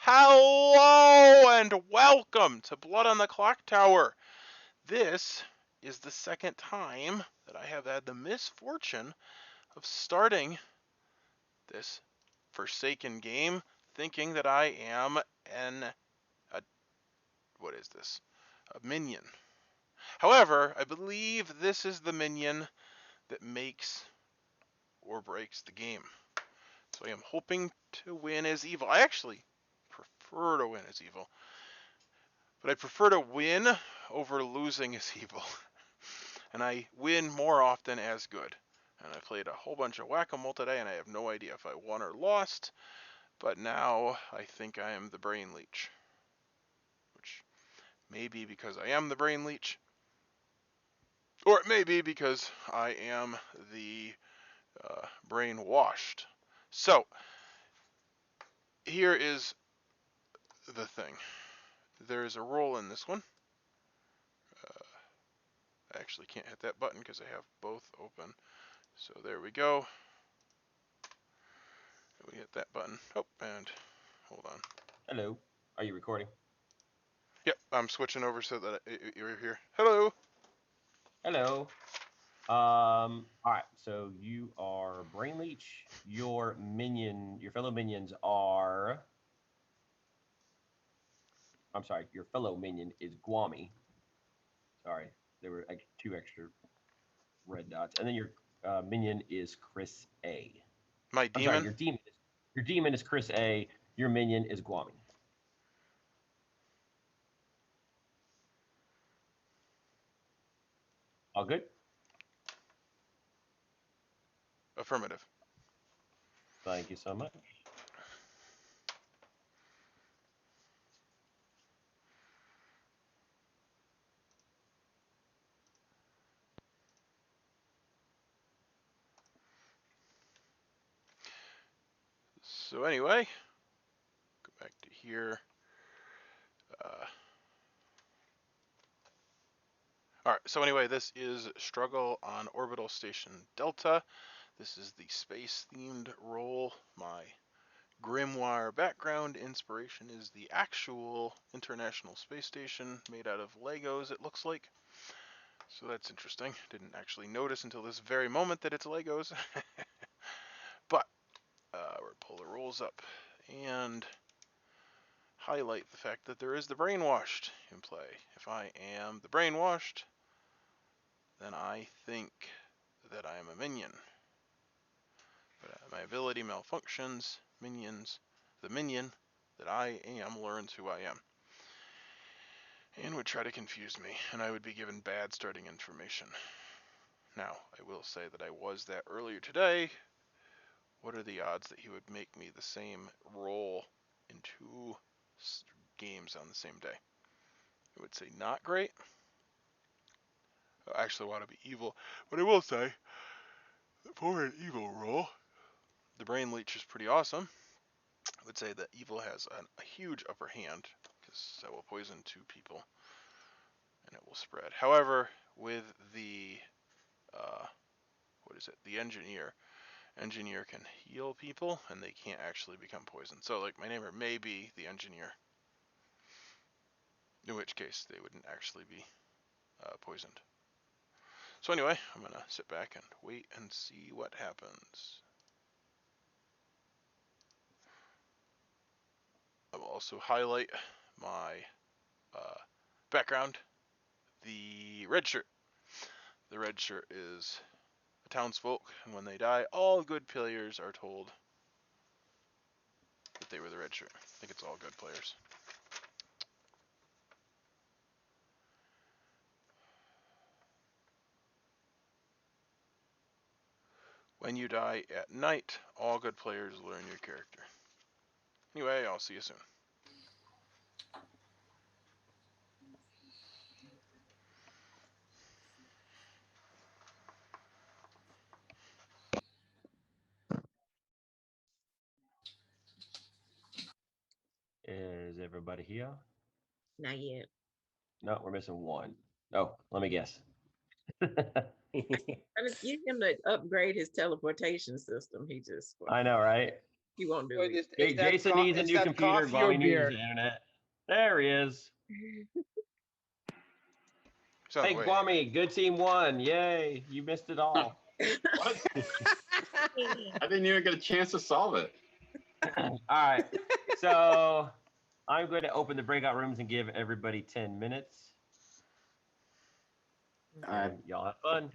Hello and welcome to Blood on the Clocktower. This is the second time that I have had the misfortune of starting this Forsaken game thinking that I am what is this? A minion. However, I believe this is the minion that makes or breaks the game. So I am hoping to win as evil. I actually prefer to win as evil. But I prefer to win over losing as evil. And I win more often as good. And I played a whole bunch of whack-a-mole today, and I have no idea if I won or lost. But now I think I am the Brain Leech. Which may be because I am the Brain Leech. Or it may be because I am the Brainwashed. So, here is the thing. There is a roll in this one. I actually can't hit that button because I have both open. So there we go. We hit that button. Oh, and hold on. Hello. Are you recording? Yep, I'm switching over so that you're here. Hello. Hello. All right. So you are Brain Leech. Your fellow minions are. I'm sorry. Your fellow minion is Guami. Sorry, there were two extra red dots, and then your minion is Chris A. My I'm sorry. demon. Your demon is Chris A. Your minion is Guami. All good. Affirmative. Thank you so much. So anyway, go back to here. Uh, all right. So anyway, this is Struggle on Orbital Station Delta. This is the space-themed role. My grimoire background inspiration is the actual International Space Station made out of Legos, it looks like. So that's interesting. Didn't actually notice until this very moment that it's Legos. But we'll pull the rolls up and highlight the fact that there is the brainwashed in play. If I am the brainwashed, then I think that I am a minion. But my ability malfunctions, minions, the minion that I am learns who I am. And would try to confuse me, and I would be given bad starting information. Now, I will say that I was that earlier today. What are the odds that he would make me the same role in two games on the same day? I would say not great. I actually want to be evil, but I will say, for an evil role, the Brain Leech is pretty awesome. I would say that evil has a huge upper hand, because I will poison two people, and it will spread. However, with the, the engineer can heal people, and they can't actually become poisoned. So, like, my neighbor may be the engineer, in which case they wouldn't actually be poisoned. So anyway, I'm going to sit back and wait and see what happens. I will also highlight my background, the Redshirt. The Redshirt is a Townsfolk, and when they die, all good players are told that they were the Redshirt. I think it's all good players. When you die at night, all good players learn your character. Anyway, I'll see you soon. Is everybody here? Not yet. No, we're missing one. Oh, let me guess. Trying to get him to upgrade his teleportation system. He just I know, right? He won't do Wait, it. Hey, Jason needs a new computer. coffee or Guami needs beer? the internet. There he is. He's on the Hey, way. Guami, good team won. Yay. You missed it all. What? I didn't even get a chance to solve it. All right. So I'm going to open the breakout rooms and give everybody 10 minutes. And y'all have fun.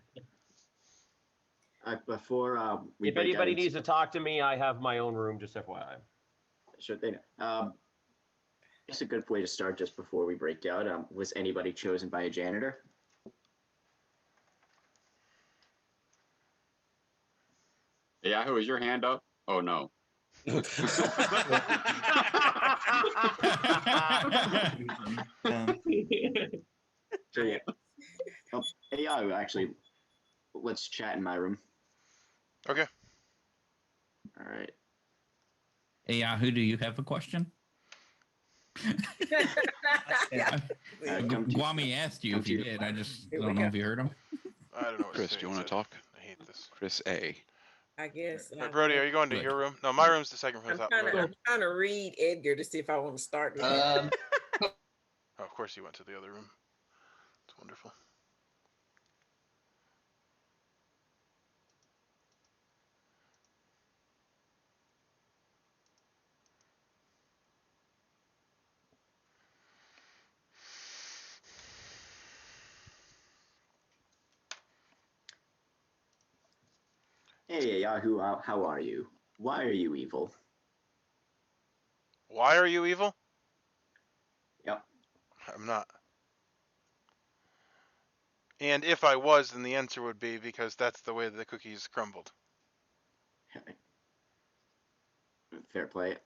Before we If break anybody out needs to talk to me, I have my own room, just FYI. sure thing. It's a good way to start just before we break out. Was anybody chosen by a janitor? Yeah, who is your hand up? Oh no. So yeah. Oh, AI, actually, let's chat in my room. Okay. All right. Hey, Yahoo, do you have a question? Guami asked you if you did. I just don't know if you heard him. I don't know what Chris, to do say. you want to talk? I hate this. Chris A. I guess. Brody, are you going to Good. your room? No, my room's the second from the top. I'm trying to read Edgar to see if I want to start this. Oh, of course you went to the other room. It's wonderful. Hey, Yahoo, how are you? Why are you evil? Why are you evil? Yep. I'm not. And if I was, then the answer would be because that's the way the cookies crumbled. Fair play.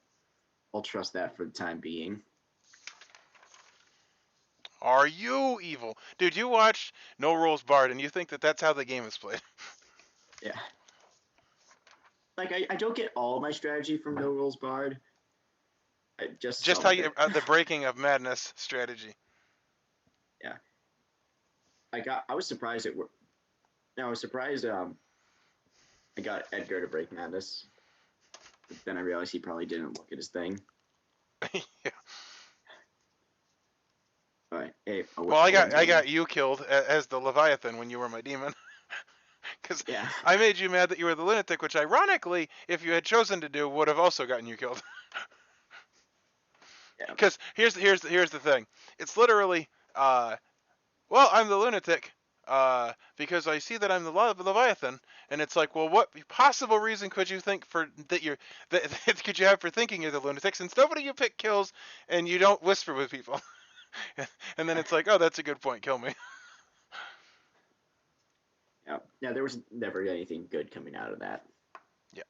I'll trust that for the time being. Are you evil? Dude, you watched No Rules Barred and you think that that's how the game is played. Yeah. Like, I don't get all my strategy from No Rules Barred. Just how some of you, it. the breaking of madness strategy. Yeah. I was surprised it worked. No, I was surprised I got Edgar to break madness. But then I realized he probably didn't look at his thing. Yeah. All right. Hey, Well, I got you killed as the Leviathan when you were my demon. Because yeah. I made you mad that you were the lunatic, which ironically, if you had chosen to do, would have also gotten you killed. Because here's the thing. It's literally, well, I'm the lunatic, because I see that I'm the Leviathan, and it's like, well, what possible reason could you think for that could you have for thinking you're the lunatic? Since nobody you pick kills, and you don't whisper with people, and then it's like, oh, that's a good point. Kill me. Yeah, there was never anything good coming out of that. Yeah.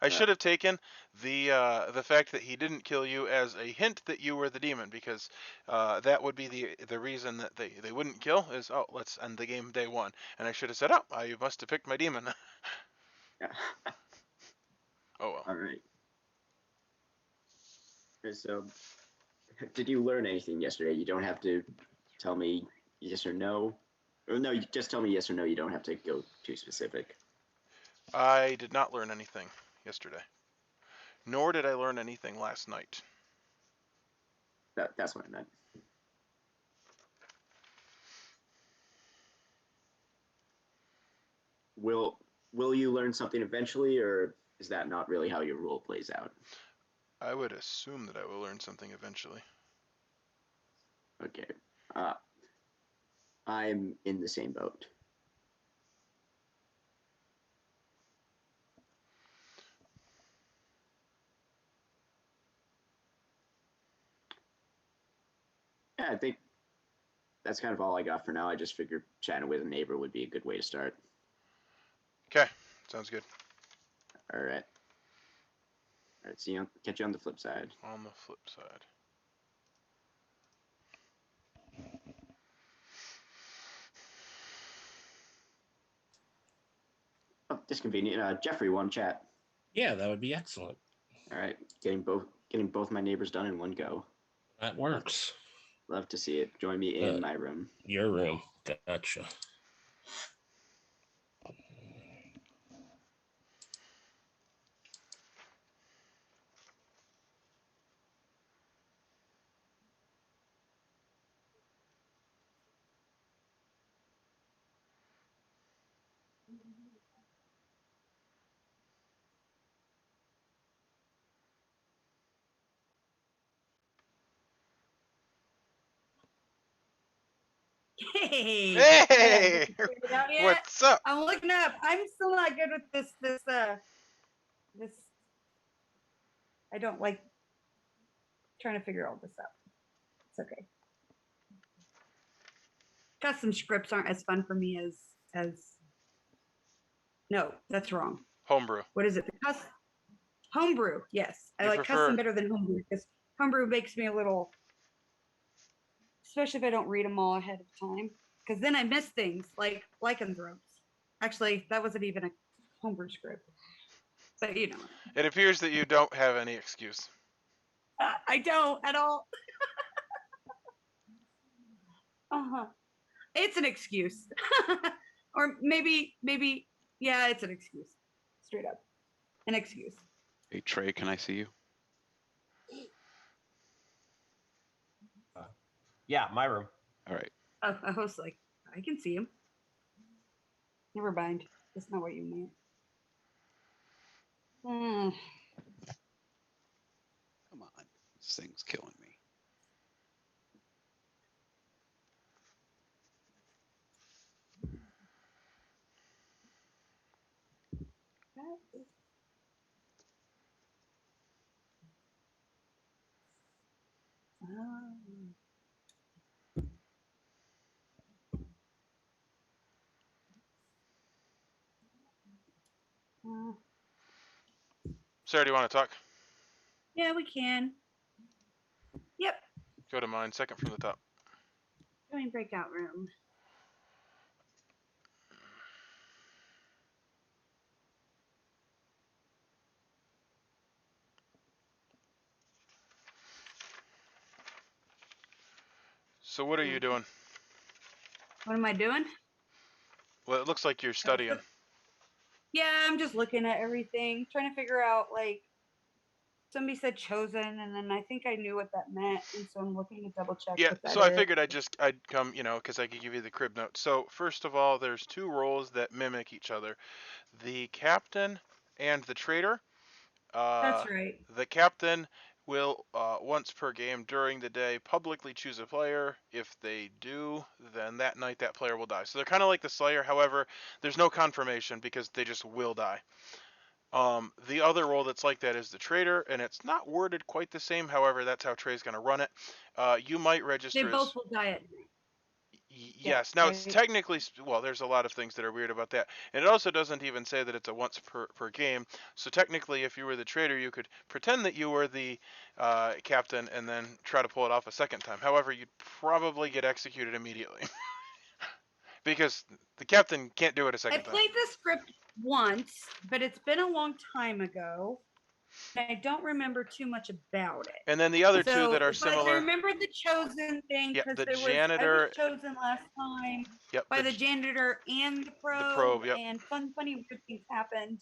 I should have taken the fact that he didn't kill you as a hint that you were the demon, because that would be the reason that they wouldn't kill is, oh, let's end the game day one. And I should have said, oh, I must have picked my demon. Yeah. Oh well. All right. So, did you learn anything yesterday? You don't have to tell me yes or no. Or no, you just tell me yes or no. You don't have to go too specific. I did not learn anything yesterday. Nor did I learn anything last night. That's what I meant. Will you learn something eventually, or is that not really how your rule plays out? I would assume that I will learn something eventually. Okay. I'm in the same boat. Yeah, I think that's kind of all I got for now. I just figured chatting with a neighbor would be a good way to start. Okay, sounds good. All right. All right, see you. Catch you on the flip side. On the flip side. Oh, disconvenient. Jeffrey, want to chat? Yeah, that would be excellent. All right, getting both my neighbors done in one go. That works. Love to see it. Join me in my room. Your room. Gotcha. Hey. Hey! Figured it out yet? What's up? I'm looking up. I'm still not good with this. I don't like trying to figure all this out. It's okay. Custom scripts aren't as fun for me as. No, that's wrong. Homebrew. What is it? Homebrew. Yes, I You like prefer- custom better than homebrew because homebrew makes me a little, especially if I don't read them all ahead of time, because then I miss things like lycanthropes. Actually, that wasn't even a homebrew script, but you know. It appears that you don't have any excuse. I don't at all. Uh-huh. It's an excuse. Or maybe, yeah, it's an excuse. Straight up. An excuse. Hey Trey, can I see you? Yeah, my room. All right. A host like, I can see him. Never mind. That's not what you meant. Come on. This thing's killing me. Sarah, do you want to talk? Yeah, we can. Yep. Go to mine, second from the top. Join breakout room. So what are you doing? What am I doing? Well, it looks like you're studying. Yeah, I'm just looking at everything, trying to figure out, like, somebody said chosen, and then I think I knew what that meant, and so I'm looking to double check Yeah, what that so I is. figured I'd come, because I could give you the crib note. So first of all, there's two roles that mimic each other: the captain and the trader. That's right. The captain will once per game during the day publicly choose a player. If they do, then that night that player will die. So they're kind of like the Slayer. However, there's no confirmation because they just will die. The other role that's like that is the trader, and it's not worded quite the same. However, that's how Trey's going to run it. You might register. They both will die at night. Yes. Now it's technically, well, there's a lot of things that are weird about that, and it also doesn't even say that it's a once per game. So technically, if you were the trader, you could pretend that you were the captain and then try to pull it off a second time. However, you'd probably get executed immediately because the captain can't do it a second time. I played the script once, but it's been a long time ago. I don't remember too much about it. And then the other two that are But I similar. remember the chosen thing Yeah, because the I janitor. was chosen last time Yep. by the janitor and the probe. The probe. Yep. And funny weird things happened.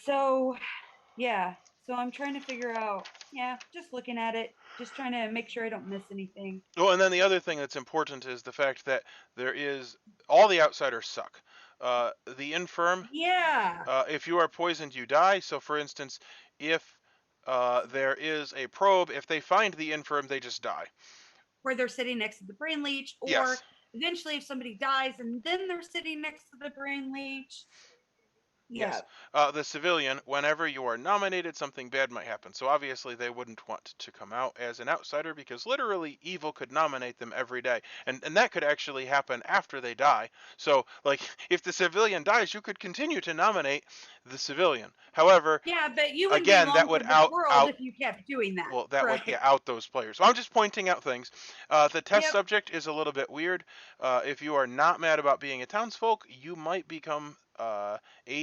So, yeah. So I'm trying to figure out. Yeah, just looking at it, just trying to make sure I don't miss anything. Well, and then the other thing that's important is the fact that there is all the outsiders suck. The infirm. Yeah. If you are poisoned, you die. So, for instance, if there is a probe, if they find the infirm, they just die. Where they're sitting next to the brain leech, or yes. Eventually if somebody dies and then they're sitting next to the brain leech. Yes. The civilian, whenever you are nominated, something bad might happen. So obviously they wouldn't want to come out as an outsider because literally evil could nominate them every day. And that could actually happen after they die. So, like, if the civilian dies, you could continue to nominate the civilian. However, yeah, but you would again, be that would out if you kept doing that. Well, that would out those players. So I'm just pointing out things. The test Yep. subject is a little bit weird. If you are not mad about being a townsfolk, you might become a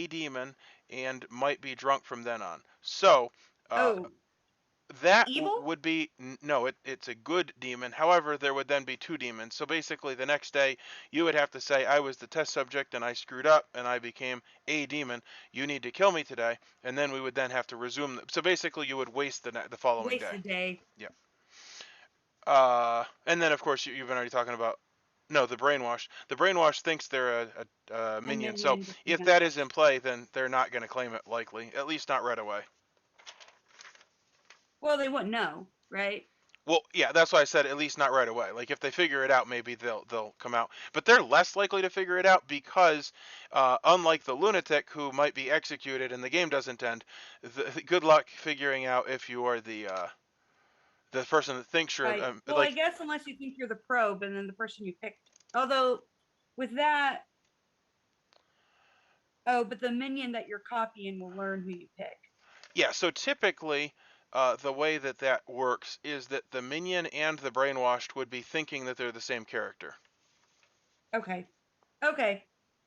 demon and might be drunk from then on. So that would be no, it's a good demon. However, there would then be two demons. So basically, the next day you would have to say, "I was the test subject and I screwed up and I became a demon. You need to kill me today." And then we would then have to resume. So basically, you would waste the following day. Waste a day. Yeah. And then of course you've been already talking about. No, the brainwash. The brainwash thinks they're a minion. So if that is in play, then they're not going to claim it likely. At least not right away. Well, they wouldn't know, right? Well, yeah, that's why I said at least not right away. Like if they figure it out, maybe they'll come out. But they're less likely to figure it out because, unlike the lunatic who might be executed and the game doesn't end, good luck figuring out if you are the person that thinks you're Right. Well, I guess unless you think you're the probe and then the person you picked. Although with that, but the minion that you're copying will learn who you pick. Yeah. So typically, the way that works is that the minion and the brainwashed would be thinking that they're the same character. Okay. Okay.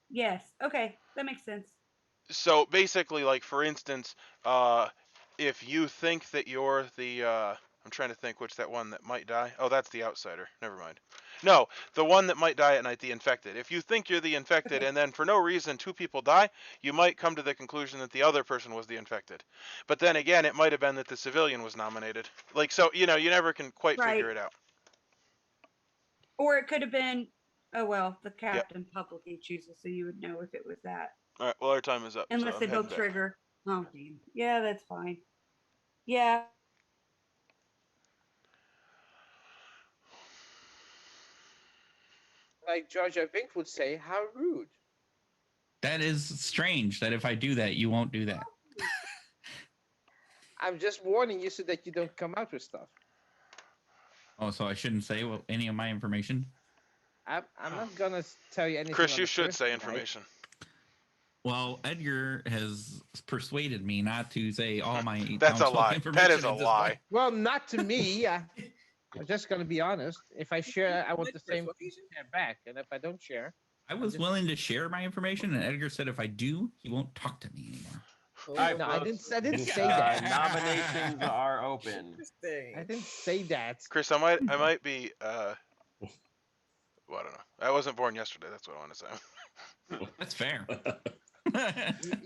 Yes. Okay. That makes sense. So basically, like for instance, if you think that you're the, I'm trying to think which that one that might die. Oh, that's the outsider. Never mind. No, the one that might die at night, the infected. If you think you're the infected, Okay. and then for no reason 2 people die, you might come to the conclusion that the other person was the infected. But then again, it might have been that the civilian was nominated. Like so, you never can quite figure it out. Or it could have been, oh well, the Yep. captain publicly chooses, so you would know if it was that. All right. Well, our time is up. Unless so they I'm both heading back. trigger. Oh damn. Yeah, that's fine. Yeah. Like George Vink would say, how rude. That is strange that if I do that, you won't do that. I'm just warning you so that you don't come out with stuff. Oh, so I shouldn't say any of my information? I'm not gonna tell you anything. Chris, you should say information. Well, Edgar has persuaded me not to say all my That's a Townsfolk lie. information That is a at this lie. point. Well, not to me. I'm just gonna be honest. If I share, I want the same share back, and if I don't share, I was willing to share my information, and Edgar said if I do, he won't talk to me anymore. All right, no, I folks. didn't say that. Nominations are open. Interesting. I didn't say that. Chris, I might be. Well, I don't know. I wasn't born yesterday. That's what I want to say. That's fair.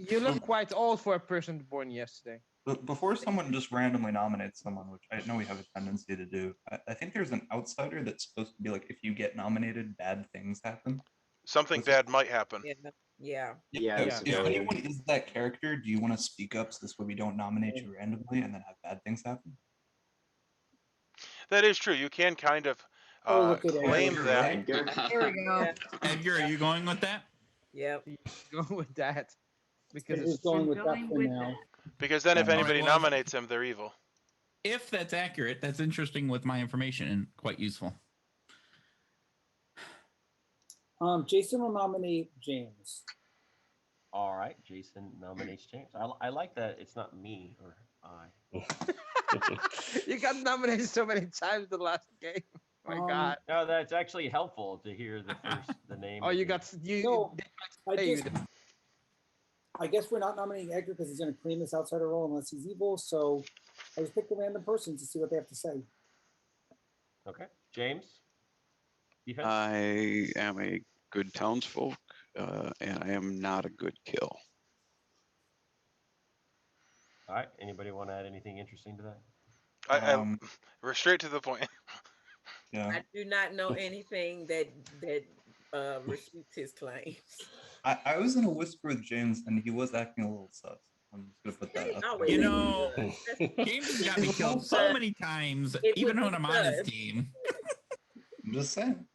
You look quite old for a person born yesterday. Before someone just randomly nominates someone, which I know we have a tendency to do, I think there's an outsider that's supposed to be like, if you get nominated, bad things happen. Something bad might happen. Yeah. If anyone is that character, do you want to speak up so this way we don't nominate you randomly and then have bad things happen? That is true. You can kind of claim that. There we go. Edgar, are you going with that? Yep. Go with that. Because It's going with that for now. Because then if anybody well, nominates him, they're evil. If that's accurate, that's interesting with my information and quite useful. Jason will nominate James. All right, Jason nominates James. I like that it's not me or I. You got nominated so many times the last game. Oh my God. No, that's actually helpful to hear the name. Oh, you got you. No, they- I guess we're not nominating Edgar because he's going to claim this outsider role unless he's evil. So I just picked a random person to see what they have to say. Okay, James. Defense? I am a good townsfolk, and I am not a good kill. All right. Anybody want to add anything interesting to that? We're straight to the point. Yeah. I do not know anything that refutes his claims. I was in a whisper with James and he was acting a little sus. I'm just gonna put that up there. You know, James has got me killed so many times, even when I'm on his team. I'm just saying.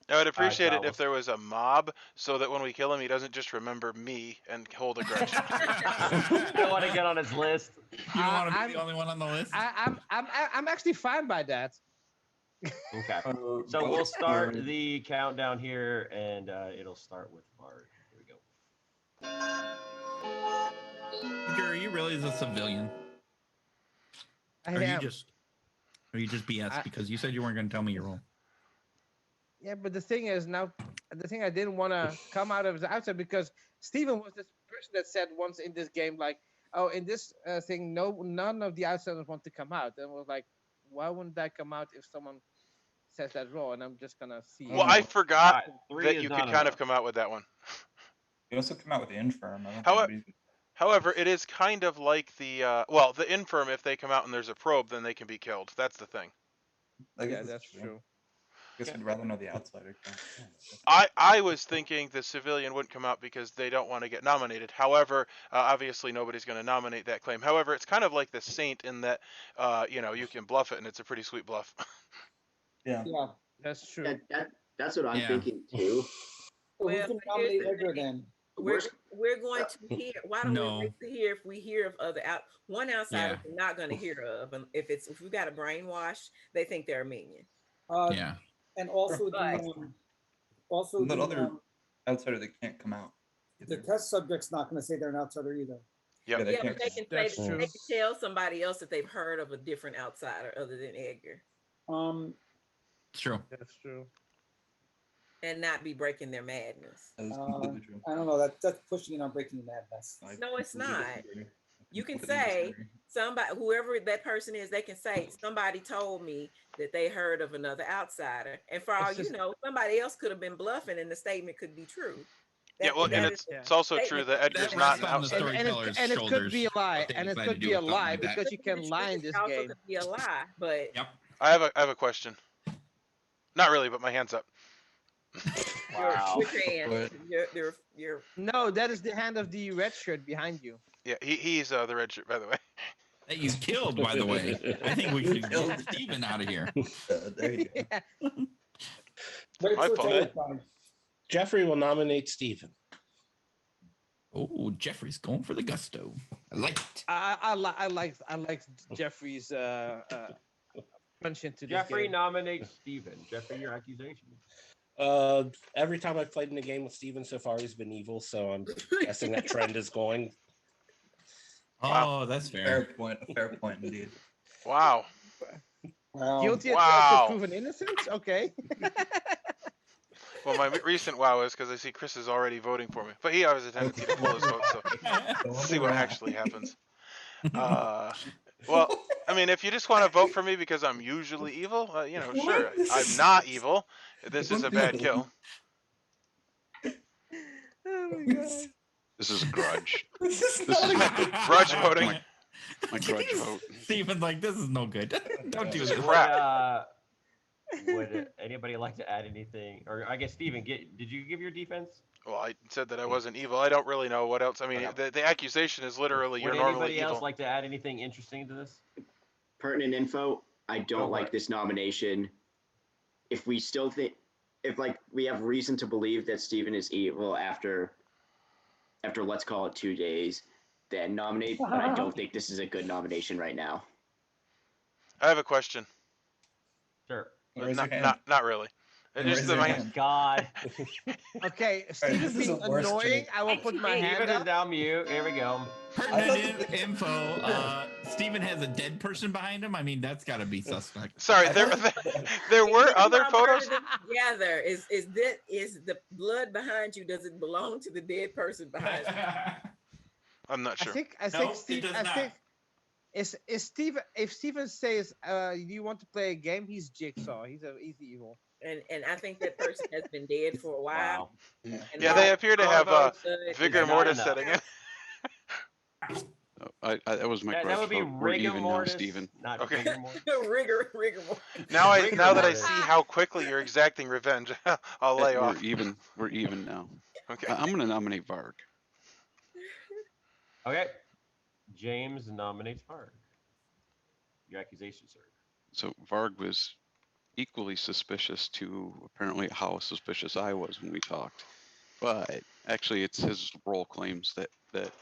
I would appreciate it if there was a mob so that when we kill him, he doesn't just remember me and hold a grudge. You don't want to get on his list. You don't want to be the only one on the list? I'm actually fine by that. Okay. So we'll start the countdown here, and it'll start with Bard. Here we go. Edgar, are you really the civilian? I Or am. you just BS because you said you weren't going to tell me your role? Yeah, but the thing is now, the thing I didn't want to come out of the outside because Steven was this person that said once in this game, like, oh, in this thing, none of the outsiders want to come out. And was like, why wouldn't that come out if someone says that role? And I'm just gonna see. Well, I forgot Three that is you not could kind of enough. come out with that one. You also come out with the infirm. I don't However, think anybody- However, it is kind of like the the infirm. If they come out and there's a probe, then they can be killed. That's the thing. I guess Yeah, that's true. guess I'd rather know the outsider. I was thinking the civilian wouldn't come out because they don't want to get nominated. However, obviously nobody's going to nominate that claim. However, it's kind of like the saint in that, you can bluff it, and it's a pretty sweet bluff. Yeah. Yeah. That's true. That's what I'm Yeah. thinking too. So Well, who's going to but here's nominate the Edgar thing. then? We're going to hear. Why don't No. we wait to hear if we hear of other one outsider we're not going to hear of, and if we got a brainwash, they think they're a minion. Yeah. And also But- That other outsider that can't come out. the test subject's not going to say they're an outsider either. Yep. Yeah, they Yeah, can't but they come can out. say they can tell somebody else that they've heard of a different outsider other than Edgar, It's true. That's true. and not be breaking their madness. That is completely true. I don't know. That's pushing it on breaking madness. I No, it's completely not. disagree. You can Completely say disagree. somebody, whoever that person is, they can say somebody told me that they heard of another outsider, and for all you know, somebody else could have been bluffing, and the statement could be true. Yeah, well, and it's also true that Edgar's not an outsider. And it could be a lie. And it could be a lie because you can lie in this also game. could be a lie, but I have a question. Not really, but my hand's up. Wow. Which hand? Your No, that is the hand of the red shirt behind you. Yeah, he's the red shirt, by the way. That you killed, by the way. I think we should get Steven out of here. There you go. My fault. Jeffrey will nominate Steven. Oh, Jeffrey's going for the gusto. I like it. I like Jeffrey's punch into this Jeffrey game. nominates Steven. Jeffrey, your accusation. Every time I've played in a game with Steven so far, he's been evil, so I'm guessing that trend is going. Oh, that's fair. Fair point indeed. Wow. Guilty Wow. until proven innocent? Okay. Well, my recent wow is because I see Chris is already voting for me, but he has a tendency to pull his vote, so let's see what actually happens. Well, I mean, if you just want to vote for me because I'm usually evil, sure. I'm not evil. This is a bad kill. Oh my god. This is a grudge. This is grudge voting. My grudge vote. Steven's like, this is no good. Don't do this. Would anybody like to add anything? Or I guess Steven, did you give your defense? Well, I said that I wasn't evil. I don't really know what else. I mean, the accusation is literally you're Would normally anybody evil. else like to add anything interesting to this? Pertinent info. I don't like this nomination. If we still think, if we have reason to believe that Steven is evil after let's call it 2 days, then nominate. But I don't think this is a good nomination right now. I have a question. Sure. Not really. Just the God. Okay, Steven's being annoying. I will put my hand Steven up. is down mute. Here we go. Pertinent info. Steven has a dead person behind him. I mean, that's got to be suspect. Sorry, there were other photos. Together is the blood behind you? Does it belong to the dead person behind you? I'm not sure. I think Steve. I think is Steve. If Steven says, "Do you want to play a game?" He's Jigsaw. He's evil. And I think that person has been dead for a while. Wow. Yeah, they appear to have vigor mortis enough. setting in. That was my That grudge would be vote. We're rigor even now, mortis, Steven. not Okay. rigor mortis. rigor mortis. Now that I see how quickly you're exacting revenge, I'll lay off. We're even now. Okay. I'm going to nominate Varg. Okay. James nominates Varg. Your accusation, sir. So Varg was equally suspicious to apparently how suspicious I was when we talked. But actually it's his role claims that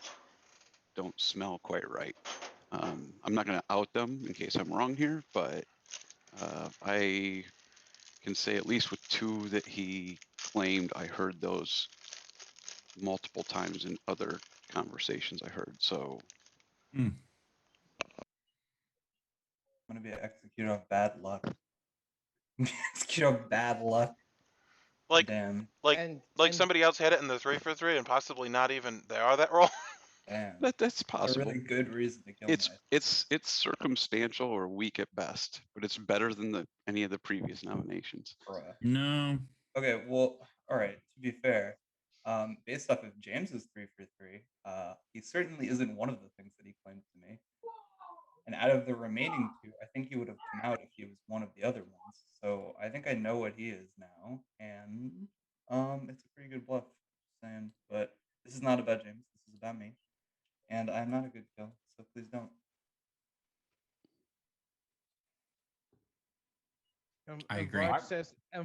don't smell quite right. I'm not going to out them in case I'm wrong here, but I can say at least with 2 that he claimed I heard those multiple times in other conversations I heard. So I'm gonna be executed on bad luck. Executed on bad luck. Like, Damn. Like somebody else had it in the 3 for 3 and possibly not even they are that role. Damn. that's possible. A really good reason to kill It's circumstantial or weak at best, but it's better than any of the previous nominations. No. Okay, well, all right. To be fair, based off of James's 3 for 3, he certainly isn't one of the things that he claimed to me. And out of the remaining 2, I think he would have come out if he was one of the other ones. So I think I know what he is now, and it's a pretty good bluff. Just saying, but this is not about James. This is about me, and I'm not a good kill, so please don't. I And agree.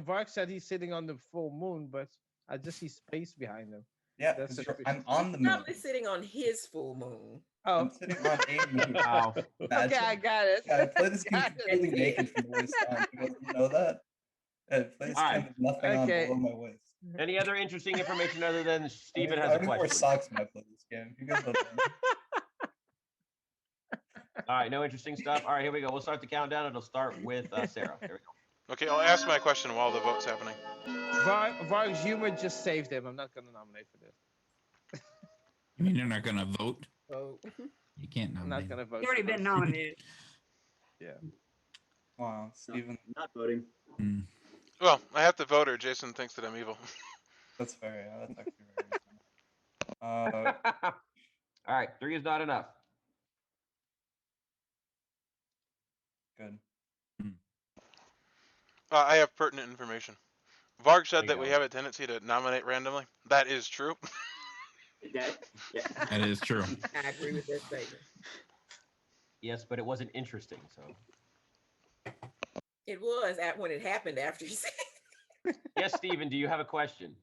Vark said he's sitting on the full moon, but I just see space behind him. Yeah, That's because suspicious. I'm on the moon. Probably sitting on his full moon. Oh, I'm sitting on a moon. Wow. okay, I got it. Yeah, I play this game Got it. completely naked from the waist down. You guys didn't know that? I play this All game right. with nothing on Okay. below my waist. Any other interesting information other than Steven I has a only wear question? socks when I play this game. You guys don't know. All right, no interesting stuff. All right, here we go. We'll start the countdown. It'll start with Sarah. Here we go. Okay, I'll ask my question while the vote's happening. Vark's humor just saved him. I'm not going to nominate for this. You mean you're not gonna vote? Oh. You can't I'm nominate. not going to vote. He's already for been this. nominated. Yeah. Wow, Steven. Not voting. Well, I have to vote or Jason thinks that I'm evil. That's fair. Yeah, that's actually very reasonable. All right, 3 is not enough. Good. I have pertinent information. Varg said There that you we go. have a tendency to nominate randomly. That is true. Yeah. That is true. I agree with that statement. Yes, but it wasn't interesting. So It was when it happened after you said. yes, Steven, do you have a question?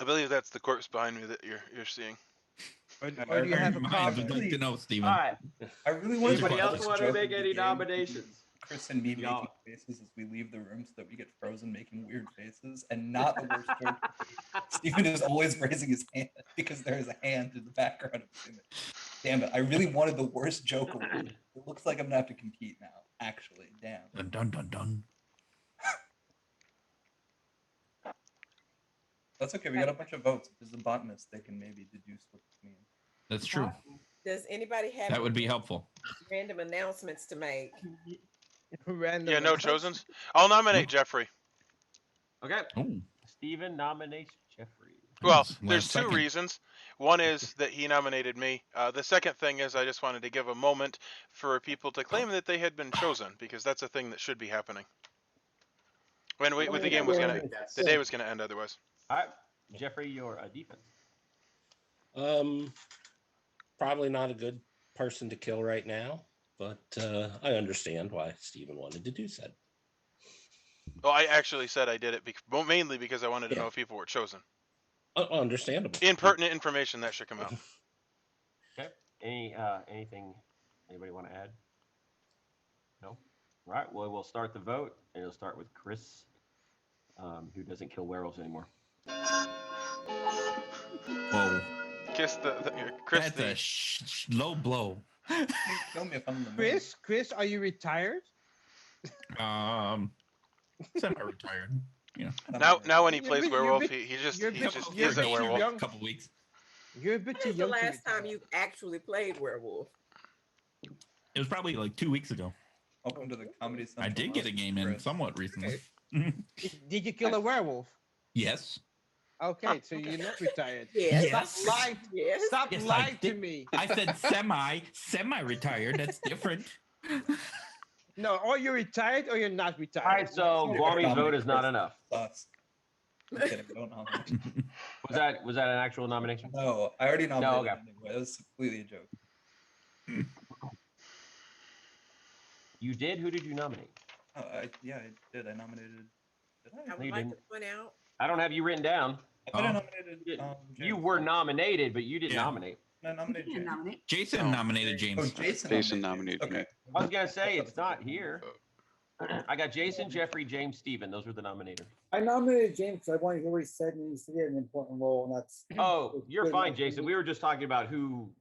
I believe that's the corpse behind me that you're seeing. Or do you have a Mine, comment? would like to know, Steven. All right. I really want Anybody to else want to make any nominations? Chris and me Y'all- making faces as we leave the room so that we get frozen making weird faces and not the worst joke. Steven is always raising his hand because there is a hand in the background of his image. Damn it, I really wanted the worst joke award. It looks like I'm gonna have to compete now, actually. Damn. Dun dun dun dun. That's okay, we got a bunch of votes. If there's a botanist, they can maybe deduce what this means. That's true. Does anybody have That would any be helpful. random announcements to make? Random Yeah, no announcements. chosens. I'll nominate Jeffrey. Okay. Oh, Steven nominates Jeffrey. Well, Last there's two second. reasons. One is that he nominated me. The second thing is I just wanted to give a moment for people to claim that they had been chosen because that's a thing that should be happening. When the game was gonna, the day was gonna end otherwise. All right, Jeffrey, your defense. Probably not a good person to kill right now, but I understand why Steven wanted to do so. Well, I actually said I did it mainly because I wanted to Yeah. know if people were chosen. Understandable. Impertinent information that should come out. Okay. Anything anybody want to add? No. All right. Well, we'll start the vote, and it'll start with Chris, who doesn't kill werewolves anymore. Whoa. Kiss Chris. That's a low blow. Kill me if I'm in the mood. Chris, are you retired? Semi-retired. You know. Now when he You're a plays bit- werewolf, you're a bit- he just you're a bit- is a you're werewolf. young. Couple weeks. You're a bit too When was the young. to last time retire. you actually played werewolf? It was probably like 2 weeks ago. Welcome to the Comedy Central. I did get a game in Chris. somewhat recently. Did you kill a werewolf? Yes. Okay, so you're not retired. Yes. Yes. Stop lying. Yes. Stop Yes, I lying to did. me. I said semi-retired. That's different. No, or you're retired or you're not retired. All right. So Guami's vote is not enough. Sucks. I'm kidding, don't nominate. Was that an actual nomination? No, I already nominated okay. anyway. It was completely a joke. You did. Who did you nominate? Oh, I did. I nominated. Did I? I No, would you like to didn't. point out. I don't have you written down. I thought I Oh. nominated. You James. were nominated, but you didn't Yeah. nominate. I nominated You James. nominate. Jason nominated Oh, James. Jason nominated Okay. me. I was gonna say it's not here. I got Jason, Jeffrey, James, Steven. Those were the nominators. I nominated James because I wanted to hear what he said, and he said he had an important role, and that's. Oh, you're fine, Jason. We were just talking about who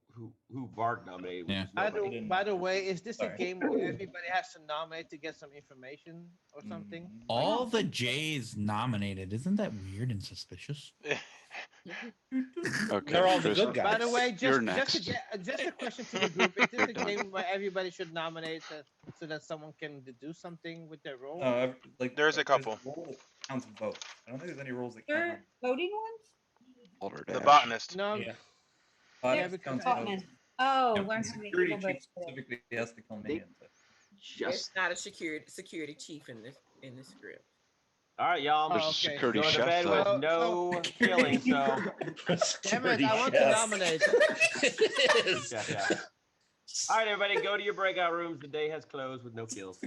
Varg nominated. Which Yeah. is nobody. By the way, is this a Sorry. game where everybody has to nominate to get some information or something? All the J's nominated. Isn't that weird and suspicious? Okay, They're all the Chris, good guys. By the way, You're just a question to the group: is this a done. game where everybody should nominate so that someone can deduce something with their role? Like There's a couple. role that counts votes. I don't think there's any rules that There count. voting ones? The botanist. No, Yeah. Botanist because counts I- votes. Botanist. Oh, Yep. learn how to make Security evil chief birds. specifically has to kill minions. There's just not a security chief in this script. All right, y'all. Oh, There's a okay. security Going to chef bed though. with So- no killing, so Damn it! I want to nominate. yeah. All right, everybody, go to your breakout rooms. The day has closed with no kills.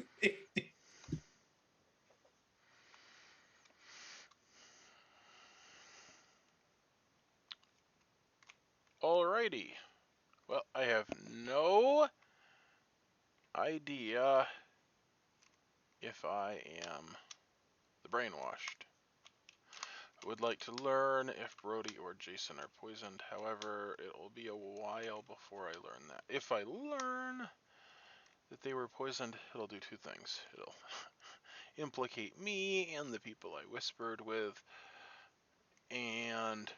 Alrighty. Well, I have no idea if I am the brainwashed. I would like to learn if Brody or Jason are poisoned. However, it will be a while before I learn that. If I learn that they were poisoned, it'll do two things. It'll implicate me and the people I whispered with, and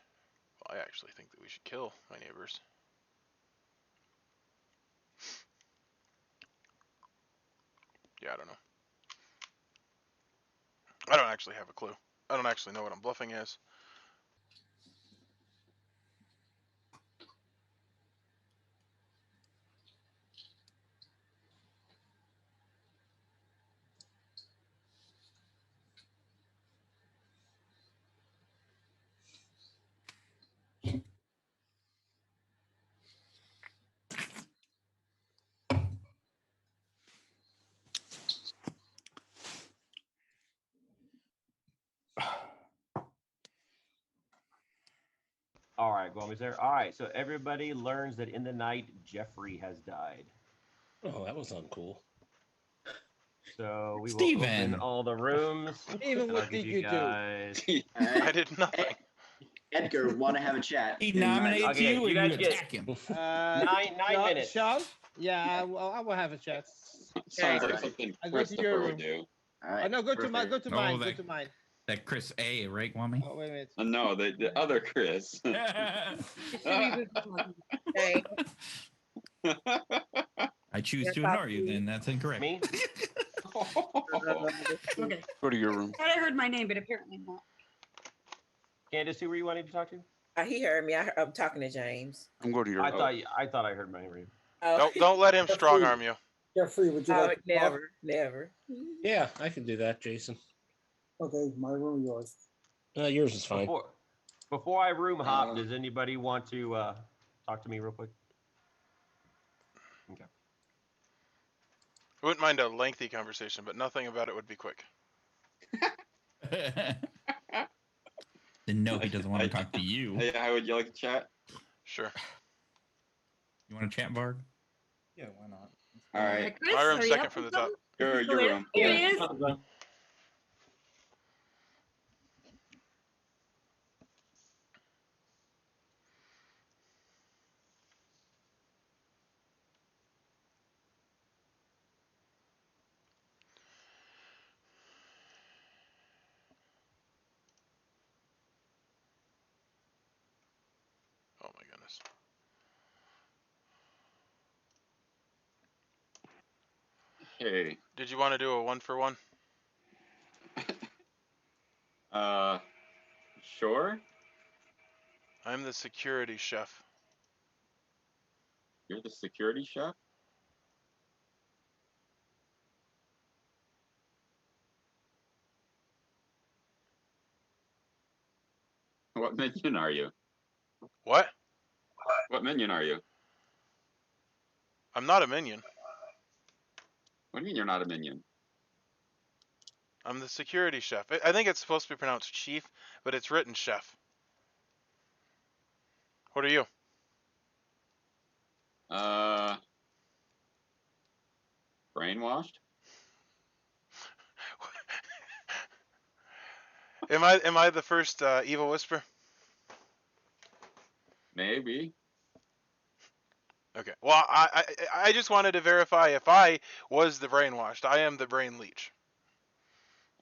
well, I actually think that we should kill my neighbors. Yeah, I don't know. I don't actually have a clue. I don't actually know what I'm bluffing as. All right, Guami's there. All right, so everybody learns that in the night, Jeffrey has died. Oh, that was uncool. So we will Steven. open all the rooms. Even and what I'll give did you you do? guys. I did nothing. Edgar want to have a chat. He in 9 nominated minutes. Okay, you, you or guys you get- attack him. Nine Sean, minutes. Sean? Yeah, I will have a chat. Sounds like Alright. something I go to your Christopher room. would do. All right. No, go to mine. Go perfect. to Oh, mine. Go that- to mine. That Chris A, right, Wami? Oh, wait a minute. No, the other Chris. Hey, I choose Yeah, to Bob, ignore you, then that's incorrect. Me? okay. Go to your room. Thought I heard my name, but apparently not. Candace, who were you wanting to talk to? He heard me. I'm talking to James. I'm going to your I room. thought I heard my name. Oh, Don't let him strong arm you. Jeffrey, would you oh, like to talk? never. Yeah, I can do that, Jason. Okay, my room, yours. Yours is fine. Before I room hop, does anybody want to talk to me real quick? Okay. I wouldn't mind a lengthy conversation, but nothing about it would be quick. Then no, he doesn't want to talk to you. Hey, how would you like to chat? Sure. You want to chat, Varg? Yeah, why not? All right. Chris, My room's are you second up from the with top. something? Your room. Here he is. Oh my goodness. Hey. Did you want to do a 1-for-1? Sure. I'm the security chef. You're the security chef? What minion are you? What? What minion are you? I'm not a minion. What do you mean you're not a minion? I'm the security chef. I think it's supposed to be pronounced chief, but it's written chef. What are you? Brainwashed? Am I the first evil whisper? Maybe. Okay. Well, I just wanted to verify if I was the brainwashed. I am the brain leech.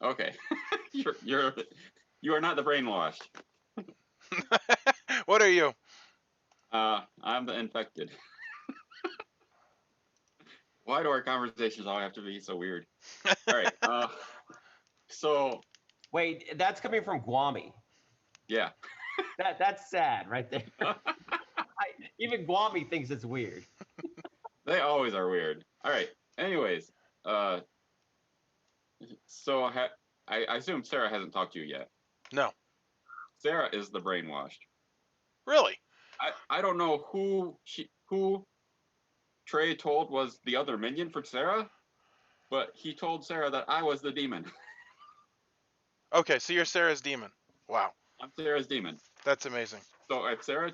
Okay. You are not the brainwashed. What are you? I'm the infected. Why do our conversations all have to be so weird? All right. So Wait, that's coming from Guami. yeah. That's sad right there. Even Guami thinks it's weird. They always are weird. All right. Anyways, So I assume Sarah hasn't talked to you yet. No. Sarah is the brainwashed. Really? I don't know who Trey told was the other minion for Sarah, but he told Sarah that I was the demon. Okay, so you're Sarah's demon. Wow. I'm Sarah's demon. That's amazing. So if Sarah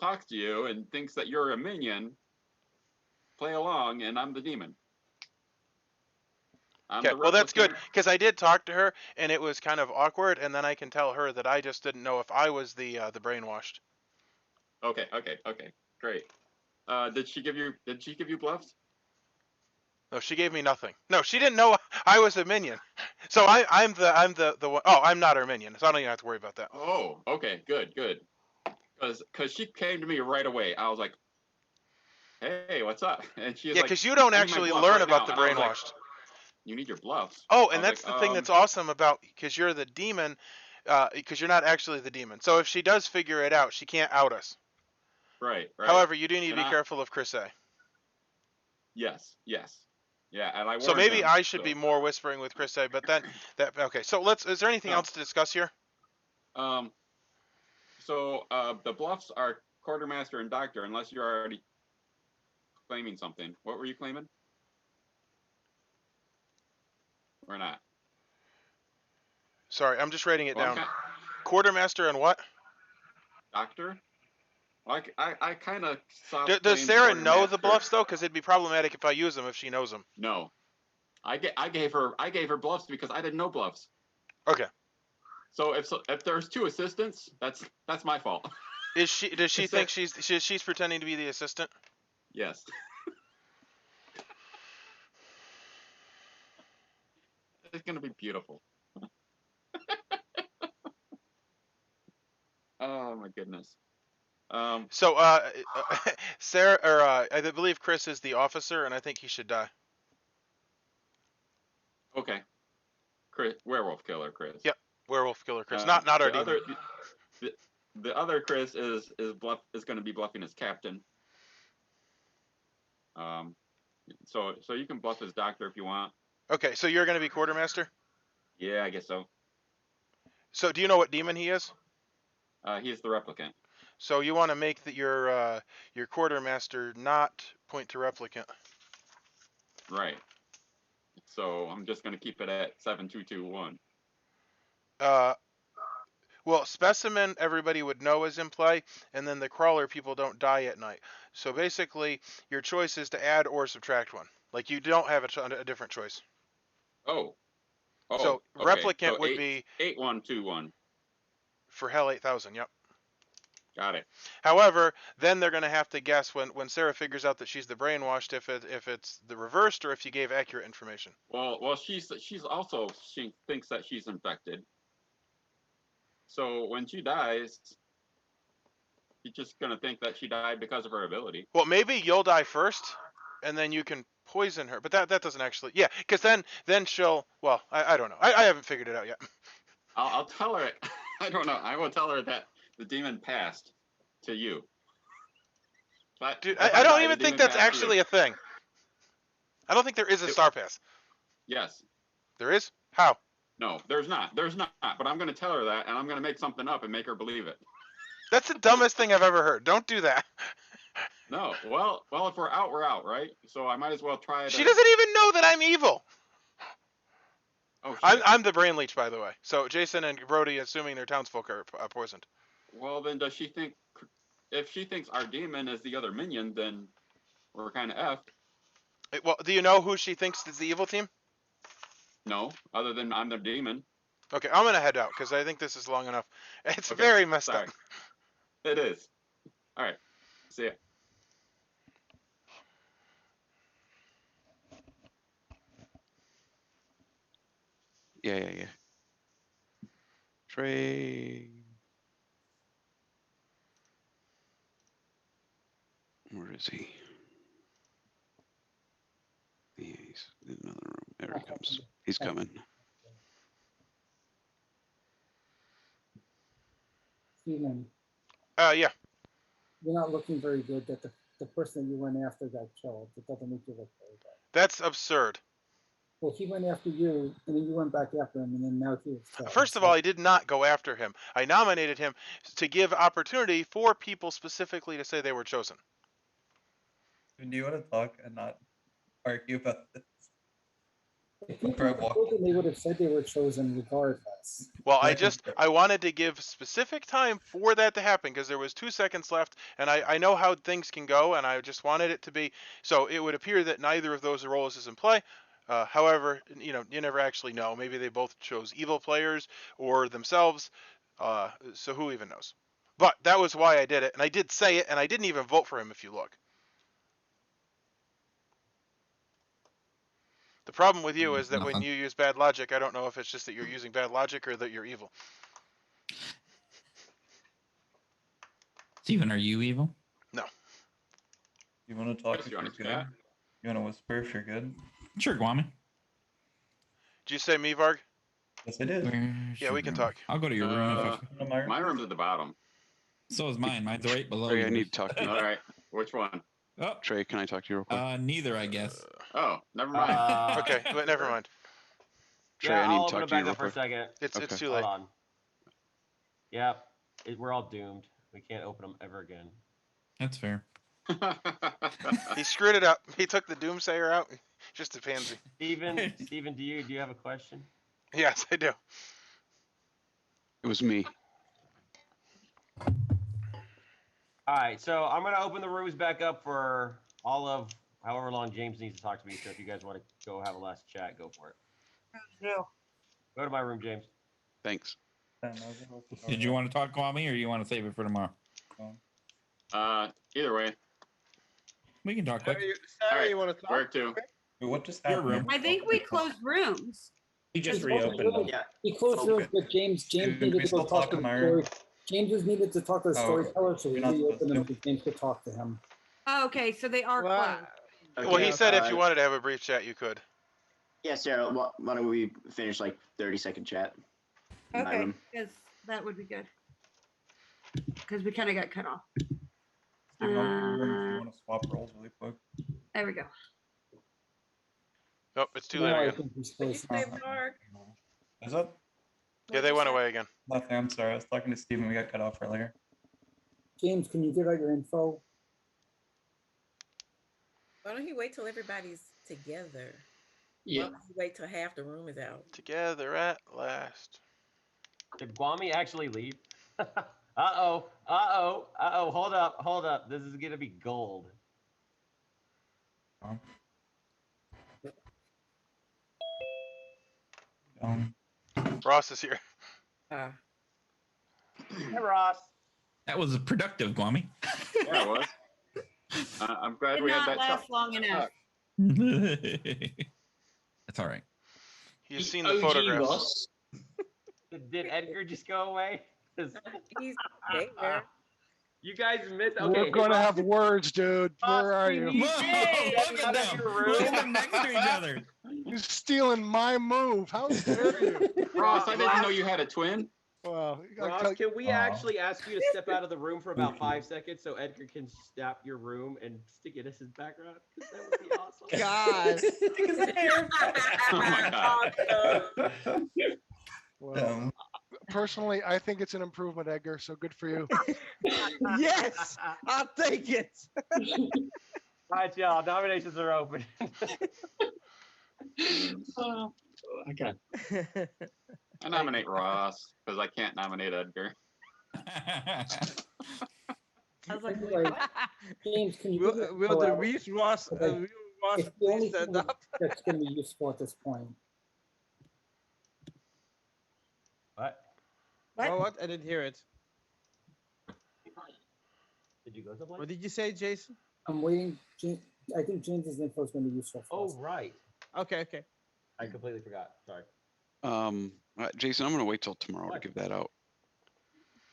talks to you and thinks that you're a minion, play along, and I'm the demon. Okay, well that's good, because I did talk to her, and it was kind of awkward, and then I can tell her that I just didn't know if I was the brainwashed. Okay, great. Did she give you bluffs? No, she gave me nothing. No, she didn't know I was a minion. So I'm the one. Oh, I'm not her minion, so I don't even have to worry about that. Oh, okay, good. Because she came to me right away. I was like, "Hey, what's up?" And she's yeah, like, because you don't "I need my actually bluff learn right about now." the And I was like, brainwashed. you need your bluffs. Oh, I and was that's like, the thing that's awesome about, because you're the demon, because you're not actually the demon. So if she does figure it out, she can't out us. Right. However, you do need to And be careful of Chris A. Yes. Yeah, and I So warned maybe him, I should so. be more whispering with Chris A. But then okay. So is there anything No. else to discuss here? So the bluffs are Quartermaster and Doctor, unless you're already claiming something. What were you claiming? Or not? Sorry, I'm just writing it Well, down. Quartermaster and what? Doctor? Like I kind of saw. Does Sarah know the bluffs though? Because it'd be problematic if I use them if she knows them. No, I gave her bluffs because I didn't know bluffs. Okay. So if there's two assistants, that's my fault. Does she think she's pretending to be the assistant? Yes. It's gonna be beautiful. Oh my goodness. So Sarah, or I believe Chris is the officer, and I think he should die. Okay. Chris, werewolf killer Chris. Yep, werewolf killer Chris. Not our demon. The other Chris is going to be bluffing as captain. So you can bluff as doctor if you want. Okay, so you're going to be quartermaster? Yeah, I guess so. So do you know what demon he is? He is the replicant. So you want to make your quartermaster not point to replicant. Right. So I'm just going to keep it at 7221. Well, specimen everybody would know is in play, and then the crawler people don't die at night. So basically, your choice is to add or subtract one. Like you don't have a different choice. Oh. So okay. replicant So would be 8121 for Hell 8000. Yep. Got it. However, then they're going to have to guess when Sarah figures out that she's the brainwashed if it's the reversed or if you gave accurate information. Well, she thinks that she's infected. So when she dies, she's just gonna think that she died because of her ability. Well, maybe you'll die first, and then you can poison her. But that doesn't actually, yeah, because then she'll. Well, I don't know. I haven't figured it out yet. I'll tell her. I don't know. I will tell her that the demon passed to you. But dude, I don't even think that's actually a thing. I don't think there is a star pass. Yes. There is? How? No, there's not. But I'm going to tell her that, and I'm going to make something up and make her believe it. That's the dumbest thing I've ever heard. Don't do that. No. Well, if we're out, right? So I might as well try it. She doesn't even know that I'm evil. Oh, I'm the brain leech, by the way. So Jason and Brody, assuming their townsfolk are poisoned. Well, then does she think? If she thinks our demon is the other minion, then we're kind of effed. Well, do you know who she thinks is the evil team? No, other than I'm the demon. Okay, I'm gonna head out because I think this is long enough. It's very messed up. It is. All right. See ya. Yeah. Trey. Where is he? Yeah, he's in another room. There he comes. He's coming. Steven, Yeah. you're not looking very good that the person that you went after got killed. It doesn't make you look very good. That's absurd. Well, he went after you, and then you went back after him, and then now he was killed. First of all, I did not go after him. I nominated him to give opportunity for people specifically to say they were chosen. Do you want to talk and not argue about this? If people Before I were walk chosen, they would have said they were chosen regardless. Well, Like- I wanted to give specific time for that to happen because there was 2 seconds left, and I know how things can go, and I just wanted it to be so it would appear that neither of those roles is in play. However, you know, you never actually know. Maybe they both chose evil players or themselves. So who even knows? But that was why I did it, and I did say it, and I didn't even vote for him. If you look, the problem with you is that when Nothing. you use bad logic, I don't know if it's just that you're using bad logic or that you're evil. Steven, are you evil? No. You want to talk Yes, if you you're want to good? chat? You want to whisper if you're good? Sure, Guami. Did you say me, Varg? Yes, I did. Where's Yeah, your we can room? talk. I'll go to your room if I. Come on, My room's at the bottom. So is mine. Mine's right below Trey, I yours. need to talk to you. All right, which one? Oh, Trey, can I talk to you real quick? neither, I guess. Oh, never mind. Okay, but never mind. Trey, Yeah, I need I'll to open talk it to you back real up for a quick. second. It's Okay. too Hold late. on. Yep, we're all doomed. We can't open them ever again. That's fair. He screwed it up. He took the Doomsayer out. Just a pansy. Steven, do you have a question? Yes, I do. It was me. All right, so I'm gonna open the rooms back up for all of however long James needs to talk to me. So if you guys want to go have a last chat, go for it. Go to my room, James. Thanks. Did you want to talk, Kwame, or you want to save it for tomorrow? Either way. We can talk quick. Sarah, All right, you want to talk? where to? Okay. What just Your happened? room. I think we closed rooms. He just He closed reopened them. Yeah. He closed Okay. rooms, but James Can needed we to go still talk talk to in the my story. room? James was needed to talk to the Oh, storyteller, so we you're not supposed reopened them to. so James could talk to him. Oh, okay, so they are Well, closed. Okay, Well, he said if you uh, wanted to have a brief chat, you could. Yeah, Sarah, why don't we finish like 30-second chat? in my Okay, room? because that would be good. Because we kind of got cut off. Steven, I'll be in your room if you want to swap roles really quick. There we go. Nope, it's too Now I late again. think he's What'd you closed. say, Mark? Is that Yeah, they went away again. nothing? I'm sorry. I was talking to Steven. We got cut off earlier. James, can you give out your info? Why don't you wait till everybody's together? Yeah. Why don't you wait till half the room is out? Together at last. Did Guami actually leave? Uh-oh. Hold up. This is gonna be gold. Ross is here. Uh, Hey, Ross. That was productive, Kwame. Yeah, it was. I'm glad Did we had not that last shot. long enough. That's all right. He's seen the photographs. Did Edgar just go away? 'Cause he's there. you guys missed. Okay, We're hey, gonna Ross, have words, dude. Ross, Where are we you? need Whoa, you to look get at out of them. your Look at room. them next to each other. You're stealing my move. How dare you? Ross, I didn't know you had a twin. Well, you gotta Ross, tell- can we Aw. actually ask you to step out of the room for about 5 seconds so Edgar can snap your room and stick it as his background? 'Cause that would be awesome. God. Stick his hair. Oh my god. Well, personally, I think it's an improvement, Edgar. So good for you. Yes, I'll take it. All right, y'all. Nominations are open. Okay. I nominate Ross because I can't nominate Edgar. I was like, Anyway, what? James, can you give your Will info the out? Reese Ross, Okay. Reese Ross It's the only please stand thing up? that's going to be useful at this point. What? What? Oh, what? I didn't hear it. Did you go someplace? What did you say, Jason? I'm waiting. I think James's info is going to be useful for Oh, us. right. Okay, okay. I completely forgot. Sorry. Jason, I'm gonna wait till tomorrow to give that out.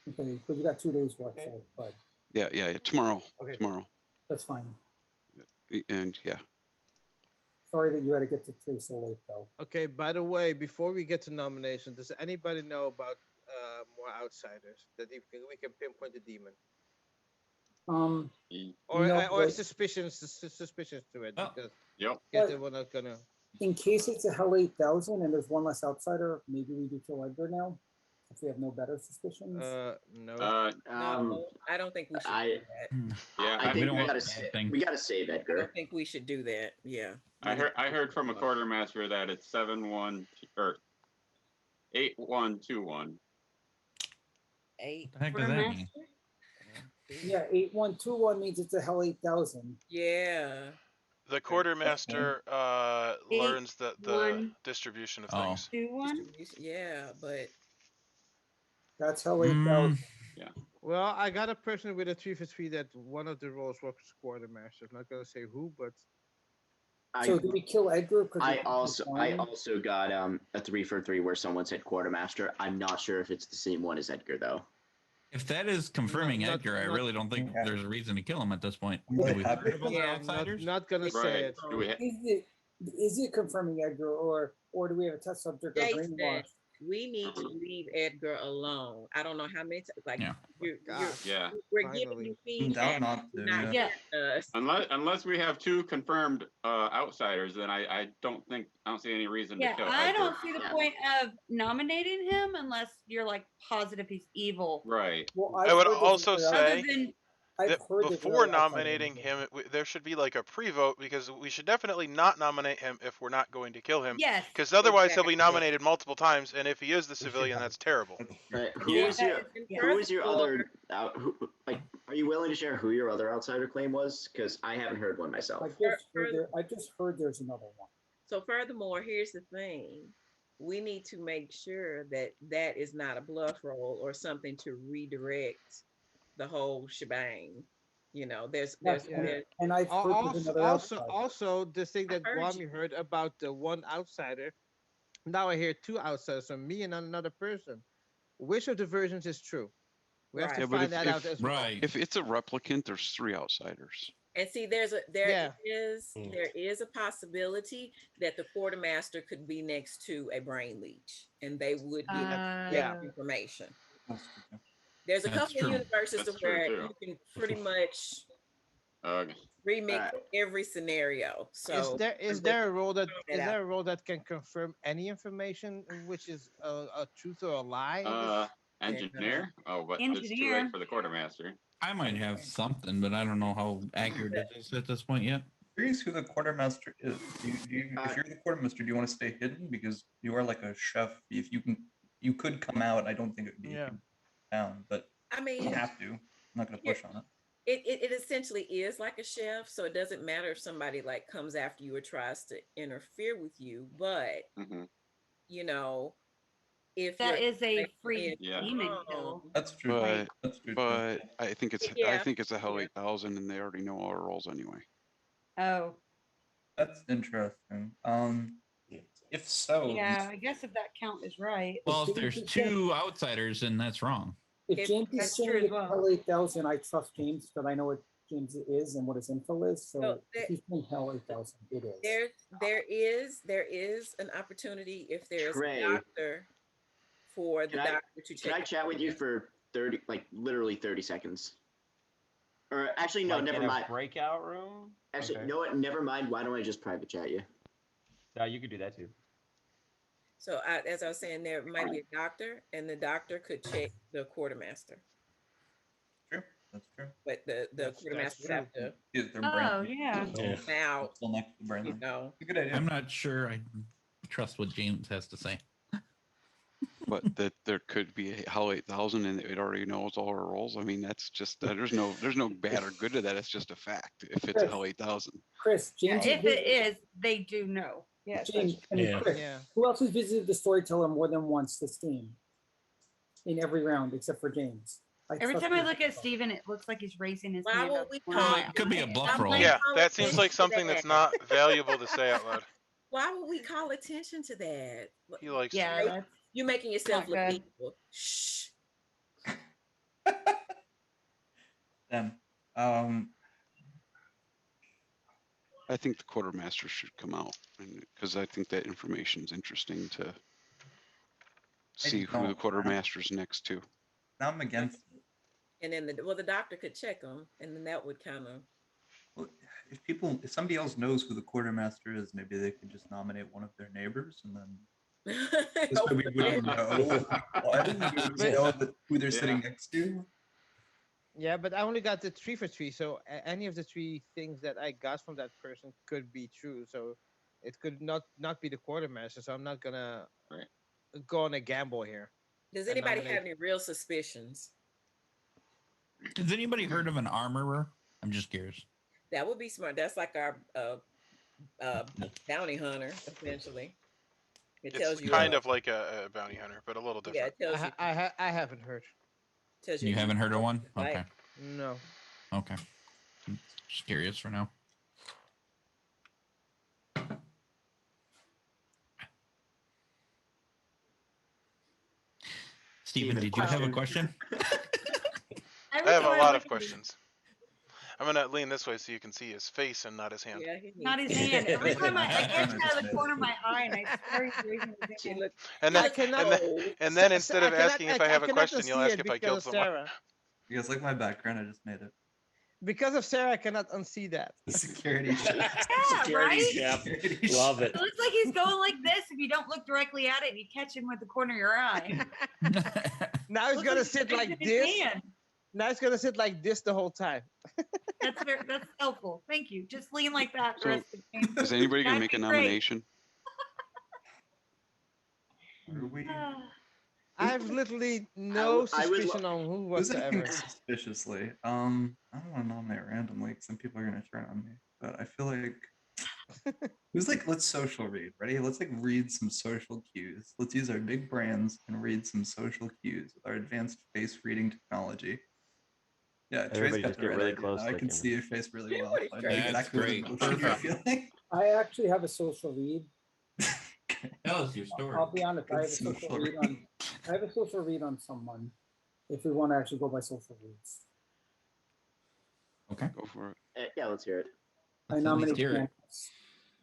Okay, but you got 2 days worth, Okay. so, but Yeah. Tomorrow. Okay. Tomorrow. that's fine. And yeah. Sorry that you had to get to play so late, though. Okay, by the way, before we get to nomination, does anybody know about more outsiders that we can pinpoint the demon? Or No, or but- suspicions to it Oh. because Yep. guess But- they were not gonna. In case it's a Hell 8000 and there's one less outsider, maybe we do kill Edgar now if we have no better suspicions. No. No, I don't think we should I- do that. Yeah, I we think don't we want gotta bad things. we gotta save I Edgar. don't think we should do that. Yeah. I heard from a quartermaster that it's 7-1 or 8-1-2-1. 8. What the heck does that mean? Yeah, 8121 means it's a Hell 8000. Yeah. The quartermaster learns the 1, distribution of Oh. things. 2, 1. Yeah, but That's Hell 8000. Well, I got a person with a 3 for 3 that one of the roles was quartermaster. I'm not gonna say who, but So do we kill Edgar? 'Cause I he's also flying? got a 3 for 3 where someone said quartermaster. I'm not sure if it's the same one as Edgar though. If that is confirming not- Edgar, I not- really don't think Okay. there's a reason to kill him at this point. I'm really Do we happy. heard of other Yeah, outsiders? not gonna say Right. it. Do we Is it confirming Edgar or do we have a test subject or Jason, brainwash? we need to leave Edgar alone. I don't know how many times. Like Yeah. Yeah. we're Finally. giving you I'm down feedback. not to. You're not Yeah. hearing us. Unless we have 2 confirmed outsiders, then I don't see any reason Yeah, to kill I Edgar. don't see the point of nominating him unless you're like positive he's evil. Right. Well, I would heard there's also another say Other than I've that heard there's before another outsider nominating in there. him, there should be like a pre-vote because we should definitely not nominate him if we're not going to kill him. yes, Because otherwise he'll Exactly. be nominated multiple times, and if he is the We should civilian, have that's it. terrible. That's Who Yeah, is your and who is your furthermore- other are you willing to share who your other outsider claim was? Because I haven't heard one myself. I just heard there's another one. So furthermore, here's the thing. We need to make sure that that is not a bluff roll or something to redirect the whole shebang. You know, there's And I've heard there's another outsider. Also, this thing that I heard Guami you. heard about the one outsider. Now I hear 2 outsiders from me and another person. Which of the versions is true? We have Right. to Yeah, but find that out as well. Right. If it's a replicant, there's 3 outsiders. And see, there is a possibility that the quartermaster could be next to a brain leech, and they would get Yeah. information. That's true. There's a That's couple true. of universes That's to where true, you can pretty much Okay. remix every scenario. So Is there a role that that out. there a role that can confirm any information which is a truth or a lie? Engineer. Oh, but it's too Engineer. late for the quartermaster. I might have something, but I don't know how accurate it is at this point yet. Curious who the quartermaster is. If you're the quartermaster, do you want to stay hidden because you are like a chef? If you could come out. I don't think it would be Yeah. down, but I you mean, don't have to. I'm not going to push on it. it essentially is like a chef, so it doesn't matter if somebody like comes after you or tries to interfere with you, but Mm-hmm. you know, if that you're is a free Yeah. demon kill. That's true. But That's true. but I think it's Yeah. a Hell Yeah. 8000, and they already know our roles anyway. Oh, That's interesting. If so, yeah. I guess if that count is right. Well, if there's 2 outsiders, then that's wrong. If James is That's true saying as it's well. Hell 8000, I trust James because I know what James is and what his info is. So So if he's saying Hell 8000, it is. there is an opportunity if there's Trey. a doctor for the Can I- doctor to check. Can I chat with you for 30, like literally 30 seconds? Or actually, no, Like never in a mind. breakout room. Actually, Okay. you know what? Never mind. Why don't I just private chat you? Yeah, you could do that too. So as I was saying, there might be a doctor, and the doctor could check the quartermaster, true. That's true. but the That's quartermaster would have to Is their Oh, brain yeah. still- out, still next to the brain? you know. It's a good idea. I'm not sure I trust what James has to say. But that there could be a Hell 8000, and it already knows all our roles. I mean, that's just there's no bad or good to that. It's just a fact. If it's a Hell 8000. Chris, Yeah, James. if it is, they do know. Yes. James, I mean, Yeah. Chris, Yeah. who else has visited the storyteller more than once this game? In every round, except for James. Every trust time I James. look at Steven, it looks like he's raising his Why hand would up. we one call eye. It could be a bluff roll. Yeah, that seems like something that's not valuable to say out loud. Why would we call attention to that? He likes Yeah, to. that's You're making yourself Not look good. equal. Shh. Then, I think the quartermaster should come out, because I think that information is interesting to see who the don't. quartermaster's next to. now I'm against. And then the doctor could check them, and then that would kind of Well, if somebody else knows who the quartermaster is, maybe they could just nominate one of their neighbors, and then this way we wouldn't know what. We would just know who they're sitting next to. Yeah, but I only got the 3 for 3, so any of the 3 things that I got from that person could be true. So it could not be the quartermaster. So I'm not gonna go on a gamble here. Does and anybody nominate- have any real suspicions? Has anybody heard of an armorer? I'm just curious. That would be smart. That's like our bounty hunter, essentially. It tells It's you kind of like a bounty hunter, but a little yeah, different. it tells you I haven't heard. tells You haven't heard of one? Right. Okay. No. Okay. Just curious for now. Steven, did you have a question? I have a lot of questions. I'm gonna lean this way so you can see his face and not his hand. Yeah, Not his hand. Every time I catch it out of the corner of my eye, and I swear he's raising his hand. And then instead of asking if I have a question, you'll ask if I killed someone. Sarah. You guys like my background? I just made it. Because of Sarah, I cannot unsee that. The security. Yeah, right? Love it. It looks like he's going like this if you don't look directly at it and you catch him with the corner of your eye. Now he's Looks gonna like sit he's like raising his this. hand. Now he's gonna sit like this the whole time. That's helpful. Thank you. Just lean like that. the So, rest of the game. is anybody going to That'd make a be great. nomination? Are we? I have literally no I would suspicion on who Who's whatsoever. acting suspiciously? I don't want to nominate randomly because some people are going to turn on me. But I feel like who's like, let's social read. Ready? Let's like read some social cues. Let's use our big brands and read some social cues with our advanced face reading technology. Yeah, Trey's Everybody got just the get right really idea. close. I can thinking. see your face really well. I know That's exactly what great. emotion you're Perfect. feeling. I actually have a social read. Tell us your story. I'll be honest. I have a Good social social read on. I have a social read on someone. If we want to actually go by social reads, Okay. Go for it. Yeah, let's hear it. I Let's at least nominate hear it. Candace.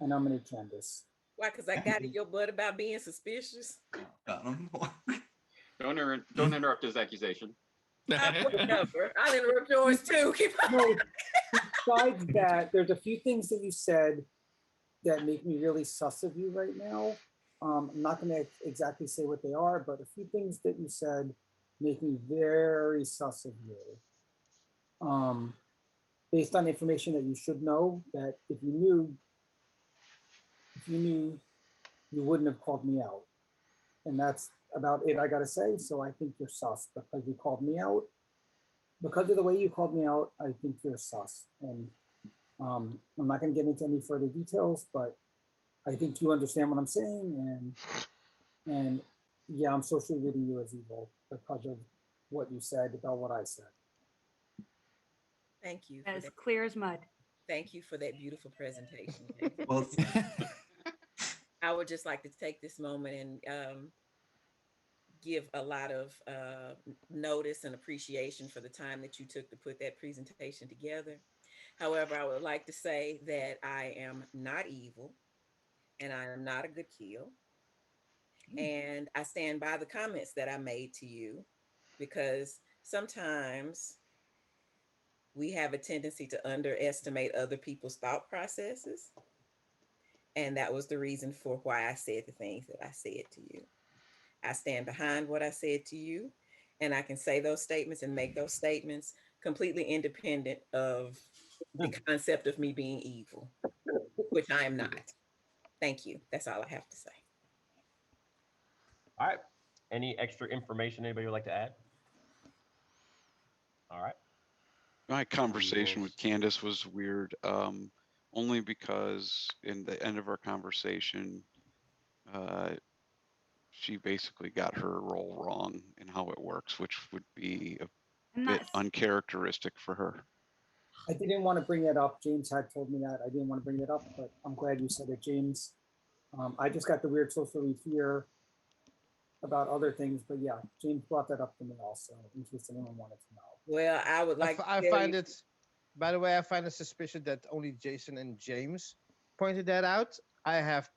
I nominate Candace. Why? Because I got in your butt about being suspicious. Got him. Don't interrupt his accusation. Whatever. I'll interrupt yours too. Keep No, besides that, there's a few things that you said that make me really sus of you right now. I'm not going to exactly say what they are, but a few things that you said make me very sus of you. Based on information that you should know, that if you knew, you wouldn't have called me out. And that's about it I gotta say. So I think you're sus because you called me out. Because of the way you called me out, I think you're sus. And I'm not gonna get into any further details, but I think you understand what I'm saying. And yeah, I'm socially reading you as evil because of what you said about what I said. Thank you. For As that. clear as mud. Thank you for that beautiful presentation. Well, I would just like to take this moment and give a lot of notice and appreciation for the time that you took to put that presentation together. However, I would like to say that I am not evil and I am not a good kill. And I stand by the comments that I made to you because sometimes we have a tendency to underestimate other people's thought processes. And that was the reason for why I said the things that I said to you. I stand behind what I said to you, and I can say those statements and make those statements completely independent of the concept of me being evil, which I am not. Thank you. That's all I have to say. All right. Any extra information anybody would like to add? All right. My conversation with Candace was weird, only because in the end of our conversation, she basically got her role wrong in how it works, which would be a bit uncharacteristic for her. I didn't want to bring that up. James had told me that. I didn't want to bring it up, but I'm glad you said it, James. I just got the weird social read here about other things, but yeah, James brought that up to me also, in case anyone wanted to know. Well, I would like I find it, by the way, I find it suspicious that only Jason and James pointed that out. I have,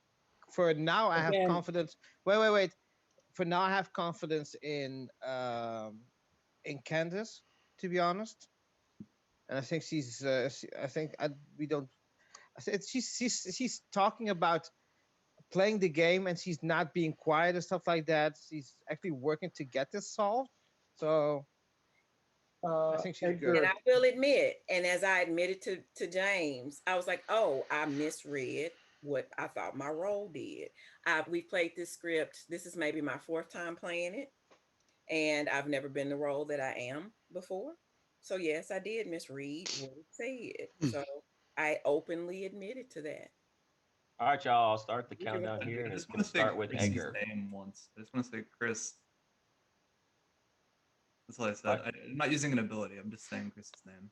for now, I have confidence. Wait. For now, I have confidence in Candace, to be honest. and I think we don't. I said she's talking about playing the game, and she's not being quiet and stuff like that. She's actually working to get this solved. So I think she's Edgar, good. And I will admit, and as I admitted to James, I was like, oh, I misread what I thought my role did. We played this script. This is maybe my 4th time playing it. And I've never been the role that I am before. So yes, I did misread what it said. So I openly admitted to that. All right, y'all. I'll start the I countdown here, and just it's going want to to say start with Chris's Edgar. name once. I just want to say Chris. That's all I said. What? I'm not using an ability. I'm just saying Chris's name.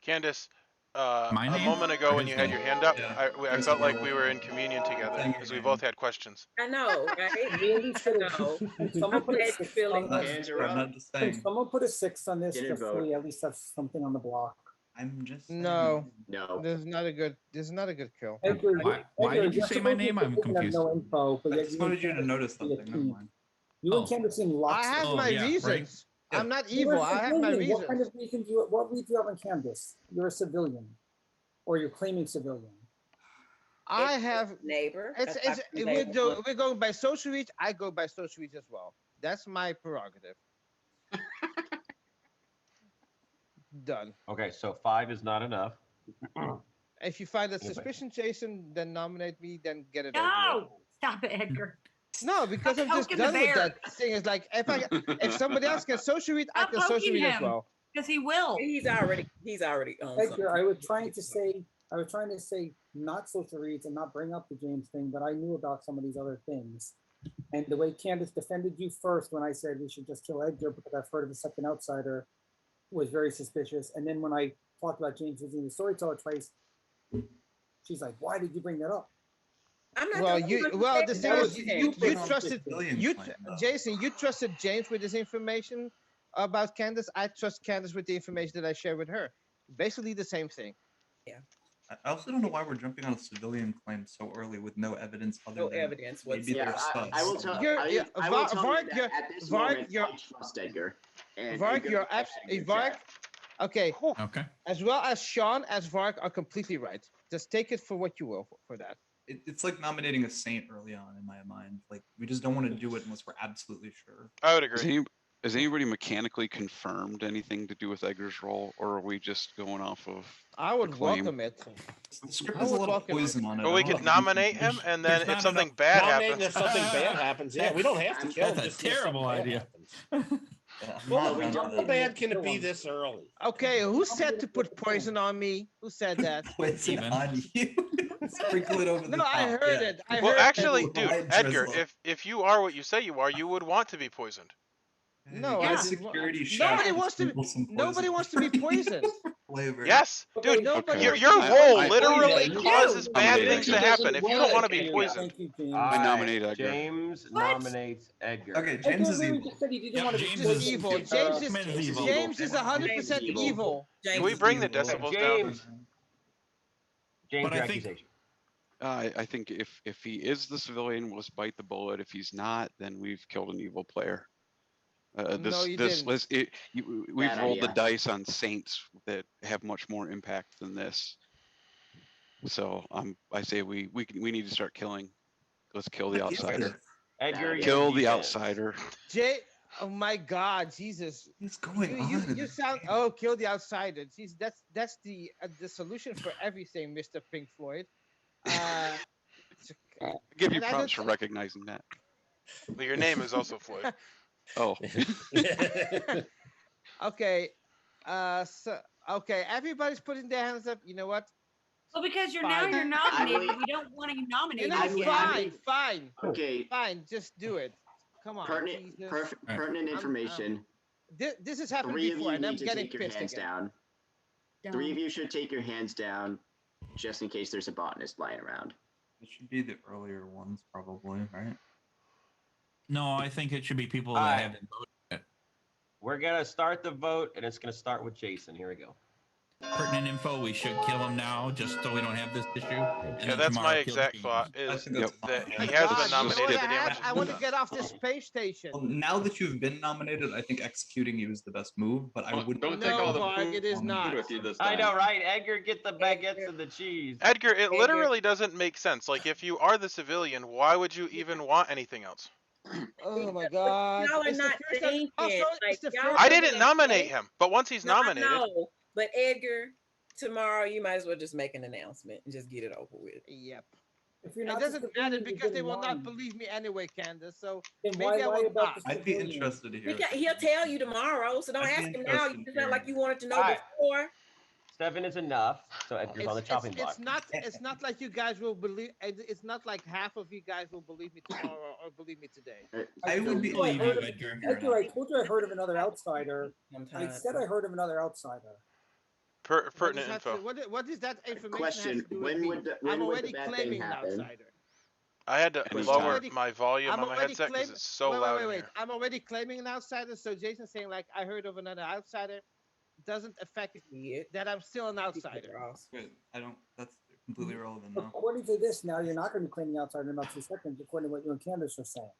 Candace, My a name? moment ago Or when his you had name? your hand up, Yeah. I felt like we were in communion together Saying your because we name. both had questions. I know, right? really should have. No. Someone put a Glad 6 you're feeling on good. this. I'm not just Can saying. someone put a 6 on this Didn't just so vote. we at least have something on the block? I'm just saying. No, No. this is not a good kill. Edgar, Why Edgar, did you you're say my supposed to be name? I'm thinking of confused. No info, but I yet just you wanted and you to Candace notice seem to be a something. Never team. mind. You and Oh. Candace seem I lockstep. have Oh, my yeah, right. reasons. Yeah. I'm not You're evil. a I have my civilian. What kind reasons. of reason what reason do you have on Candace? You're a civilian, or you're claiming civilian. I It's have. neighbor. It's That's we're, neighbor. we're going by social reach. I go by social reach as well. That's my prerogative. Done. Okay, so 5 is not enough. If you find a Anybody? suspicion, Jason, then nominate me. Then get it over with. No, stop it, Edgar. No, because I'm just poking the done with bear. that thing. It's like if somebody else can social read, I Stop can social poking read as him. well. Because he will. He's already on something. Edgar, I was trying to say not social reads and not bring up the James thing, but I knew about some of these other things. And the way Candace defended you first when I said we should just kill Edgar because I've heard of a second outsider was very suspicious. And then when I talked about James using the storyteller twice, she's like, "Why did you bring that up?" I'm not Well, talking about the that. thing That is, was you super trusted Civilian claim, though. Jason. You trusted James with this information about Candace. I trust Candace with the information that I share with her. Basically, the same thing. I also don't know why we're jumping on a civilian claim so early with no evidence other No than evidence maybe Yeah, they're sus. I will tell. You're- yeah, I will tell Vark, you that you're- at this Vark, moment, you're- I trust Edgar. And Vark, Edgar you're is absolutely Edgar Vark. Jack. Okay, Okay. as well as Sean as Vark are completely right. Just take it for what you will for that. It's like nominating a saint early on in my mind. Like we just don't want to do it unless we're absolutely sure. I would Has, agree. has anybody mechanically confirmed anything to do with Edgar's role, or are we just going off of I would claim? welcome it. The script I has a would lot of welcome it. poison on it. Well, I we don't could know if nominate him, and then There's if not something enough- bad Nominating happens, if something bad happens. Yeah, we don't have to kill him. That's a just if something terrible bad idea. happens. Yeah, I'm Well, not we down don't for how that. bad can it be this early? Okay, who said to put poison on me? Who said that? Poison Steven. on you. Sprinkle it over the No, top. I heard yeah. it. I well, heard actually, it. dude, Light Edgar, drizzle. if you are what you say you are, you would want to be poisoned. No, Get I a didn't wa- security nobody shack wants to. sprinkle some Nobody poison wants to be poisoned. flavor. Yes, Okay, dude, Nobody Okay. wants your to be role I- literally you causes do. bad Nominate things to Edgar. happen if you don't want to be Thank you, poisoned. Thank you, James. All I right, nominate Edgar. James What? nominates Edgar. Okay, Edgar James is literally evil. just said he didn't Yep, want to be James James is is evil. James James is evil. James is 100% James is evil. evil. James we is bring the evil. decibels James. down? James, But your I think- accusation. I think if he is the civilian, let's bite the bullet. If he's not, then we've killed an evil player. No, you This didn't. we've Bad rolled the idea. dice on saints that have much more impact than this. So I say we need to start killing. Let's kill the What is outsider. this? Edgar, Bad. your Kill the defense. outsider. Oh my God, Jesus! What's going You on? sound kill the outsider. Jeez, that's the solution for everything, Mr. Pink Floyd. I give you And I props don't- for recognizing that. Well, your name is also Floyd. Oh, Okay, everybody's putting their hands up. You know what? Well, because you're Fine. nominated, I- we don't want to You nominate know, I you would- again. fine, Okay, just do it. Come on, pertinent, Jesus. pertinent I'm- information. This has happened 3 of before, you and I'm need to getting take your pissed hands again. down. 3 of you should take your hands down, just in case there's a botanist lying around. It should be the earlier ones, probably, right? No, I think it should be people that Alright. haven't voted. We're gonna start the vote, and it's gonna start with Jason. Here we go. pertinent info. We should kill him now, just so we don't have this issue. And Yeah, then that's my tomorrow kill exact Steven. thought. I Is think that's that fine. he I- has God, been you know nominated? what The I have? damage. I want to get off this space station. Well, now that you've been nominated, I think executing you is the best move. But I wouldn't. Don't take No, all the Mark, food it is not. with you this I time. know, right? Edgar, get the baguettes and the cheese. Edgar, it Edgar. literally doesn't make sense. Like, if you are the civilian, why would you even want anything else? Oh my God! Y'all are It's the not first time- thinking. Also, Like, it's the y'all first I time didn't that- nominate him, but once he's No, I nominated, know, but Edgar, tomorrow you might as well just make an announcement and just get it over with. Yep. If you're It not doesn't just matter civilian, because they then will not why? believe me anyway, Candace. So Then maybe why I lie will about not. the I'd be civilian? interested to hear. He'll tell you tomorrow, so don't I'd be ask him now. interested It's to not like hear. you wanted to know All right. before. 7 is enough. So Edgar's on the chopping block. It's not like you guys will believe. It's not like half of you guys will believe me tomorrow or believe me today. I would be told you I believe heard you, of- Edgar. Edgar, I told you I heard of another outsider. I Sometimes. said I heard of another outsider. What does pertinent that info. what is that information Question: has to do with When me? would I'm the already bad thing claiming an happen? outsider. I had to Question. lower Already- my volume I'm on my already headset because claiming. it's so wait, loud wait, in wait. here. I'm already claiming an outsider. So Jason's saying like I heard of another outsider doesn't affect It. that I'm still an outsider. Good. I don't. That's completely irrelevant now. According to this, now you're not going to be claiming outsider in about 2 seconds, according to what you and Candace are saying.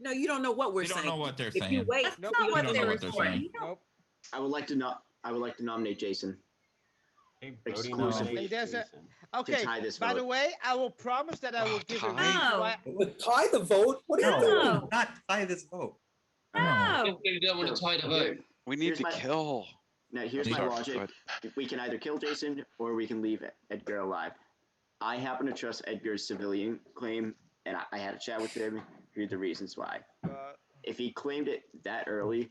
No, you don't know what we're We don't saying. know what they're If you saying. wait, That's Nope. not You what don't they know were what they're saying. saying. Nope. I would like to nominate Jason Hey, Brody Exclusively nominates there's a- Jason. to Okay. tie this By vote. the way, I will promise that I will give a tie? reason No. why. But tie the vote? What are you No, doing? No. not tie this vote. No. You don't want to tie the vote. We need Here's to my- kill. Now, here's I'm my sorry, logic. Go ahead. We can either kill Jason or we can leave Edgar alive. I happen to trust Edgar's civilian claim, and I had a chat with him. Here are the reasons why. If he claimed it that early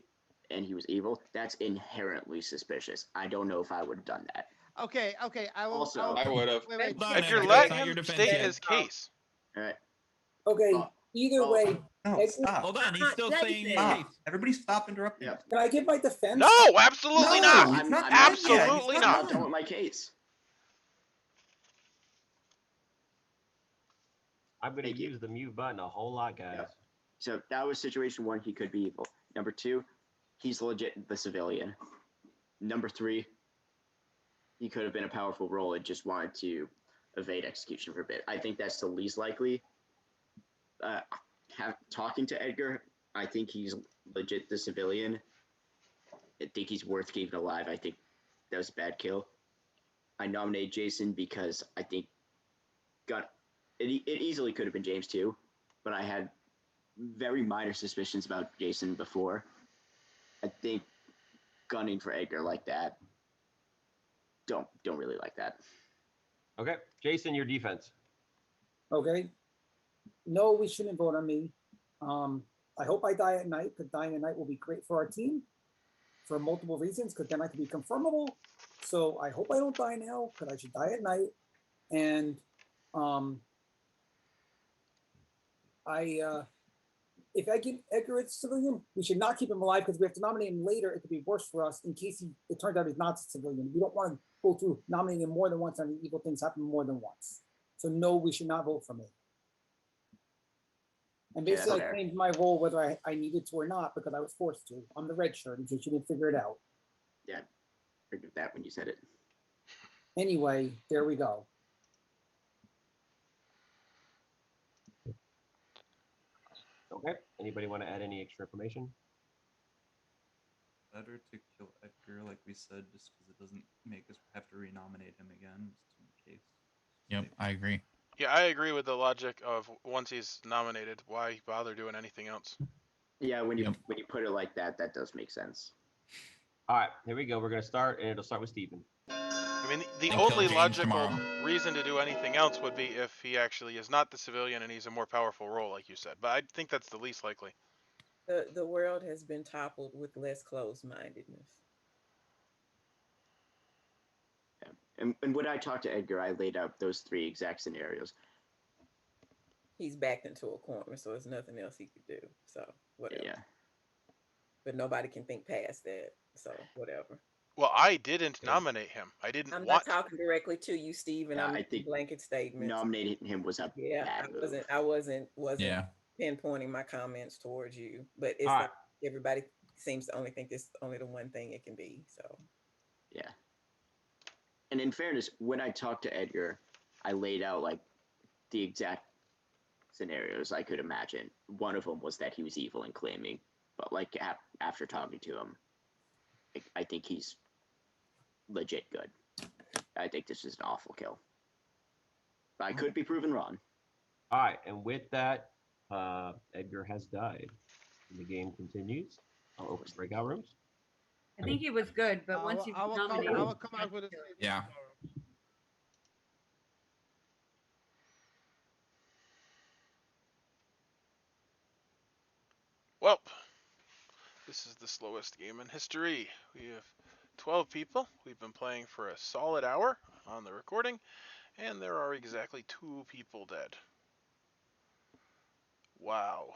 and he was evil, that's inherently suspicious. I don't know if I would have done that. Okay. I will. Also- I would have. Wait. Hold on, Edgar, Edgar, let that's not your him defense state yet. his case. All right. Okay, Oh, either oh, way, No, Edgar- stop. Hold on, he's still Not saying his Stop. case. Everybody stop interrupting. Yeah. can I give my defense? No, absolutely No, not. he's not I'm done yet. Absolutely He's I'm not. not done with my case. I'm going to Thank you. use the mute button a whole lot, guys. Yep. So that was situation 1. He could be evil. Number 2, he's legit the civilian. Number 3, he could have been a powerful role and just wanted to evade execution for a bit. I think that's the least likely. Talking to Edgar, I think he's legit the civilian. I think he's worth keeping alive. I think that was a bad kill. I nominate Jason because I think it easily could have been James too, but I had very minor suspicions about Jason before. I think gunning for Edgar like that, don't really like that. Okay, Jason, your defense. Okay. No, we shouldn't vote on me. I hope I die at night, because dying at night will be great for our team for multiple reasons, because then I can be confirmable. So I hope I don't die now, because I should die at night. And if I give Edgar a civilian, we should not keep him alive, because we have to nominate him later. It could be worse for us in case it turns out he's not a civilian. We don't want to go through nominating him more than once and evil things happen more than once. So no, we should not vote for me. And Yeah, basically, I fair. claimed my role whether I needed to or not, because I was forced to. I'm the red shirt, in case you didn't figure it out. Yeah, figured that when you said it. Anyway, there we go. Okay. Anybody want to add any extra information? Better to kill Edgar, like we said, just because it doesn't make us have to renominate him again. Just in case. Yep, I agree. Yeah, I agree with the logic of once he's nominated, why bother doing anything else? Yeah, when you Yep. put it like that, that does make sense. All right, here we go. We're going to start, and it'll start with Steven. I mean, the And kill only James logical tomorrow. reason to do anything else would be if he actually is not the civilian and he's a more powerful role, like you said. But I think that's the least likely. The world has been toppled with less closed-mindedness. Yeah. And when I talked to Edgar, I laid out those 3 exact scenarios. He's backed into a corner, so there's nothing else he could do. So whatever. Yeah. But nobody can think past that. So whatever. Well, I didn't nominate him. I didn't I'm want not talking directly to you, Steven. Yeah, I'm I making think blanket statements. Nominating him was a Yeah, bad move. I wasn't Yeah. pinpointing my comments towards you, but it's All like everybody seems to only think this only the one thing it can be. So Yeah. And in fairness, when I talked to Edgar, I laid out like the exact scenarios I could imagine. One of them was that he was evil and claiming, but like after talking to him, I think he's legit good. I think this is an awful kill. I could be proven wrong. All right, and with that, Edgar has died. And the game continues. I'll open breakout rooms. I think he was good, but once you I will nominate, come out with a statement Yeah. tomorrow. Well, this is the slowest game in history. We have 12 people. We've been playing for a solid hour on the recording, and there are exactly 2 people dead. Wow.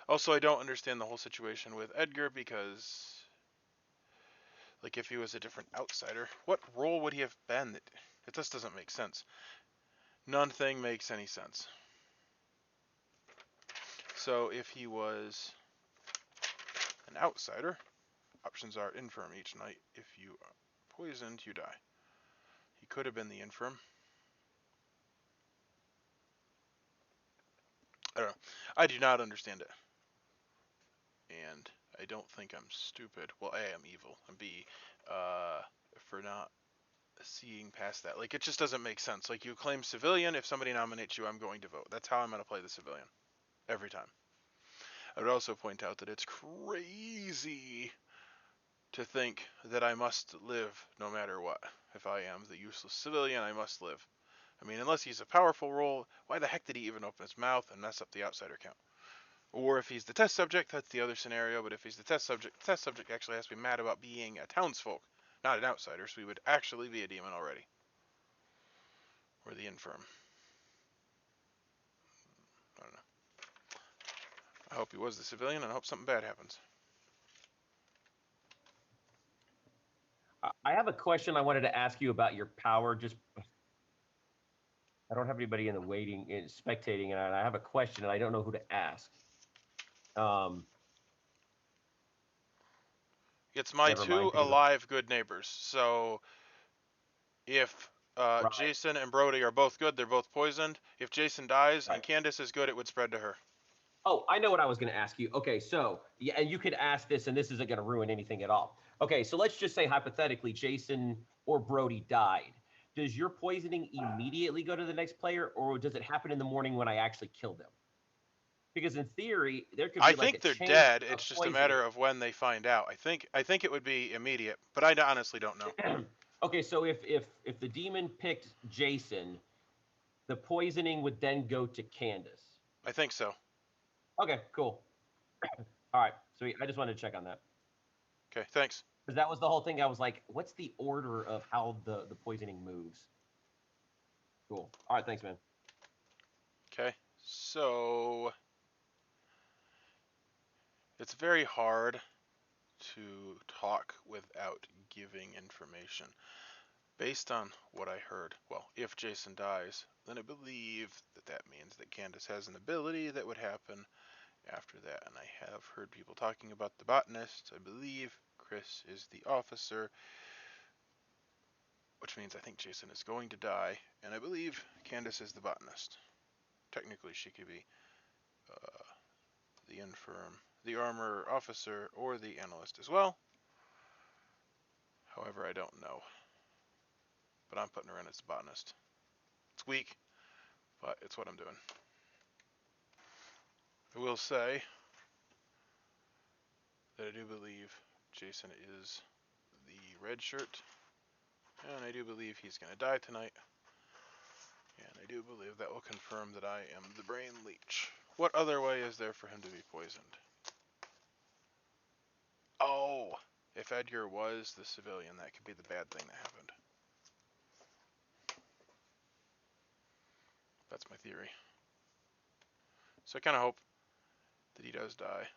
Also, I don't understand the whole situation with Edgar because, like, if he was a different outsider, what role would he have been? It just doesn't make sense. Nothing makes any sense. So if he was an outsider, options are infirm each night. If you are poisoned, you die. He could have been the infirm. I don't know. I do not understand it. And I don't think I'm stupid. Well, A, I'm evil. And B, for not seeing past that. Like, it just doesn't make sense. Like, you claim civilian. If somebody nominates you, I'm going to vote. That's how I'm going to play the civilian. Every time. I would also point out that it's crazy to think that I must live no matter what. If I am the useless civilian, I must live. I mean, unless he's a powerful role, why the heck did he even open his mouth and mess up the outsider count? Or if he's the test subject, that's the other scenario, but if he's the test subject actually has to be mad about being a townsfolk, not an outsider, so he would actually be a demon already. Or the infirm. I don't know. I hope he was the civilian, and I hope something bad happens. I have a question I wanted to ask you about your power. Just, I don't have anybody in the waiting, spectating, and I have a question, and I don't know who to ask. It's my Never 2 mind, because alive good neighbors. So if Right. Jason and Brody are both good, they're both poisoned. If Jason dies and Right. Candace is good, it would spread to her. Oh, I know what I was going to ask you. Okay, so yeah, and you could ask this, and this isn't going to ruin anything at all. Okay, so let's just say hypothetically, Jason or Brody died. Does your poisoning immediately go to the next player, or does it happen in the morning when I actually kill them? Because in theory, there could be I like think a they're chain dead. of It's just a poisoning. matter of when they find out. I think it would be immediate, but I honestly don't know. Okay, so if the demon picked Jason, the poisoning would then go to Candace. I think so. Okay, cool. All right, so I just wanted to check on that. Okay, thanks. Because that was the whole thing. I was like, what's the order of how the poisoning moves? Cool. All right, thanks, man. Okay, so it's very hard to talk without giving information. Based on what I heard, well, if Jason dies, then I believe that means that Candace has an ability that would happen after that. And I have heard people talking about the Botanist. I believe Chris is the officer, which means I think Jason is going to die. And I believe Candace is the Botanist. Technically, she could be the infirm, the armor officer, or the analyst as well. However, I don't know. But I'm putting her in as the Botanist. It's weak, but it's what I'm doing. I will say that I do believe Jason is the Redshirt, and I do believe he's going to die tonight, and I do believe that will confirm that I am the Brain Leech. What other way is there for him to be poisoned? Oh, if Edgar was the civilian, that could be the bad thing that happened. That's my theory. So I kind of hope that he does die,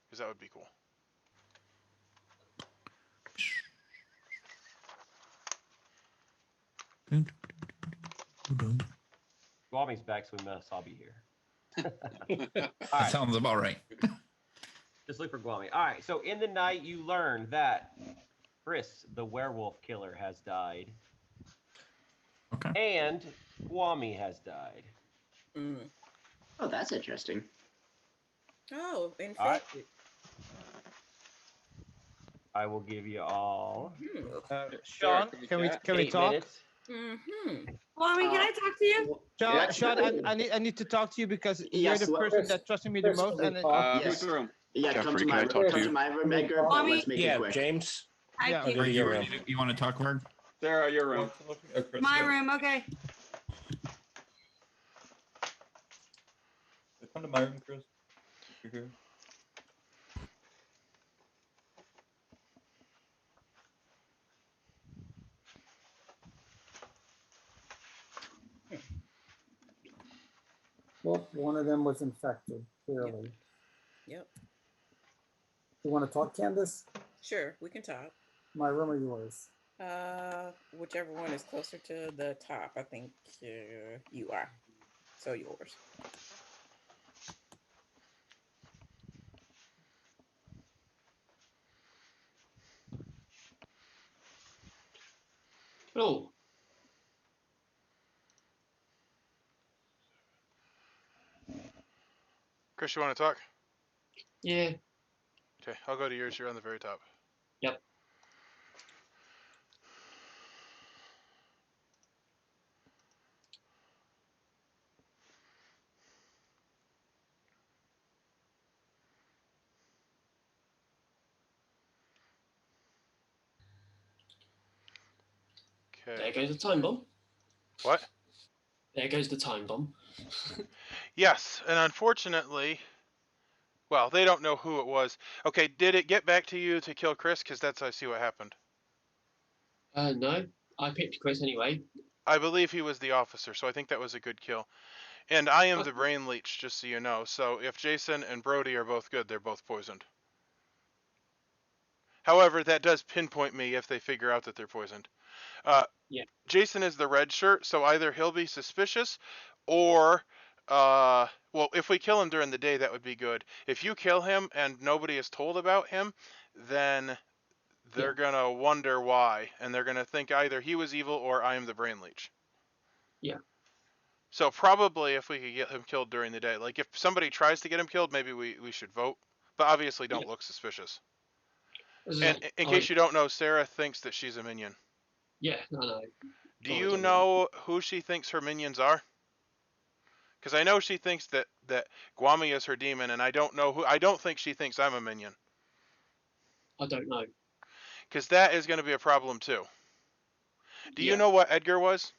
because that would be cool. Guami's back, so we must all be here. That sounds about right. Just look for Guami. All right, so in the night, you learn that Chris, the werewolf killer, has died. Okay. And Kwame has died. Mm. Oh, that's interesting. Oh, All right. infected. I will give you all Sean, can we 8 talk? minutes. Mm-hmm. Kwame, can I talk to you? Sean, That's Sean, really- I need to talk to you because Yes, you're the what- person that trusted me the Chris, most. can we And talk? Yes. Whose room? Yeah, come Jeffrey, to can my I talk to come you? to my room, Can we Edgar. talk? But let's make Yeah, it quick. James. Thank Yeah, I'll you. go to your room. You want to talk, Word? Sarah, your room. My room, okay. Come to my room, Chris. You're here. Well, one of them was infected, clearly. Yep. You want to talk, Candace? Sure, we can talk. My room or yours? Whichever one is closer to the top. I think you are. So yours. Oh, Chris, you want to talk? yeah. Okay, I'll go to yours. You're on the very top. Yep. Okay. There goes the time bomb. What? There goes the time bomb. Yes, and unfortunately, well, they don't know who it was. Okay, did it get back to you to kill Chris? Because that's I see what happened. No, I picked Chris anyway. I believe he was the officer, so I think that was a good kill. And I am Oh. the brain leech, just so you know. So if Jason and Brody are both good, they're both poisoned. However, that does pinpoint me if they figure out that they're poisoned. Yeah. Jason is the red shirt, so either he'll be suspicious, or, well, if we kill him during the day, that would be good. If you kill him and nobody is told about him, then they're gonna wonder why, and they're gonna think either he was evil or I am the brain leech. Yeah. So probably if we could get him killed during the day, like if somebody tries to get him killed, maybe we should vote, but obviously don't look suspicious. And in case you don't know, Sarah thinks that she's a minion. Yeah, no. Do you know who she thinks her minions are? Because I know she thinks that Guami is her demon, and I don't know who. I don't think she thinks I'm a minion. I don't know. Because that is going to be a problem too. Do you know what Edgar was?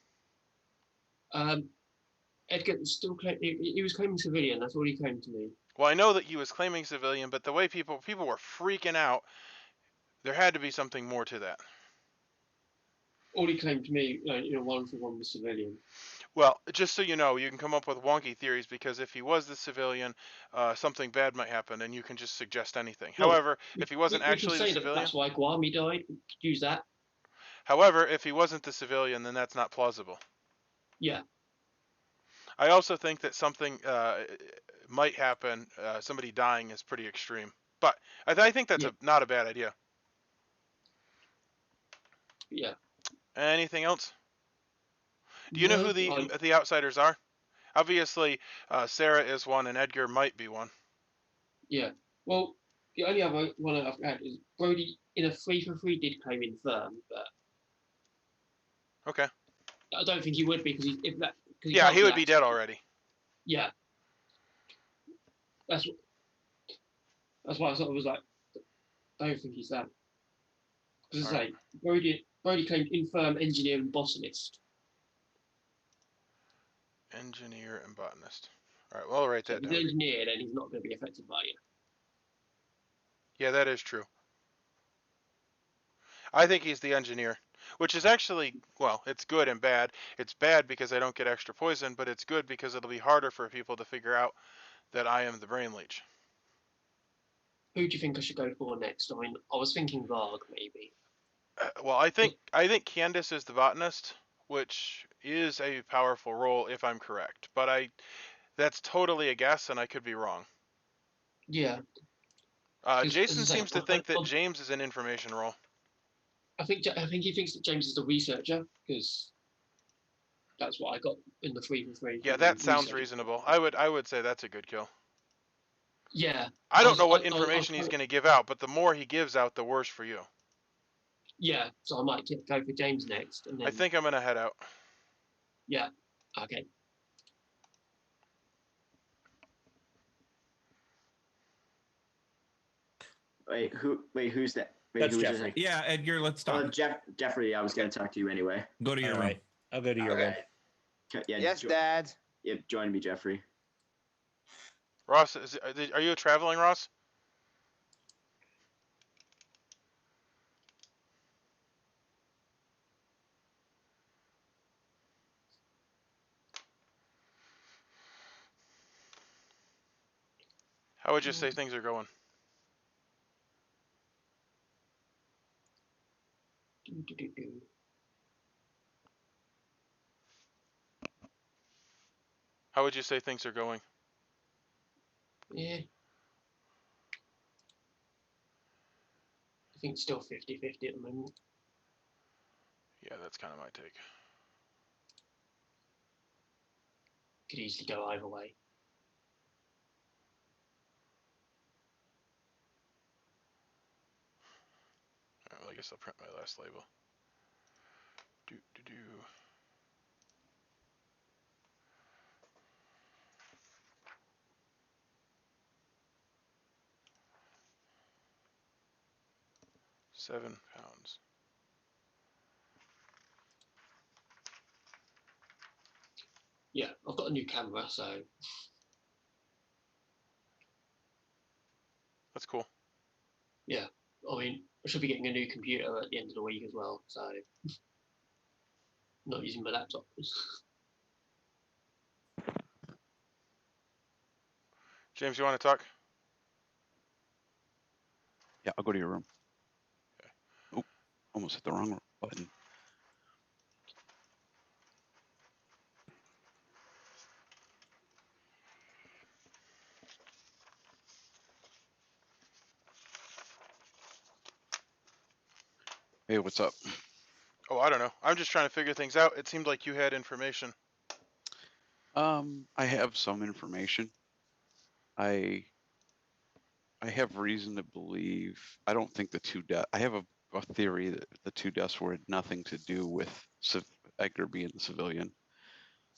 Edgar was still he was claiming civilian. That's all he claimed to me. Well, I know that he was claiming civilian, but the way people were freaking out, there had to be something more to that. All he claimed to me, one for one was civilian. Well, just so you know, you can come up with wonky theories because if he was the civilian, something bad might happen, and you can just suggest anything. Well, However, if he wasn't actually the that civilian, that's why Guami died. We could use that. However, if he wasn't the civilian, then that's not plausible. Yeah. I also think that something might happen. Somebody dying is pretty extreme, but I think that's not a bad idea. Yeah. Anything else? Do you know who the outsiders are? Obviously, Sarah is one, and Edgar might be one. Yeah. Well, the only other one I've had is Brody in a 3-for-3 did claim infirm, but okay. I don't think he would be because he would be dead already. Yeah. That's why I sort of was like, I don't think he's that. Because I say, Brody claimed infirm, engineer, and botanist. Engineer and botanist. All right, well, I'll write that down. If he's an engineer, then he's not going to be affected by it. Yeah, that is true. I think he's the engineer, which is actually, well, it's good and bad. It's bad because I don't get extra poison, but it's good because it'll be harder for people to figure out that I am the brain leech. Who do you think I should go for next? I mean, I was thinking Varg, maybe. Well, I think Candace is the botanist, which is a powerful role if I'm correct. But that's totally a guess, and I could be wrong. Yeah. Jason seems to think that James is an information role. I think he thinks that James is the researcher because that's what I got in the 3 for 3. Yeah, that sounds reasonable. I would say that's a good kill. Yeah. I don't know what information he's going to give out, but the more he gives out, the worse for you. Yeah, so I might go for James next, and then I think I'm going to head out. Yeah. Okay. Who's that? Wait, That's who was Jeffrey. it? Yeah, Edgar, let's Oh, talk. Jeffrey, I was going to talk to you anyway. Go to your All room. right. I'll go to your room. Yeah, Yes, Dad. Yeah, join me, Jeffrey. Ross, are you traveling, Ross? How would you say things are going? How would you say things are going? Yeah. I think it's still 50-50 at the moment. Yeah, that's kind of my take. Could easily go either way. Well, I guess I'll print my last label. Do. 7 pounds. Yeah, I've got a new camera, so That's cool. yeah. I mean, I should be getting a new computer at the end of the week as well, so not using my laptop. James, you want to talk? Yeah, I'll go to your room. Okay. Oh, almost hit the wrong button. Hey, what's up? Oh, I don't know. I'm just trying to figure things out. It seemed like you had information. I have some information. I have reason to believe. I don't think the two deaths. I have a theory that the two deaths were nothing to do with Edgar being the civilian.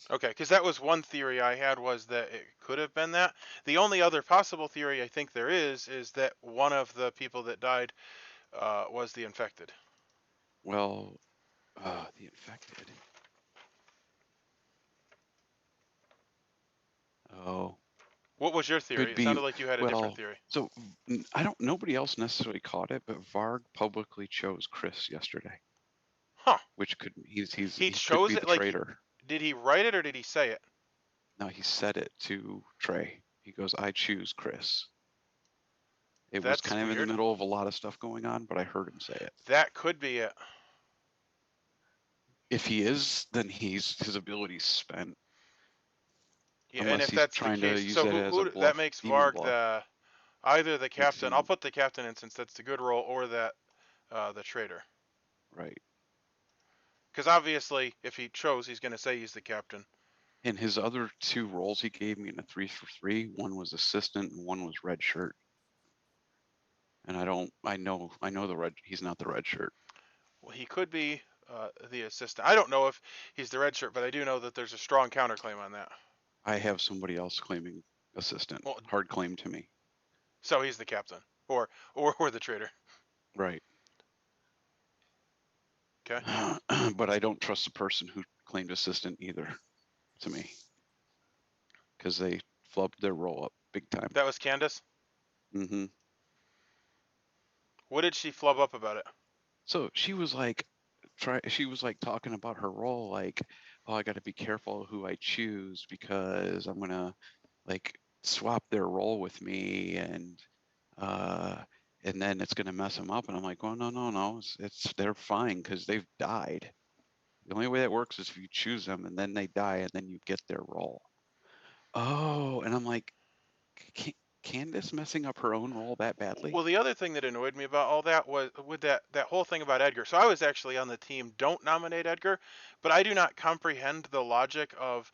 Okay, because that was one theory I had, was that it could have been that. The only other possible theory I think there is that one of the people that died was the infected. Well, the infected. Oh. What was your theory? Could It be. sounded like you had a different Well, theory. so I don't. Nobody else necessarily caught it, but Varg publicly chose Chris yesterday. Huh. Which could he chose could be it the like traitor. Did he write it or did he say it? No, he said it to Trey. He goes, "I choose Chris." It was That's kind of in weird. the middle of a lot of stuff going on, but I heard him say it. That could be it. If he is, then his ability's spent. Yeah, Unless and if he's that's trying the to case, use so it as a that bluff, makes demon Varg bluff. either the captain. I'll him, put the captain in since that's the good role, or that the traitor. right. Because obviously, if he chose, he's going to say he's the captain. And his other two roles he gave me in a 3 for 3, one was assistant and one was Redshirt. And I know the red. He's not the Redshirt. Well, he could be the assistant. I don't know if he's the Redshirt, but I do know that there's a strong counterclaim on that. I have somebody else claiming assistant. Well, hard claim to me. So he's the captain, or the traitor. Right. Okay. But I don't trust the person who claimed assistant either, to me, because they flubbed their roll up big time. That was Candace. Mm-hmm. What did she flub up about it? So she was like, talking about her role, like, oh, I got to be careful who I choose because I'm gonna like swap their role with me, and then it's gonna mess them up. And I'm like, oh no, they're fine because they've died. The only way that works is if you choose them and then they die and then you get their role. Oh, and I'm like, Candace messing up her own role that badly? Well, the other thing that annoyed me about all that was with that whole thing about Edgar. So I was actually on the team don't nominate Edgar, but I do not comprehend the logic of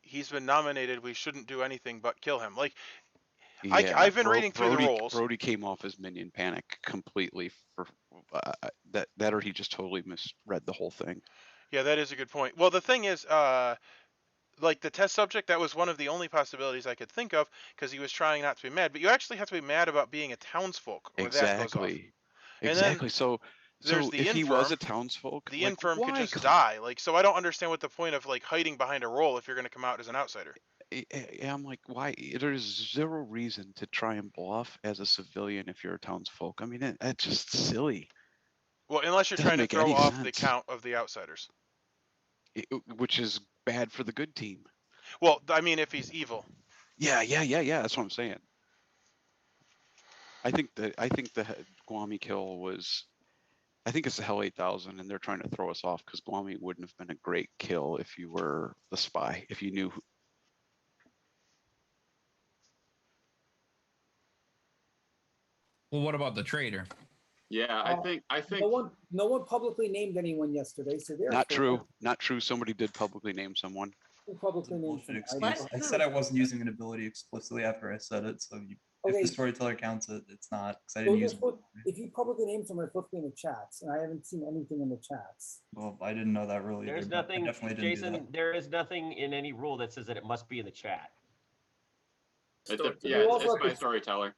he's been nominated, we shouldn't do anything but kill him. Like Yeah, I've been reading through the roles. Brody came off as Minion Panic completely for that, or he just totally misread the whole thing. Yeah, that is a good point. Well, the thing is, like the test subject, that was one of the only possibilities I could think of because he was trying not to be mad. But you actually have to be mad about being a townsfolk, or that goes off. Exactly. And Exactly. then So there's the if he was a infirm. townsfolk, The like, infirm could why just come- die. Like, so I don't understand what the point of like hiding behind a role if you're going to come out as an outsider. I'm like, why? There's zero reason to try and bluff as a civilian if you're a townsfolk. I mean, it's just silly. Well, unless you're Doesn't trying to make throw any off the sense. count of the outsiders. Which is bad for the good team. Well, I mean, if he's evil. Yeah. That's what I'm saying. I think the Guami kill was. I think it's the Hell 8000, and they're trying to throw us off because Guami wouldn't have been a great kill if you were the spy, if you knew. Well, what about the traitor? Yeah, I think No one publicly named anyone yesterday, so therefore. Not true. Not true. Somebody did publicly name someone. Who publicly named Bullshit someone? excuse. I said I wasn't using an ability explicitly after I said it, so if Okay. the storyteller counts it, it's not because I So didn't use it. if you publicly name someone, put me in the chats, and I haven't seen anything in the chats. Well, I didn't know that really. There's either, but I nothing, definitely didn't do Jason. that. There is nothing in any rule that says that it must be in the chat. It's by storyteller.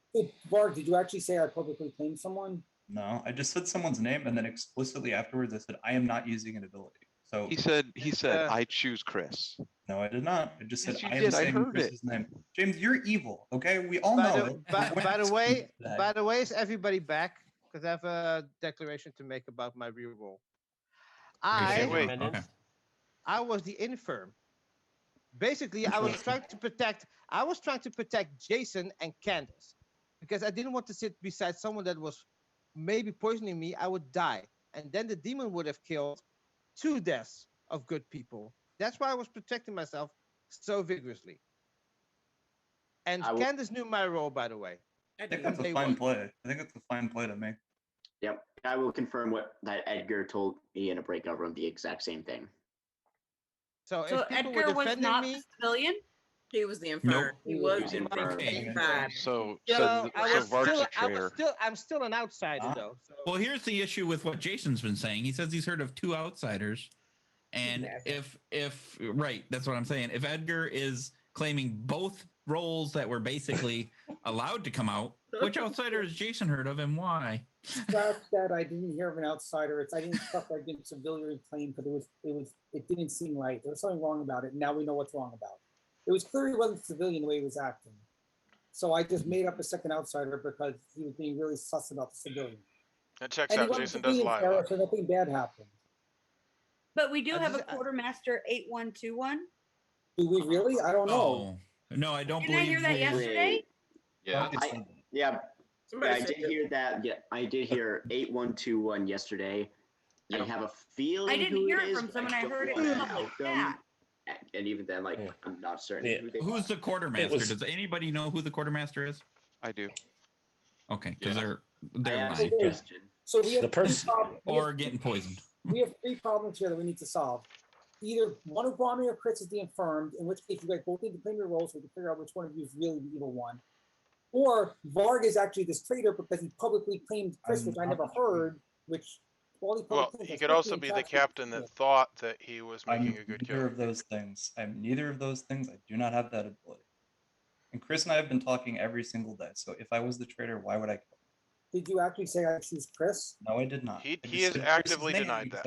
Bark, did you actually say I publicly claimed someone? No, I just said someone's name, and then explicitly afterwards I said I am not using an ability. So He said I choose Chris. No, I did not. I just said Yes, you I am did. I saying heard Chris's name. James, you're evil. Okay, we all By know the, it. by the way, is everybody back? Because I have a declaration to make about my real role. I was the infirm. Basically, I was trying to protect Jason and Candace because I didn't want to sit beside someone that was maybe poisoning me. I would die, and then the demon would have killed 2 deaths of good people. That's why I was protecting myself so vigorously. And Candace knew my role, by the way. I think that's a fine play. I think it's a fine play to me. Yep, I will confirm that Edgar told me in a breakout room, the exact same thing. So Edgar was not the civilian? He was the infirm. Nope. He was He was the infirm. I'm still an outsider though. So. Well, here's the issue with what Jason's been saying. He says he's heard of 2 outsiders, and if right, that's what I'm saying. If Edgar is claiming both roles that were basically allowed to come out, which outsider has Jason heard of, and why? That's that I didn't hear of an outsider. I didn't stuff I did civilian claim because it didn't seem right. There was something wrong about it. Now we know what's wrong about it. It was clear he wasn't civilian the way he was acting. So I just made up a second outsider because he was being really sus about the civilian. That checks out. Jason does lie. So nothing bad happened. But we do have a Quartermaster 8121. Do we really? I don't know. No, I don't Didn't I hear that yesterday? Yeah. I did hear that. Yeah, I did hear 8121 yesterday. I have a feeling. I didn't hear it from someone. I heard it in public chat. And even then, I'm not certain who they Who's the Quartermaster? Does anybody know who the Quartermaster is? I do. Okay, because they're lying. lying. So we have The person or getting poisoned. We have 3 problems here that we need to solve. Either one of Guami or Chris is the infirmed, in which case you guys both need to claim your roles so we can figure out which one of you is really the evil one. Or Varg is actually this traitor because he publicly claimed Chris, which I never heard, which well, he could also be the captain that thought that he was making a good kill. Neither of those things. I'm neither of those things. I do not have that ability. And Chris and I have been talking every single day. So if I was the traitor, why would I kill? Did you actually say I choose Chris? No, I did not. He has actively denied that.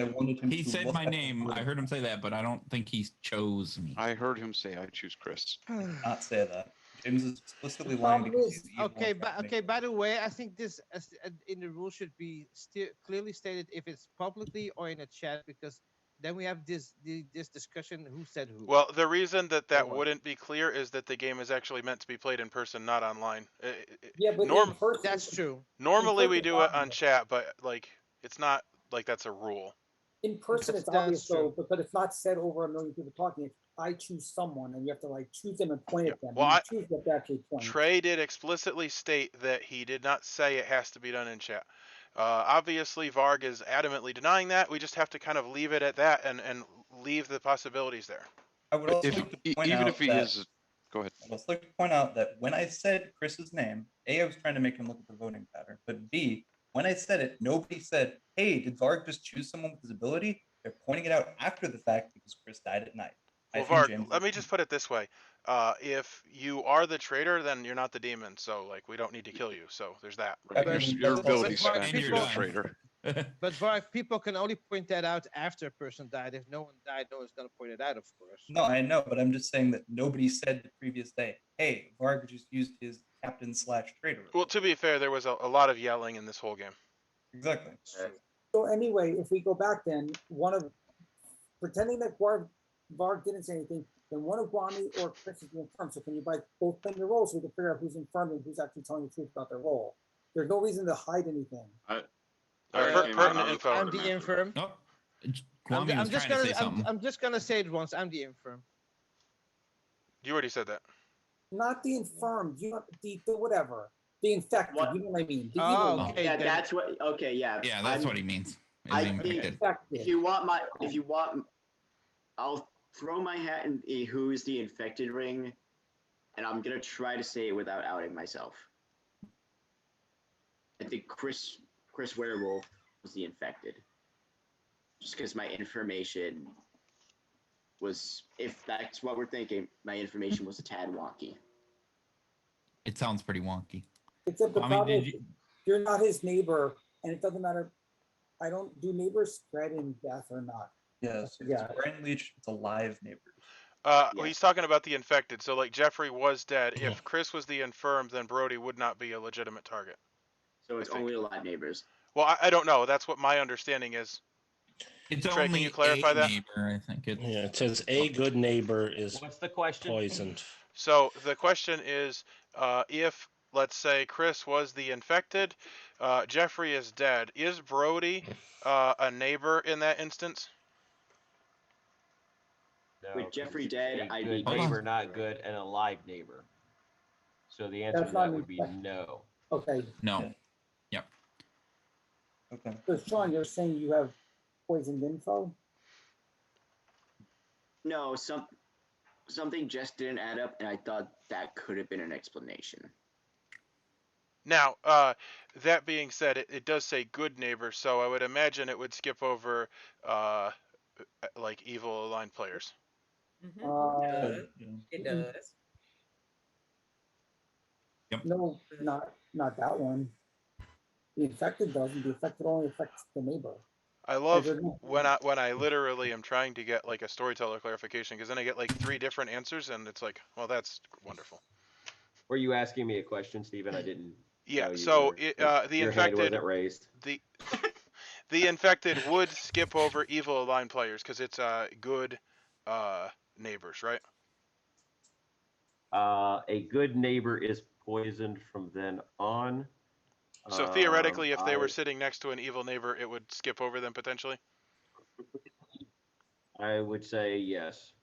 He said my name. I heard him say that, but I don't think he chose me. I heard him say I choose Chris. Not say that. James is explicitly lying because he's evil. Okay. By the way, I think this in the rule should be clearly stated if it's publicly or in a chat, because then we have this discussion who said who. Well, the reason that wouldn't be clear is that the game is actually meant to be played in person, not online. Yeah, but in person, that's true. Normally we do it on chat, but it's not like that's a rule. In person, it's obvious though, but it's not said over a million people talking. I choose someone, and you have to like choose them and point at them. Well, and you choose what they actually point. Trey did explicitly state that he did not say it has to be done in chat. Obviously, Varg is adamantly denying that. We just have to kind of leave it at that and leave the possibilities there. I would also If like to point even out if he that, is, go ahead. I'd also like to point out that when I said Chris's name, A, I was trying to make him look at the voting pattern, but B, when I said it, nobody said, "Hey, did Varg just choose someone with his ability?" They're pointing it out after the fact because Chris died at night. Well, Varg, let me just put it this way: if you are the traitor, then you're not the demon. So, like, we don't need to kill you. So there's that. Right. But- Your ability but spent if you're people- a traitor. But Varg, people can only point that out after a person died. If no one died, no one's gonna point it out, of course. No, I know, but I'm just saying that nobody said the previous day, "Hey, Varg just used his captain/traitor." Well, to be fair, there was a lot of yelling in this whole game. Exactly. So anyway, if we go back, then pretending that Varg didn't say anything, then one of Guami or Chris is infirm. So can you both claim your role so we can figure out who's infirm and who's actually telling the truth about their role? There's no reason to hide anything. Pertinent info. I'm the infirm. Oh, I'm, Kwame was just trying to gonna. say something. I'm just gonna say it once. I'm the infirm. You already said that. Not the infirm. You know, the whatever. The infected. What? You know what I mean? The Oh, evil okay. Yeah, then. that's what. Okay, yeah. Yeah, that's I'm- what he means. Is I infected. think infected. if you want, I'll throw my hat in the who's the infected ring, and I'm gonna try to say it without outing myself. I think Chris Werewolf was the infected, just because my information was, if that's what we're thinking, my information was a tad wonky. It sounds pretty wonky. Except the Kwame, problem did is you- you're not his neighbor, and it doesn't matter. I don't do neighbors spread in death or not. Yes, Yeah. it's Brian Leech. It's alive neighbors. Well, Yes. he's talking about the infected. So, like, Jeffrey was dead. If Chris was the infirmed, then Brody would not be a legitimate target. So it's I think. only alive neighbors. Well, I don't know. That's what my understanding is. It's Trey, can only you clarify a that? neighbor, I think. It's, Yeah, it says a good neighbor is What's the question? poisoned. So the question is, if, let's say, Chris was the infected, Jeffrey is dead. Is Brody a neighbor in that instance? No, With 'cause Jeffrey it's dead, a I'd good be neighbor, not good, and a live neighbor. So the answer That's to not that an would be infected. no. Okay. no. Yep. Okay. So Sean, you're saying you have poisoned info? No, something just didn't add up, and I thought that could have been an explanation. Now, that being said, it does say good neighbor, so I would imagine it would skip over, like, evil aligned players. Mhm, Uh, it does. Yeah. It does. No, not that one. The infected doesn't. The infected only affects the neighbor. I love there's no- when I literally am trying to get like a storyteller clarification, because then I get like 3 different answers, and it's like, well, that's wonderful. Were you asking me a question, Stephen? I didn't. Yeah. know you So were, the 'cause your hand infected wasn't raised. the infected would skip over evil aligned players because it's good neighbors, right? A good neighbor is poisoned from then on. So theoretically, if they were I- sitting next to an evil neighbor, it would skip over them potentially. I would say yes.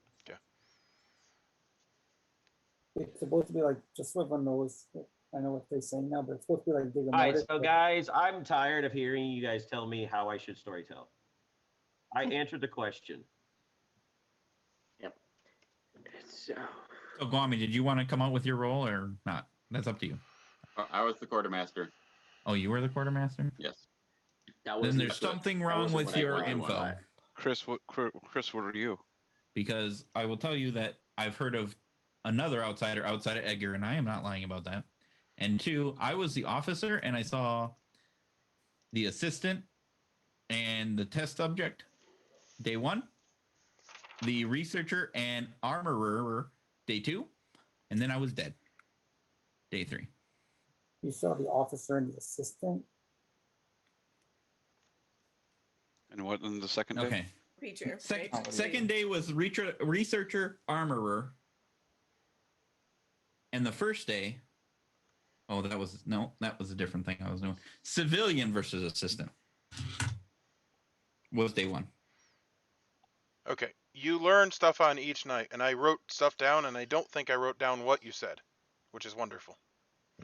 It's supposed to be like, just so everyone knows, I know what they're saying now, but it's supposed to be like Digger All right, Mortis, so but- guys, I'm tired of hearing you guys tell me how I should storytell. I answered the question. So So, Guami, did you want to come out with your role or not? That's up to you. I was the quartermaster. Oh, you were the quartermaster? Yes. that Then was there's something wrong with your info. Chris, what are you? Because I will tell you that I've heard of another outsider outside of Edgar, and I am not lying about that. And 2, I was the officer, and I saw the assistant and the test subject day 1, the researcher and armorer day 2, and then I was dead day 3. You saw the officer and the assistant. And what in the second day? Okay. Feature. Second day was researcher armorer, and the first day, that was a different thing I was doing. Civilian versus assistant was day 1. Okay. you learn stuff on each night, and I wrote stuff down, and I don't think I wrote down what you said, which is wonderful.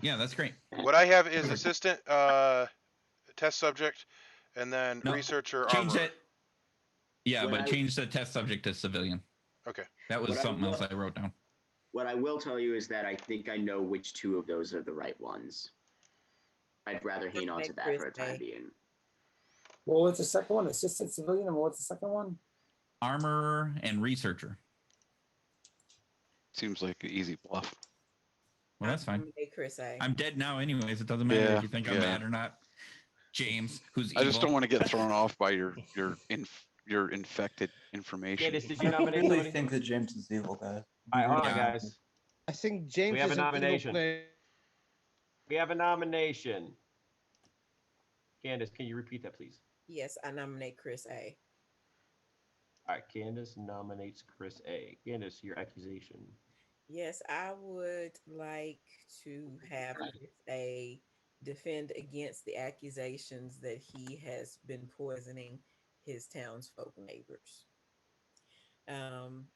Yeah, that's great. What I have is assistant, test subject, and then No, researcher, change armorer. that. Yeah, What but I- change the test subject to civilian. Okay. That was What I something else will- I wrote down. What I will tell you is that I think I know which two of those are the right ones. I'd rather hang on to that for a time being. What was the second one? Assistant civilian, and what's the second one? Armorer and researcher. Seems like an easy bluff. Well, that's fine. Nominate Chris A. I'm dead now, anyways. It doesn't matter Yeah, if you think I'm yeah. bad or not. James, who's I just evil. don't want to get thrown off by your infected information. Candace, did you I nominate really somebody? think that James is evil, guys. All right, hold on, Yeah. guys. I think James We have is a an evil nomination. player. We have a nomination. Candace, can you repeat that, please? Yes, I nominate Chris A. All right, Candace nominates Chris A. Candace, your accusation. Yes, I would like to have Chris A defend against the accusations that he has been poisoning his townsfolk neighbors.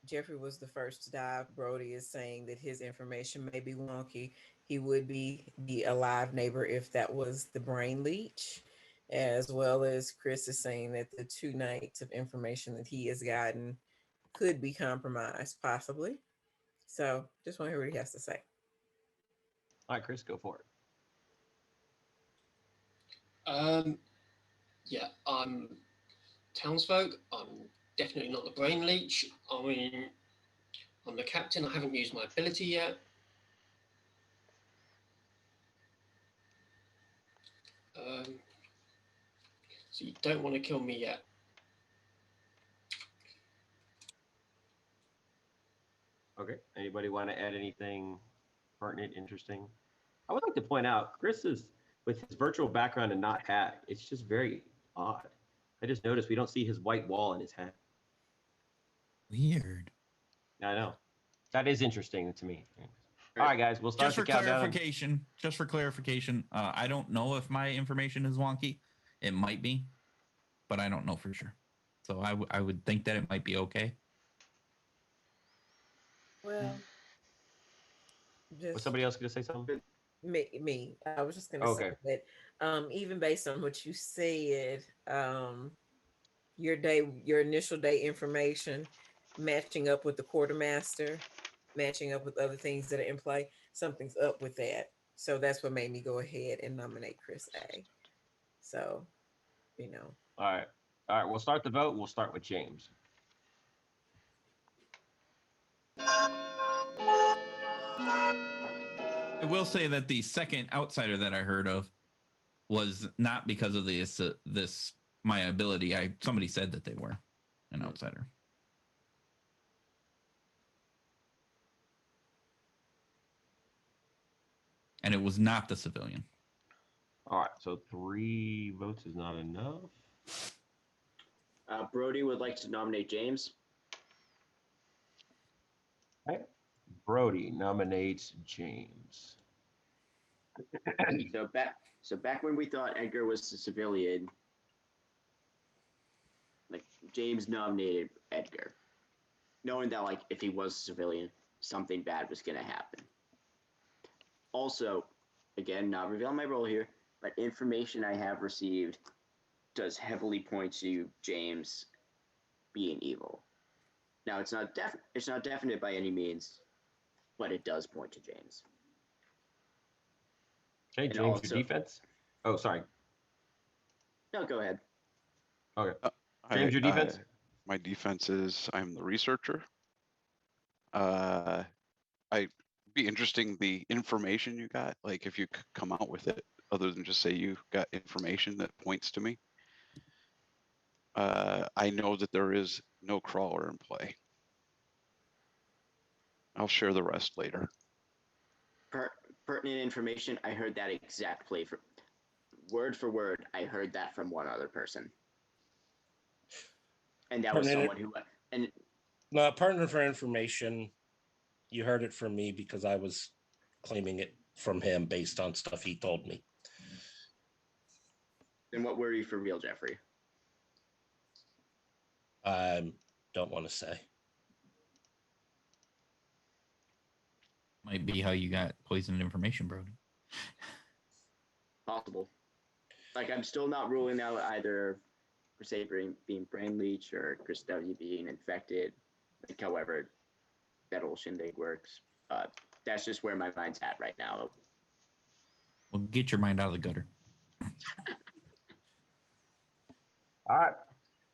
Jeffrey was the first to die. Brody is saying that his information may be wonky. He would be the alive neighbor if that was the brain leech, as well as Chris is saying that the 2 nights of information that he has gotten could be compromised, possibly. So just want to hear what he has to say. All right, Chris, go for it. Yeah, I'm Townsfolk. I'm definitely not the brain leech. I mean, I'm the captain. I haven't used my ability yet. So you don't want to kill me yet. Okay. Anybody want to add anything pertinent, interesting? I would like to point out, Chris is, with his virtual background and not hat, it's just very odd. I just noticed we don't see his white wall in his hat. Weird. I know. That is interesting to me. All right, guys, we'll start Just the for countdown. clarification, I don't know if my information is wonky. It might be, but I don't know for sure. So I would think that it might be okay. Well, Was just somebody else going to say something? me. I was just going to Okay. say that even based on what you said, your initial day information matching up with the quartermaster, matching up with other things that are in play, something's up with that. So that's what made me go ahead and nominate Chris A. So, All right. All right, we'll start the vote. We'll start with James. I will say that the second outsider that I heard of was not because of this my ability. Somebody said that they were an outsider. And it was not the civilian. All right, so 3 votes is not enough. Brody would like to nominate James. Okay. Brody nominates James. So back when we thought Edgar was the civilian, like James nominated Edgar, knowing that like if he was a civilian, something bad was gonna happen. Also, again, not revealing my role here, but information I have received does heavily point to James being evil. Now it's not definite by any means, but it does point to James. Okay, And James, also- your defense? Oh, sorry. No, go ahead. Okay. James, your defense? My defense is I'm the researcher. Be interesting the information you got, like if you could come out with it other than just say you got information that points to me. I know that there is no crawler in play. I'll share the rest later. Pertinent information, I heard that exact play word for word. I heard that from one other person, and that was Pertinent- someone who and No, partner for information. You heard it from me because I was claiming it from him based on stuff he told me. then what were you for real, Jeffrey? Don't want to say. Might be how you got poisoned information, Brody. Possible. Like, I'm still not ruling out either, per se, being brain leech or Chris W being infected. Like, however, that whole shindig works. That's just where my mind's at right now. Well, get your mind out of the gutter. All right.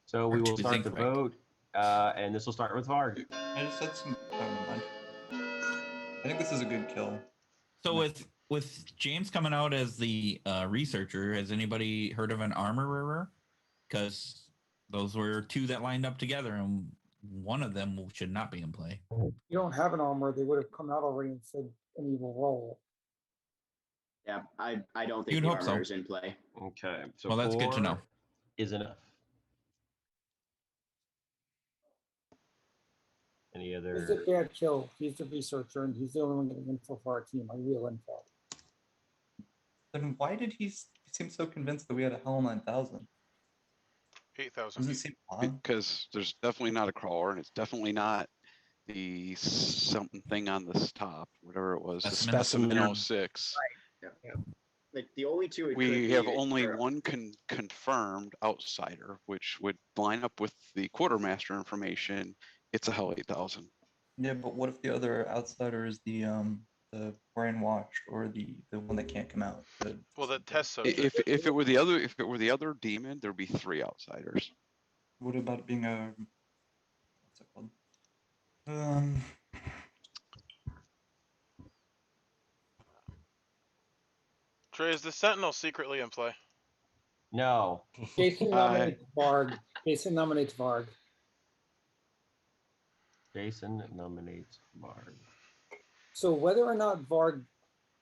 So we will Archie start the Zinkreich. vote, and this will start with Varg. I just had some. Oh, never mind. I think this is a good kill. So with James coming out as the researcher, has anybody heard of an armorer? Because those were two that lined up together, and one of them should not be in play. You don't have an armor, they would have come out already and said an evil roll. Yeah, I don't think You'd the hope so. armor is in play. Okay. So Well, that's good to know. 4 is enough. Any He's a other? bad kill. He's the researcher, and he's the only one getting info for our team, like real info. Then why did he seem so convinced that we had a Hell 9000? 8,000 Does it feet. seem odd? Because there's definitely not a crawler, and it's definitely not the something thing on the top, whatever it was, the Specimen. specimen 06. Yeah. Like, the only two it We could have be only are- one confirmed outsider, which would line up with the quartermaster information. It's a Hell 8000. Yeah, but what if the other outsider is the brainwashed or the one that can't come out? Well, the test subject. If it were the other demon, there'd be 3 outsiders. What about it being a what's it called? Trey, is the Sentinel secretly in play? No. Jason nominates Varg. Jason nominates Varg. Jason nominates Varg. So whether or not Varg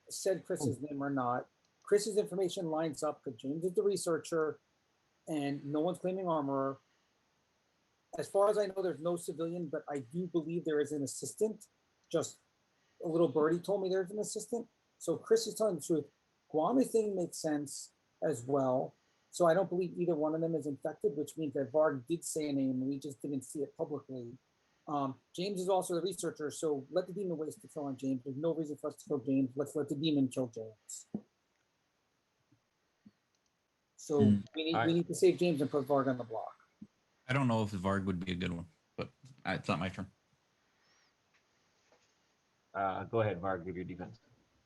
said Chris's name or not, Chris's information lines up because James is the researcher and no one's claiming armorer. As far as I know, there's no civilian, but I do believe there is an assistant. Just a little birdie told me there's an assistant. So Chris is telling the truth. Guami thing makes sense as well. So I don't believe either one of them is infected, which means that Varg did say a name and we just didn't see it publicly. James is also the researcher, so let the demon waste the kill on James. There's no reason for us to kill James. Let's let the demon kill James. So we need to save James and put Varg on the block. I don't know if Varg would be a good one, but it's not my turn. Go ahead, Varg, give your defense.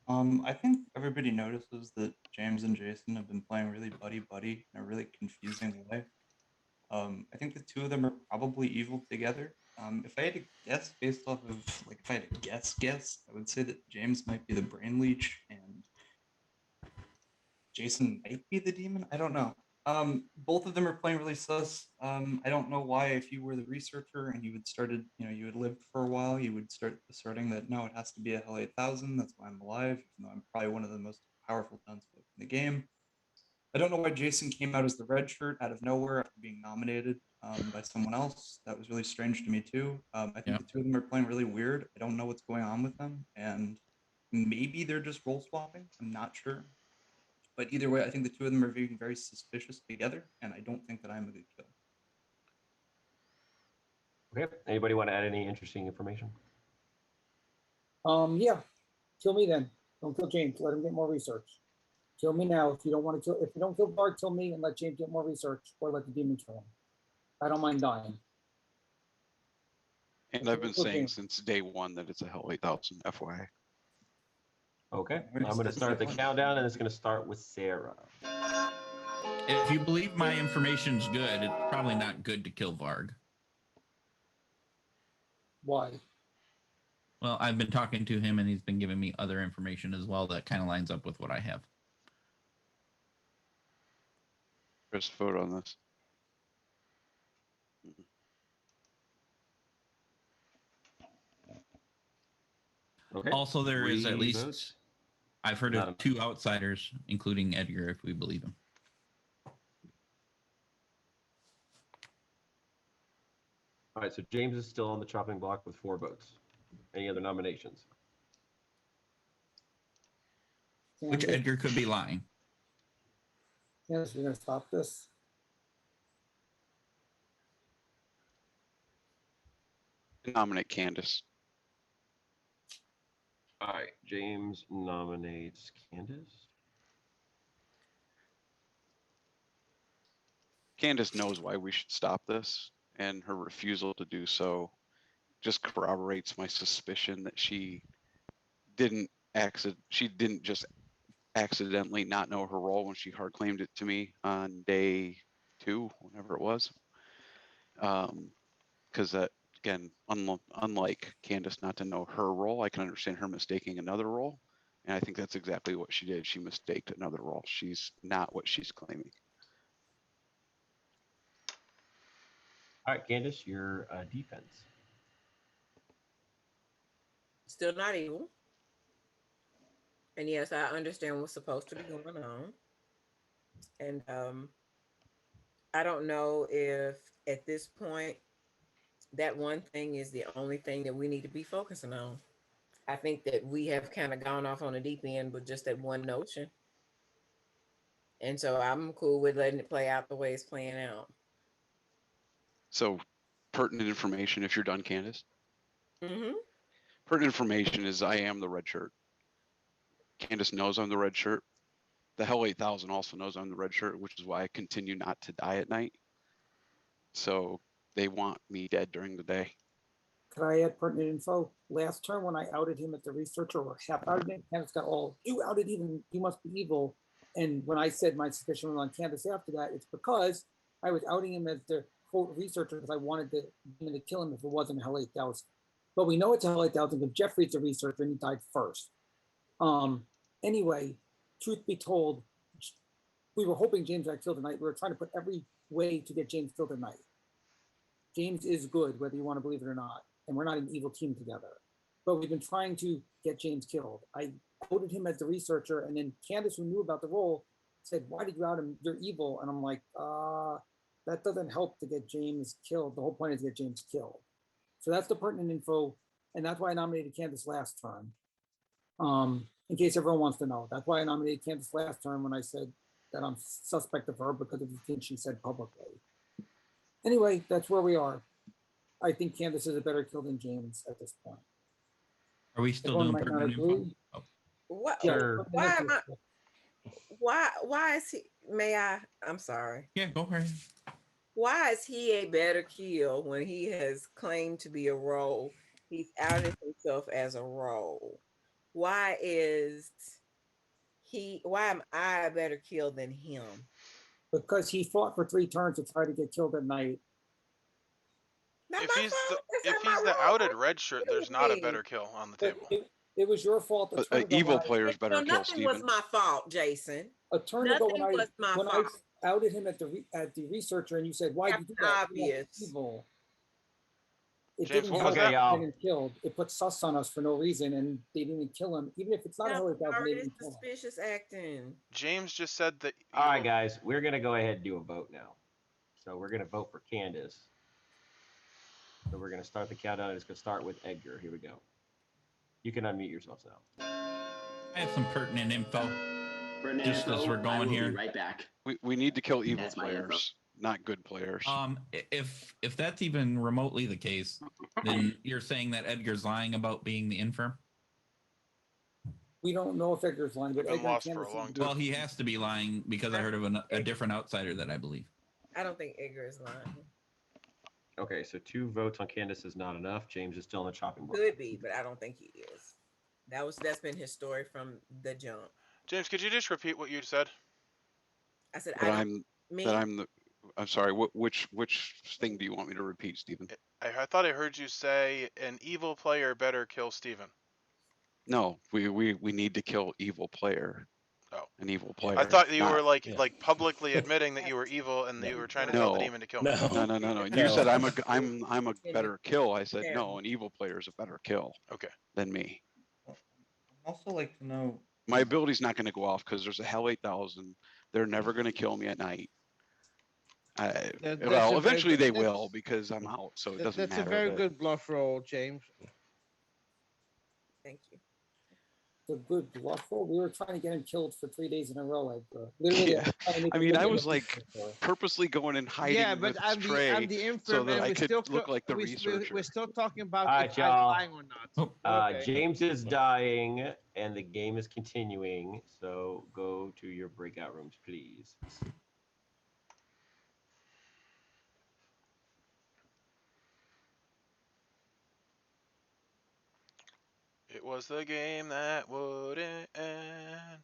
I think everybody notices that James and Jason have been playing really buddy in a really confusing way. I think the two of them are probably evil together. If I had to guess based off of, like, if I had to guess, I would say that James might be the brain leech and Jason might be the demon. I don't know. Both of them are playing really sus. I don't know why, if you were the researcher and you had lived for a while, you would start asserting that no, it has to be a Hell 8000. That's why I'm alive, even though I'm probably one of the most powerful Townsfolk in the game. I don't know why Jason came out as the Redshirt out of nowhere after being nominated by someone else. That was really strange to me too. I think the two of them are playing really weird. I don't know what's going on with them, and maybe they're just role swapping. I'm not sure. But either way, I think the two of them are being very suspicious together, and I don't think that I'm a good kill. Okay. Anybody want to add any interesting information? Yeah, kill me then. Don't kill James. Let him get more research. Kill me now. If you don't want to kill, if you don't kill Varg, kill me and let James get more research, or let the demon kill him. I don't mind dying. And I've been saying since day one that it's a Hell 8000, FYI. Okay. I'm going to start the countdown, and it's going to start with Sarah. If you believe my information's good, it's probably not good to kill Varg. Why? Well, I've been talking to him, and he's been giving me other information as well that kind of lines up with what I have. First vote on this. Okay. Also, there is at 3 least votes. I've heard of 2 outsiders, including Edgar, if we believe him. All right, so James is still on the chopping block with 4 votes. Any other nominations? Which Edgar could be lying. Yes, we're gonna stop this. Nominate Candace. All right, James nominates Candace. Candace knows why we should stop this, and her refusal to do so just corroborates my suspicion that she didn't just accidentally not know her role when she hard claimed it to me on day 2, whenever it was. Because that, again, unlike Candace not to know her role, I can understand her mistaking another role. And I think that's exactly what she did. She mistaked another role. She's not what she's claiming. All right, Candace, your defense. Still not evil. And yes, I understand what's supposed to be going on. And I don't know if at this point that one thing is the only thing that we need to be focusing on. I think that we have kind of gone off on a deep end with just that one notion. And so I'm cool with letting it play out the way it's playing out. So, pertinent information, if you're done, Candace. Mm-hmm. Pertinent information is I am the red shirt. Candace knows I'm the red shirt. The Hell 8000 also knows I'm the red shirt, which is why I continue not to die at night. So they want me dead during the day. Could I add pertinent info? Last term when I outed him at the researcher or half outed him, Candace got all, you outed even, you must be evil. And when I said my suspicion was on Candace after that, it's because I was outing him as the quote researcher because I wanted him to kill him if it wasn't Hell 8000. But we know it's Hell 8000 because Jeffrey's the researcher and he died first. Anyway, truth be told, we were hoping James got killed tonight. We were trying to put every way to get James killed tonight. James is good, whether you want to believe it or not. And we're not an evil team together. But we've been trying to get James killed. I outed him as the researcher, and then Candace, who knew about the role, said, why did you out him? You're evil. And I'm like, that doesn't help to get James killed. The whole point is to get James killed. So that's the pertinent info. And that's why I nominated Candace last term. In case everyone wants to know. That's why I nominated Candace last term when I said that I'm suspect of her because of the things she said publicly. Anyway, that's where we are. I think Candace is a better kill than James at this point. Are we still Everyone doing might not pertinent agree. info? Oh, What? Sure. Why am I? Why is he? May I? I'm sorry. yeah, go ahead. Why is he a better kill when he has claimed to be a role? He's outed himself as a role. Why is he? Why am I a better kill than him? Because he fought for 3 turns to try to get killed at night. Not If my he's fault. the That's if not he's my the role. outed red shirt, there's not a better kill on the But table. it was your fault. A turn ago Evil when I- players better No, kill nothing was Steven. my fault, Jason. A turn ago Nothing was my when fault. I outed him at the researcher, and you said, "Why did you do that?" Obvious. Evil. It James, didn't what help was Okay, that? y'all. get him killed. It put sus on us for no reason, and they didn't kill him. Even if it's not a Hell 8000, they Already didn't kill him. suspicious acting. James just said that. All right, guys, we're going to go ahead and do a vote now. So we're going to vote for Candace. So we're going to start the countdown. It's going to start with Edgar. Here we go. You can unmute yourselves now. I have some pertinent info. Pertinent Just as info, we're I going will here. be right back. We need to kill evil That's my info. players, not good players. If that's even remotely the case, then you're saying that Edgar's lying about being the infirm? We don't know if Edgar's lying, but I've been Edgar lost and for a Candace long seem to time. Well, he has to be lying because I heard of a different outsider that I believe. I don't think Edgar is lying. Okay, so 2 votes on Candace is not enough. James is still in the chopping block. Could be, but I don't think he is. That's been his story from the jump. James, could you just repeat what you said? I said That I I'm me. that I'm the. I'm sorry. Which thing do you want me to repeat, Stephen? I thought I heard you say an evil player better kill Steven. No, we need to kill evil player. Oh, An evil player. I thought you not- were like publicly admitting that you were evil and that you were trying to tell the No. demon to kill me. No. You said I'm a better kill. I said no, an evil player is a better kill. Okay. Than me. Also like to know. My ability's not going to go off because there's a Hell 8000. They're never going to kill me at night. Well, eventually they will because I'm out, so it doesn't matter. That's a very good bluff roll, James. Thank you. the good lawful. We were trying to get him killed for 3 days in a row. Literally, Yeah. trying to make I him mean, look I like a was like dictator. purposely going and hiding Yeah, but with I'm Trey the so infirm, that and I we could still look like the we're researcher. still talking about All if right, I'm y'all. lying or not. But okay. James is dying, and the game is continuing. So go to your breakout rooms, please. It was the game that wouldn't end.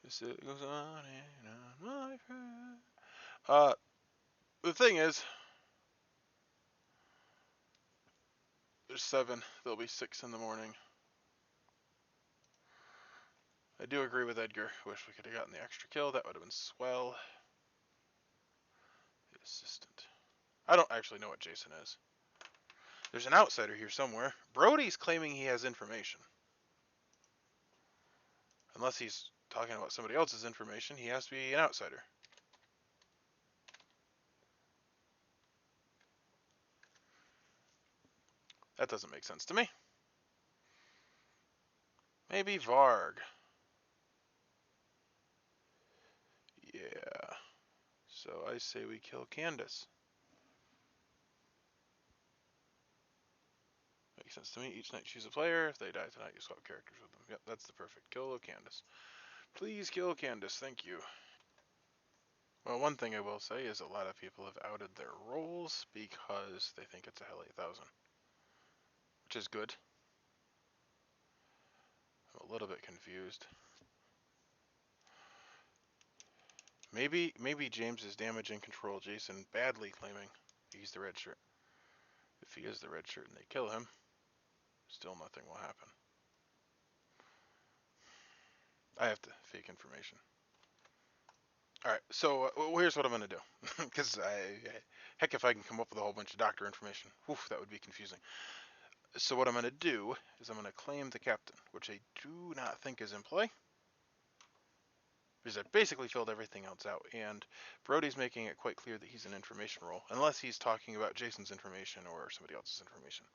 It goes on and on, my friend. The thing is, there's 7. There'll be 6 in the morning. I do agree with Edgar. Wish we could have gotten the extra kill. That would have been swell. The assistant. I don't actually know what Jason is. There's an outsider here somewhere. Brody's claiming he has information. Unless he's talking about somebody else's information, he has to be an outsider. That doesn't make sense to me. Maybe Varg. Yeah. So I say we kill Candace. Makes sense to me. Each night choose a player. If they die tonight, you swap characters with them. Yep, that's the perfect kill of Candace. Please kill Candace. Thank you. Well, one thing I will say is a lot of people have outed their roles because they think it's a Hell 8000. Which is good. I'm a little bit confused. Maybe James is damage and control Jason badly claiming he's the Redshirt. If he is the Redshirt and they kill him, still nothing will happen. I have to fake information. Alright, so here's what I'm going to do. Because heck, if I can come up with a whole bunch of doctor information, woof, that would be confusing. So what I'm going to do is I'm going to claim the captain, which I do not think is in play. Because I basically filled everything else out, and Brody's making it quite clear that he's an information role, unless he's talking about Jason's information or somebody else's information.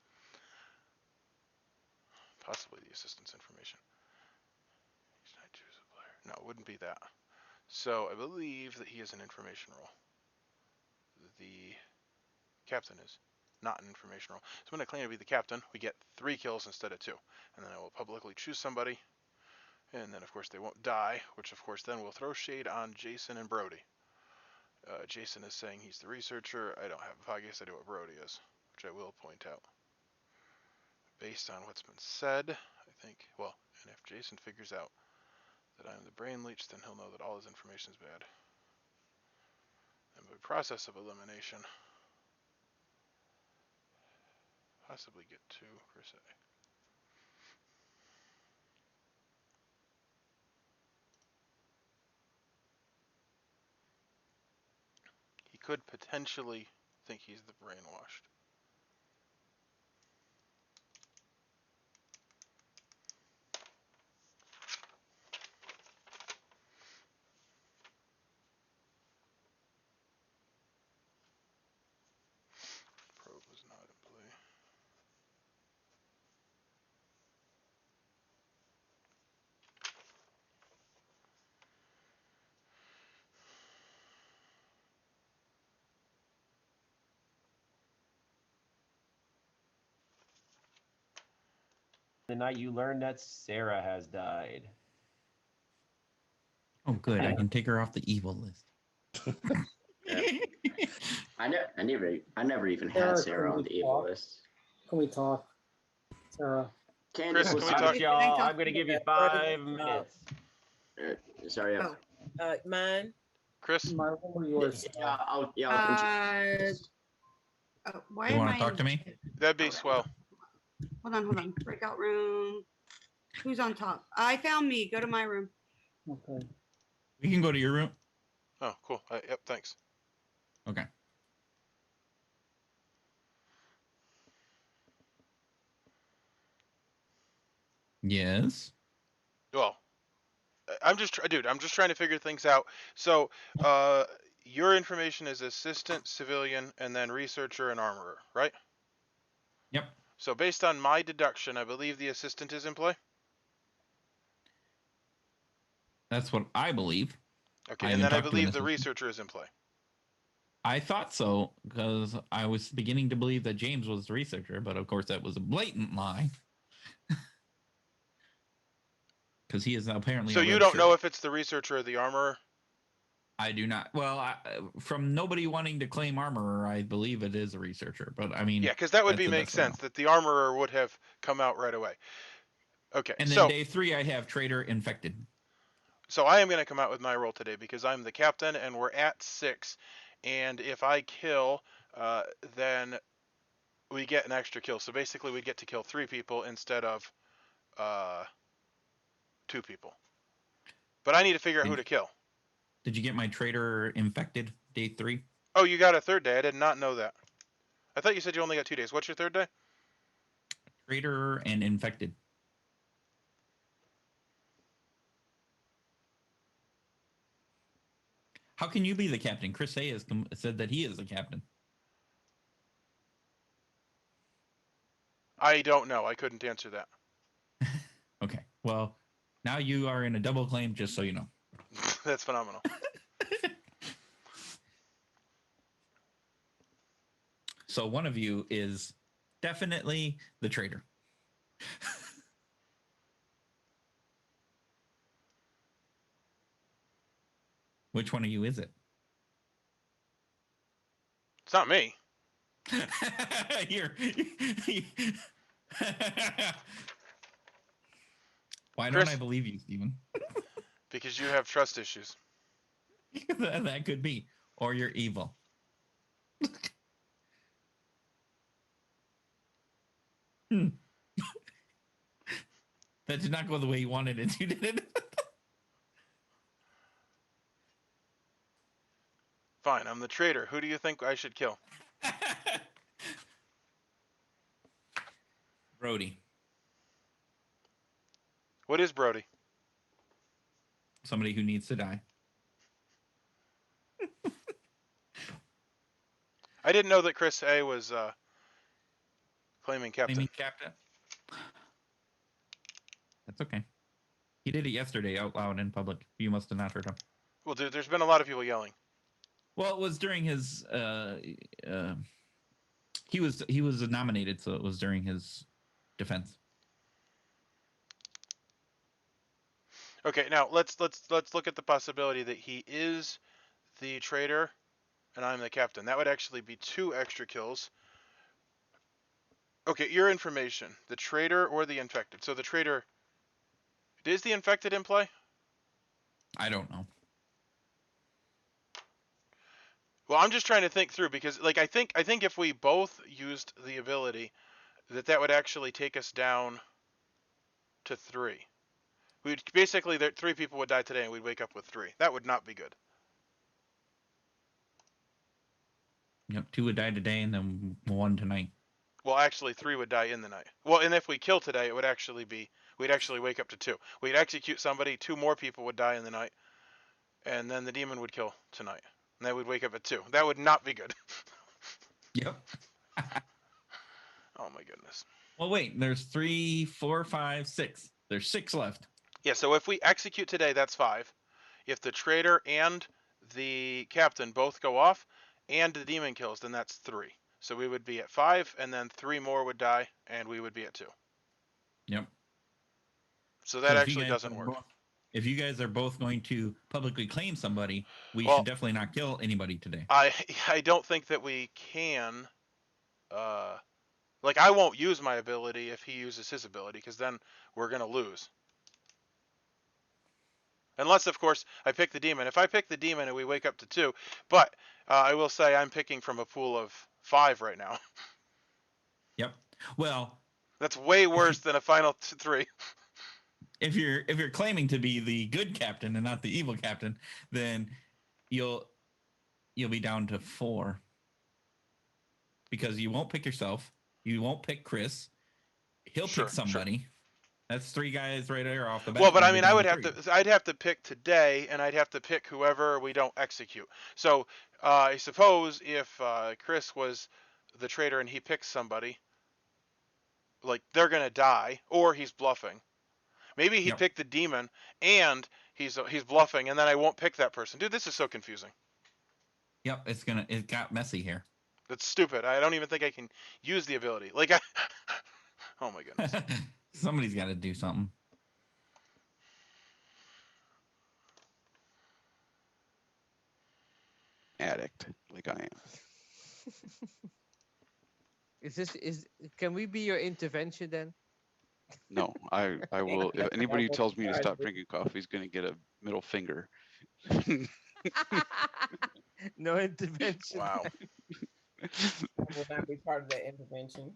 Possibly the assistant's information. I choose a player. No, it wouldn't be that. So I believe that he is an information role. The captain is not an information role. So when I claim to be the captain, we get 3 kills instead of 2. And then I will publicly choose somebody. And then, of course, they won't die, which, of course, then will throw shade on Jason and Brody. Jason is saying he's the researcher. I don't have a foggiest idea what Brody is, which I will point out. Based on what's been said, I think, well, and if Jason figures out that I'm the brain leech, then he'll know that all his information is bad. And by process of elimination, possibly get 2 per se. He could potentially think he's the brainwashed. Probe was not in play. The night you learn that Sarah has died. Oh, good. I can take her off the evil list. Yeah. I never even Sarah, had Sarah can on we the evil talk? List. Can we talk, Sarah? Candace Chris, was can we All talk? right, y'all. I'm gonna give you 5 minutes. sorry. Mine. Chris? My room or yours? I'll why You am want I to talk to me? That'd be swell. Hold on. Breakout room. Who's on top? I found me. Go to my room. Okay. We can go to your room. Oh, cool. Yep, thanks. Okay. Yes. Well, I'm just trying to figure things out. So, your information is assistant, civilian, and then researcher and armorer, right? Yep. So based on my deduction, I believe the assistant is in play. That's what I believe. Okay, I and even then I talked to an believe the assistant. researcher is in play. I thought so because I was beginning to believe that James was the researcher, but of course that was a blatant lie. Because he is apparently So a you red don't shirt. know if it's the researcher or the armorer? I do not. Well, from nobody wanting to claim armorer, I believe it is a researcher. But I mean, Yeah, because that would that's the make best I know. sense that the armorer would have come out right away. Okay, And then so day 3, I have traitor infected. so I am going to come out with my roll today because I'm the captain and we're at 6. And if I kill, then we get an extra kill. So basically we get to kill 3 people instead of 2 people. But I need to figure out who to kill. Did you get my traitor infected day 3? Oh, you got a 3rd day. I did not know that. I thought you said you only got 2 days. What's your 3rd day? Traitor and infected. How can you be the captain? Chris A has said that he is the captain. I don't know. I couldn't answer that. Okay. Well, now you are in a double claim, just so you know. That's phenomenal. So one of you is definitely the traitor. Which one of you is it? It's not me. Why Chris, don't I believe you, Steven? because you have trust issues. That could be. Or you're evil. That did not go the way you wanted it to, did it? Fine, I'm the traitor. Who do you think I should kill? Brody. What is Brody? Somebody who needs to die. I didn't know that Chris A was claiming captain. Claiming captain? That's okay. He did it yesterday out loud in public. You must have not heard him. Well, dude, there's been a lot of people yelling. Well, it was during his he was nominated, so it was during his defense. Okay, now let's look at the possibility that he is the traitor and I'm the captain. That would actually be 2 extra kills. Okay, your information. The traitor or the infected. So the traitor, is the infected in play? I don't know. Well, I'm just trying to think through because like I think if we both used the ability that would actually take us down to 3. We'd basically 3 people would die today and we'd wake up with 3. That would not be good. Yep, 2 would die today and then 1 tonight. Well, actually 3 would die in the night. Well, and if we kill today, it would actually be we'd actually wake up to 2. We'd execute somebody, 2 more people would die in the night, and then the demon would kill tonight. And then we'd wake up at 2. That would not be good. Yep. Oh my goodness. Well, wait, there's 3, 4, 5, 6. There's 6 left. Yeah, so if we execute today, that's 5. If the traitor and the captain both go off and the demon kills, then that's 3. So we would be at 5, and then 3 more would die, and we would be at 2. Yep. So that actually doesn't work. If you guys are both going to publicly claim somebody, we Well, should definitely not kill anybody today. I don't think that we can. Like, I won't use my ability if he uses his ability, because then we're going to lose. Unless, of course, I pick the demon. If I pick the demon and we wake up to 2, but I will say I'm picking from a pool of 5 right now. Yep. Well, that's way worse than a final 3. If you're claiming to be the good captain and not the evil captain, then you'll be down to 4. Because you won't pick yourself, you won't pick Chris. He'll pick somebody. Sure. That's 3 guys right there off the bat. Well, but I mean, I'd have to pick today, and I'd have to pick whoever we don't execute. So I suppose if Chris was the traitor and he picks somebody, like, they're gonna die, or he's bluffing. Maybe he picked the demon and he's bluffing, and then I won't pick that person. Dude, this is so confusing. Yep, it got messy here. That's stupid. I don't even think I can use the ability. Like oh my goodness. Somebody's got to do something. Addict, like I am. Can we be your intervention then? No, I will. If anybody who tells me to stop drinking coffee is going to get a middle finger. No intervention. Wow. I will not be part of that intervention.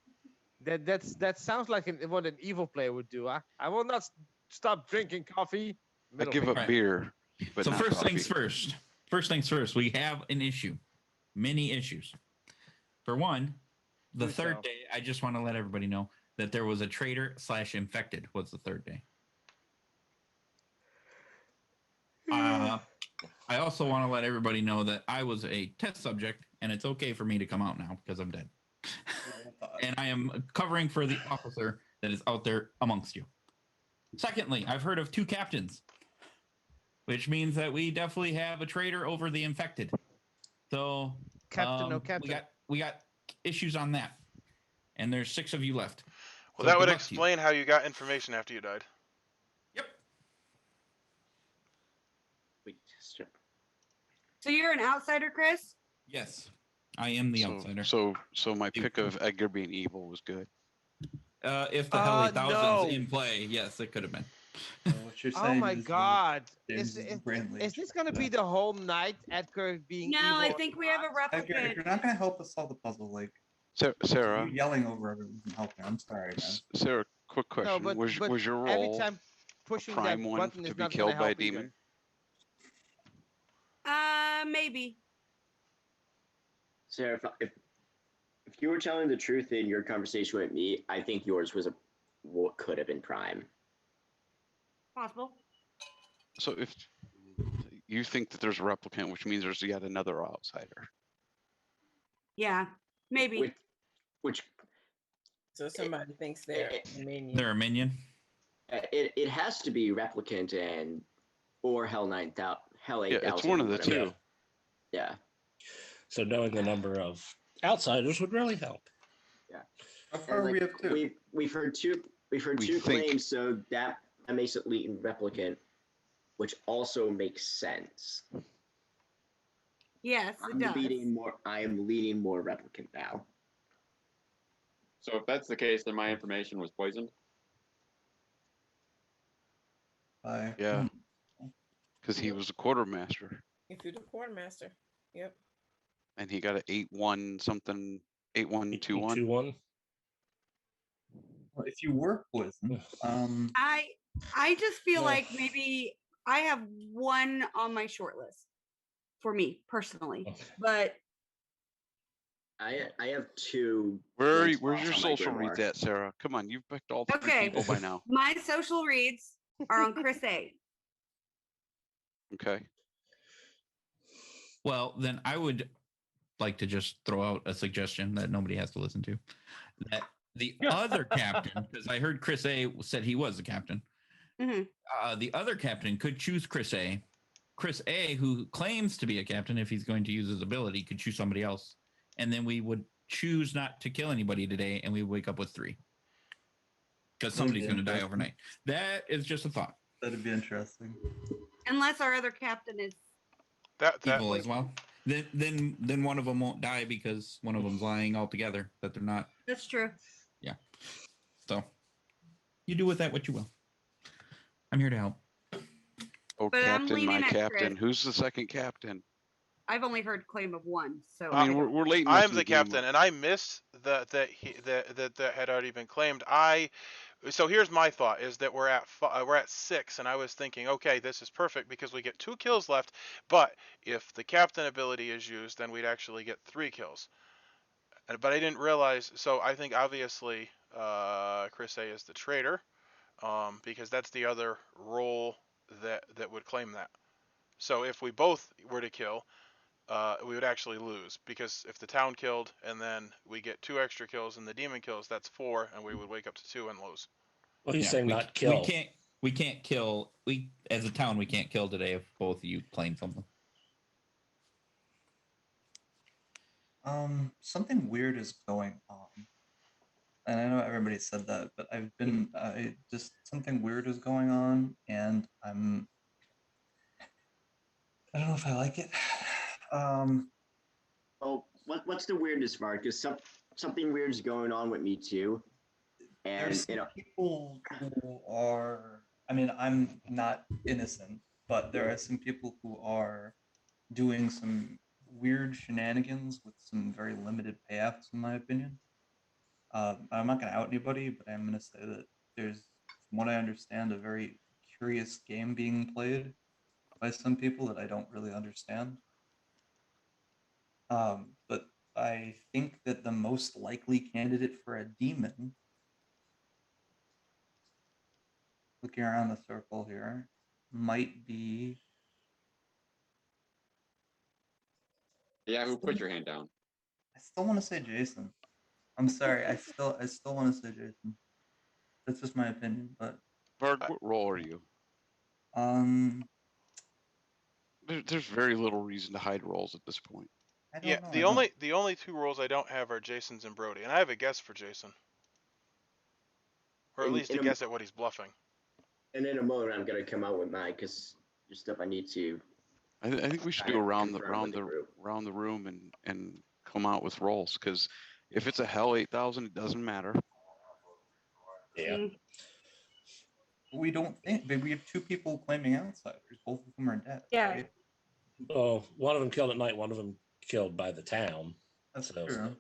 That sounds like what an evil player would do. I will not stop drinking coffee. I give up beer. But so not first coffee. things first. First things first. We have an issue. Many issues. For one, the third day, I just want to let everybody know that there was a traitor/infected was the third day. I also want to let everybody know that I was a test subject, and it's okay for me to come out now because I'm dead. And I am covering for the officer that is out there amongst you. Secondly, I've heard of 2 captains, which means that we definitely have a traitor over the infected. So, Captain, captain. We got issues on that, and there's 6 of you left. Well, So that would good luck to you. explain how you got information after you died. Yep. So you're an outsider, Chris? Yes, I am the outsider. So my pick of Edgar being evil was good. If the Heli Thousands in play, yes, it could have been. What you're Oh saying my is God! James Is Leech. this gonna be the whole night? Edgar being No, evil? I think we have a Edgar, replicant. if you're not going to help us solve the puzzle, like Sarah, you yelling over everyone isn't helping. I'm sorry, man. Sarah, quick question: No, but was your every role time pushing prime that one button to is be not killed gonna by a help either. demon? Maybe. Sarah, if you were telling the truth in your conversation with me, I think yours was what could have been prime. Possible. So if you think that there's a replicant, which means there's yet another outsider. Yeah, maybe. Which So somebody thinks they're a minion. They're a minion. It has to be replicant or Hell 9000, Hell 8000. Yeah, it's one of the whatever. two. Yeah. So knowing the number of outsiders would really help. Yeah. How far we have two? We've heard two claims, so that makes it latent replicant, which also makes sense. Yes, it does. I am leaning more replicant now. So if that's the case, then my information was poisoned. Yeah, because he was a quartermaster. If you're the quartermaster, yep. And he got an 8-1 something, 8121. 2-1. Well, if you were poisoned, I just feel like maybe I have one on my short list for me personally, but I have 2. Where's your social reads at, Sarah? Come on, you've picked all 3 people by now. My social reads are on Chris A. Okay. Well, then I would like to just throw out a suggestion that nobody has to listen to. That the other captain, because I heard Chris A said he was the captain. Mm-hmm. The other captain could choose Chris A. Chris A, who claims to be a captain, if he's going to use his ability, could choose somebody else. And then we would choose not to kill anybody today, and we wake up with 3. Because somebody's going to die overnight. That is just a thought. That'd be interesting. Unless our other captain is that evil as well. Then one of them won't die because one of them's lying altogether that they're not. That's true. Yeah. So you do with that what you will. I'm here to help. Oh, But I'm Captain, my leaning at Captain. Chris. Who's the second captain? I've only heard claim of one, so I mean, we're late. enough I'm in the game. captain, and I missed that had already been claimed. So here's my thought: is that we're at 6, and I was thinking, okay, this is perfect because we get 2 kills left. But if the captain ability is used, then we'd actually get 3 kills. But I didn't realize. So I think obviously Chris A is the traitor, because that's the other role that would claim that. So if we both were to kill, we would actually lose, because if the town killed and then we get 2 extra kills and the demon kills, that's 4, and we would wake up to 2 and lose. Well, he's saying not kill. we can't kill. We as a town, we can't kill today if both of you claim something. Something weird is going on. And I know everybody said that, but just something weird is going on, and I don't know if I like it. Oh, what's the weirdest part? Because something weird is going on with me too. And There's some people who are, I mean, I'm not innocent, but there are some people who are doing some weird shenanigans with some very limited payoffs, in my opinion. I'm not going to out anybody, but I'm going to say that there's, from what I understand, a very curious game being played by some people that I don't really understand. But I think that the most likely candidate for a demon, looking around the circle here, might be. Yeah, who put your hand down? I still want to say Jason. I'm sorry. I still want to say Jason. That's just my opinion, but Varg, what role are you? There's very little reason to hide roles at this point. I don't Yeah, know. the only two roles I don't have are Jason's and Brody, and I have a guess for Jason, or at least a guess at what he's bluffing. And in a moment, I'm gonna come out with mine because there's stuff I need to. I think we should do around the room and come out with roles, because if it's a hell 8,000, it doesn't matter. Yeah. We don't think, but we have two people claiming outsiders. Both of them are dead. Yeah. Right? Oh, one of them killed at night. One of them killed by the town. That's true.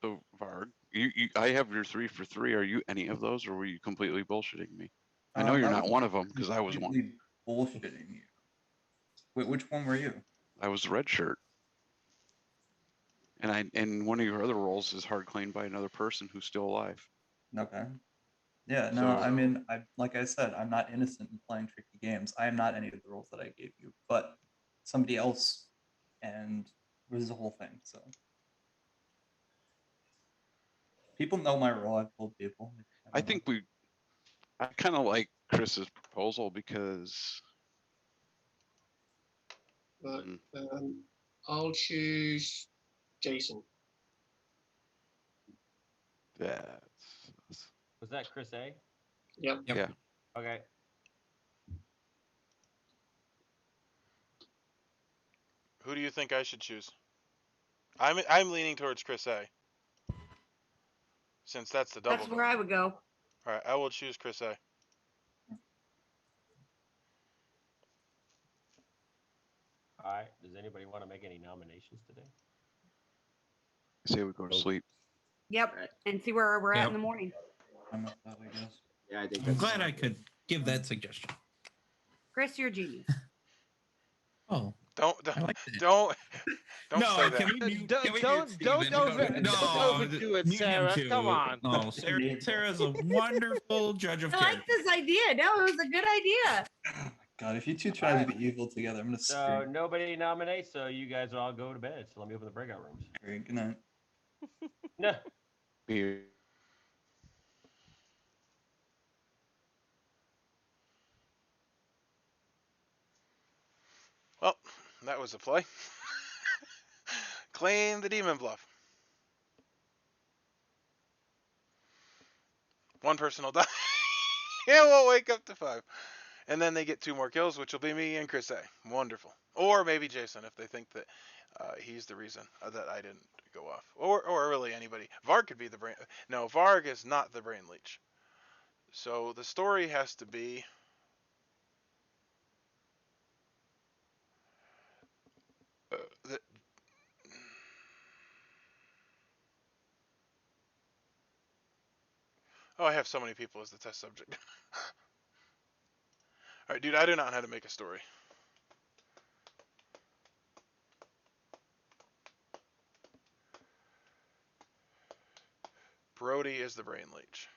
So Varg, I have your 3 for 3. Are you any of those, or were you completely bullshitting me? I know you're not one of them, because I was one. Bullshitting you. Wait, which one were you? I was the Redshirt. And one of your other roles is hard claimed by another person who's still alive. Okay. Yeah, no, So, I mean, like I said, I'm not innocent in playing tricky games. I am not any of the roles that I gave you, but somebody else, and this is the whole thing. So people know my role. I've told people. I kind of like Chris's proposal because. Right. I'll choose Jason. Was that Chris A? Yep. Yeah. Okay. Who do you think I should choose? I'm leaning towards Chris A. Since that's the double. That's where I would go. All right, I will choose Chris A. All right. Does anybody want to make any nominations today? I say we go to sleep. Yep. And see where we're at in the morning. Yeah, I think I'm glad I could give that suggestion. Chris, you're a genius. Oh. Don't no, say that. Don't overdo it, Sarah. Come on. No, Sarah's a wonderful judge of I character. like this idea. No, it was a good idea. Oh my god, if you two try to be evil together, I'm gonna So nobody nominates, so you guys all go to bed. So let me open the breakout rooms. Great, good night. No. Beer. Well, that was a play. Claim the demon bluff. One person will die. And we'll wake up to 5. And then they get 2 more kills, which will be me and Chris A. Wonderful. Or maybe Jason, if they think that he's the reason that I didn't go off. Or really anybody. Varg could be the brain. No, Varg is not the brain leech. So the story has to be... Oh, I have so many people as the test subject. Alright, dude, I do not know how to make a story. Brody is the brain leech.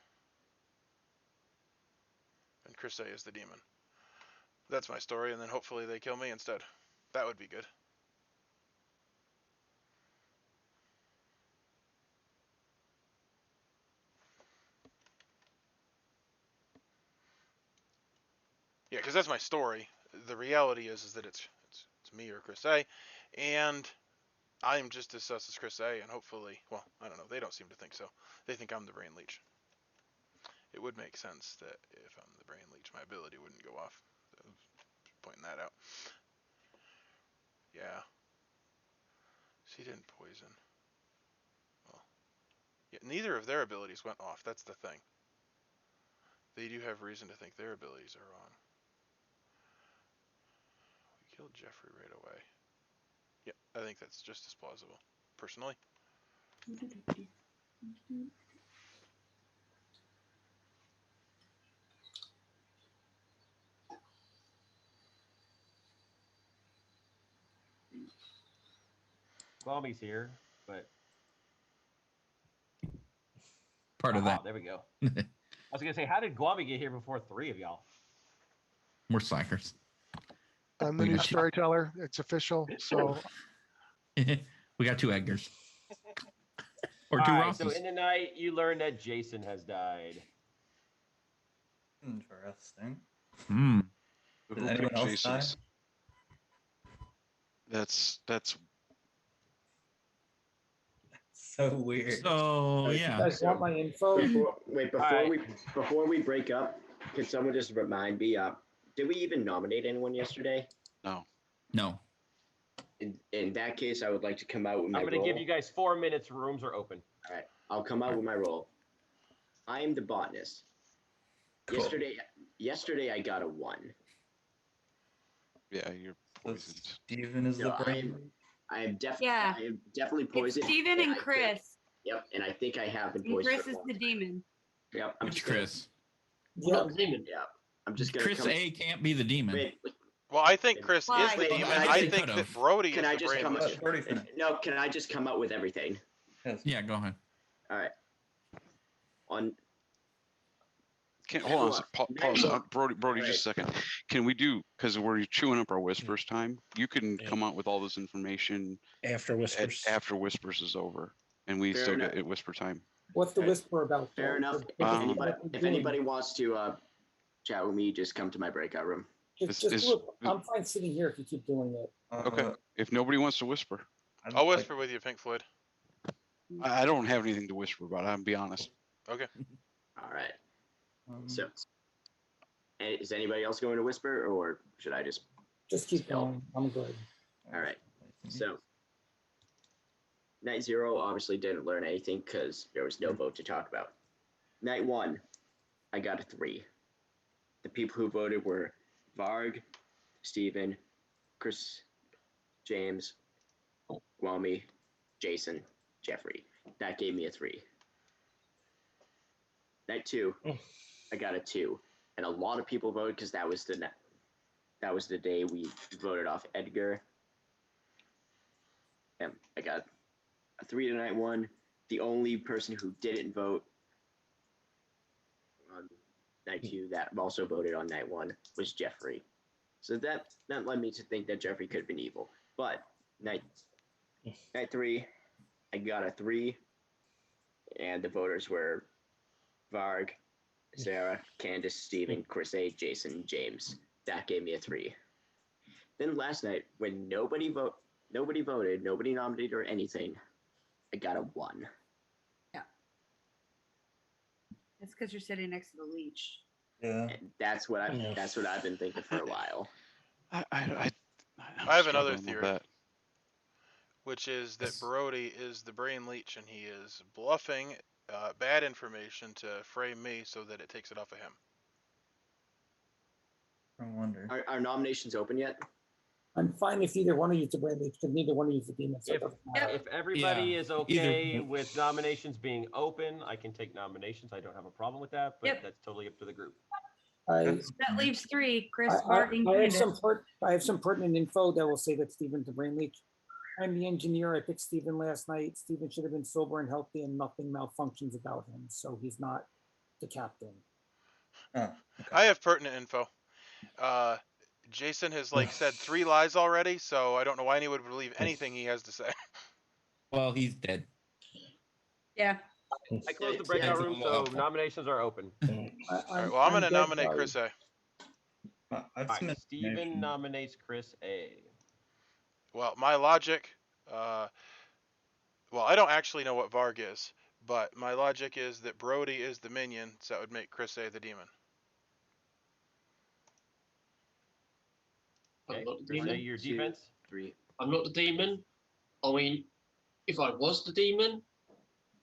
And Chris A is the demon. That's my story, and then hopefully they kill me instead. That would be good. Yeah, because that's my story. The reality is that it's me or Chris A, and I'm just as sus as Chris A, and hopefully, well, I don't know. They don't seem to think so. They think I'm the Brain Leech. It would make sense that if I'm the Brain Leech, my ability wouldn't go off. So, pointing that out. Yeah. She didn't poison. Well, yeah, neither of their abilities went off. That's the thing. They do have reason to think their abilities are wrong. We killed Jeffrey right away. Yeah, I think that's just as plausible, personally. Bobby's here, but Part of that. There we go. I was gonna say, how did Guami get here before 3 of y'all? We're slackers. I'm the new storyteller. It's official. So we got 2 Edgars. Or 2 All right, Rosses. so in the night, you learn that Jason has died. Interesting. Hmm. Did Who anyone picked else die? Jason's? That's So weird. So You yeah. guys want my info? Before we break up, can someone just remind me? Did we even nominate anyone yesterday? no. No. In that case, I would like to come out with my I'm gonna role. give you guys 4 minutes. Rooms are open. All right, I'll come out with my role. I am the botanist. Cool. Yesterday I got a 1. Yeah, you're So poisoned. Steven is No, the brain. I am Yeah. definitely It's poisoned. Steven and I think- Chris. Yep, and I think I have been And poisoned. Chris is the demon. Yep, Which Chris? Not demon. Yeah, I'm just gonna. Chris A can't be the demon. Wait, Well, I think Chris is Why? the Wait, demon. can I I just- think that Brody is the Brain come? Leech. Brody finished. No, can I just come out with everything? Yes. Yeah, go ahead. All right. Hold on. Pause. Brody, Right. just a second. Can we do, because we're chewing up our whispers time, you can come out with all this information After whispers. after whispers is over, and we Fair still enough. get it whisper time. What's the whisper about? Fair though? enough. If anybody wants to chat with me, just come to my breakout room. Just do it. I'm fine sitting here if you keep doing it. Okay. If nobody wants to whisper, I'll whisper with you, Pink Floyd. I don't have anything to whisper about. I'll be honest. Okay. All right. So, is anybody else going to whisper, or should I just keep going? I'm good. All right. So, night 0 obviously didn't learn anything because there was no vote to talk about. Night 1, I got a 3. The people who voted were Varg, Steven, Chris, James, Guami, Jason, Jeffrey. That gave me a 3. Night 2, I got a 2, and a lot of people voted because that was the day we voted off Edgar. And I got a 3 to night 1. The only person who didn't vote on night 2 that also voted on night 1 was Jeffrey. So that led me to think that Jeffrey could have been evil. But night 3, I got a 3, and the voters were Varg, Sarah, Candace, Steven, Chris A, Jason, James. That gave me a 3. Then last night, when nobody voted, nobody nominated or anything, I got a 1. Yeah. That's because you're sitting next to the leech. Yeah. And that's what I've been thinking for a while. I have another theory, which is that Brody is the Brain Leech and he is bluffing bad information to frame me so that it takes it off of him. I wonder. Are nominations open yet? I'm fine if either one of you is the brain leech, because neither one of you is the demon. So it doesn't matter. If everybody is okay with nominations being open, I can take nominations. I don't have a problem with that, but that's totally up to the group. That leaves 3. Chris, Varg, and I have Candace. I have some pertinent info that will say that Steven's the brain leech. I'm the engineer. I picked Steven last night. Steven should have been sober and healthy, and nothing malfunctions about him, so he's not the captain. I have pertinent info. Jason has said 3 lies already, so I don't know why anyone would believe anything he has to say. Well, he's dead. Yeah. I closed the breakout room, so nominations are open. All right, well, I'm going to nominate Chris A. I've All right, some Steven information. nominates Chris A. Well, my logic, well, I don't actually know what Varg is, but my logic is that Brody is the minion, so that would make Chris A the demon. Okay, I'm not the Chris A, demon. your 2, defense. 3. I'm not the demon. I mean, if I was the demon,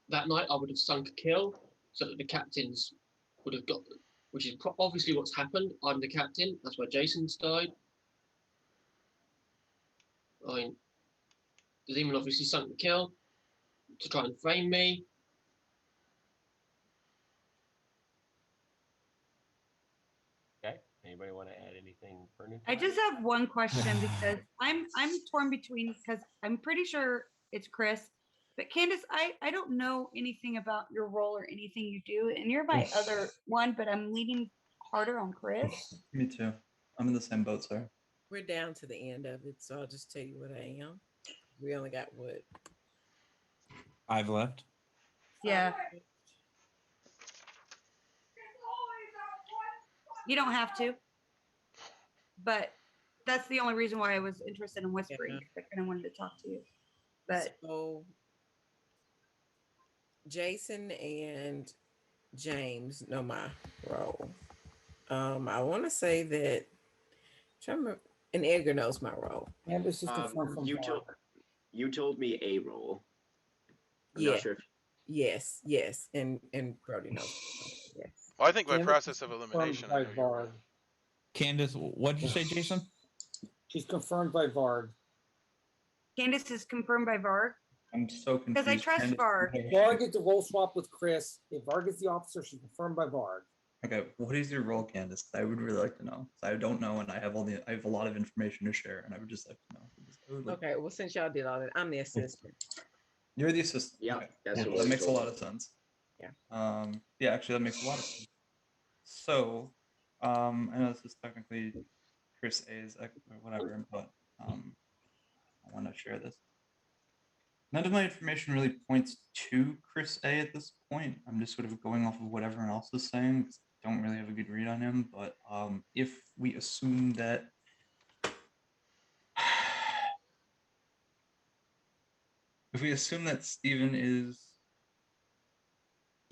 that night I would have sunk a kill so that the captains would have got, which is obviously what's happened. I'm the captain. That's why Jason's died. I mean, the demon obviously sunk the kill to try and frame me. Okay. Anybody want to add anything pertinent? I just have one question because I'm torn between because I'm pretty sure it's Chris, but Candace, I don't know anything about your role or anything you do, and you're my other one, but I'm leaning harder on Chris. Me too. I'm in the same boat, sir. We're down to the end of it, so I'll just tell you what I am. We only got what? 5 left. Yeah. You don't have to, but that's the only reason why I was interested in whispering. I kind of wanted to talk to you, but so Jason and James know my role. I want to say that and Edgar knows my role. And this is confirmed from You told me a role. I'm Yeah. not sure if Yes, and Brody knows. Yes. Well, I think by Candace process is of confirmed elimination, I by know your role. Varg. Candace, what'd you say, Jason? She's confirmed by Varg. Candace is confirmed by Varg. I'm so confused. Because I trust Candace- Varg. Varg gets the role swap with Chris. If Varg is the officer, she's confirmed by Varg. Okay, what is your role, Candace? I would really like to know. I don't know, and I have a lot of information to share, and I would just like to know. Okay, well, since y'all did all that, I'm the assistant. You're the assistant. Yeah, okay. that's Cool. what That we makes a told lot you. of sense. Yeah. Yeah, actually, that makes a lot of sense. So, I know this is technically Chris A's or whatever, but I want to share this. None of my information really points to Chris A at this point. I'm just sort of going off of what everyone else is saying. Don't really have a good read on him, but if we assume that Steven is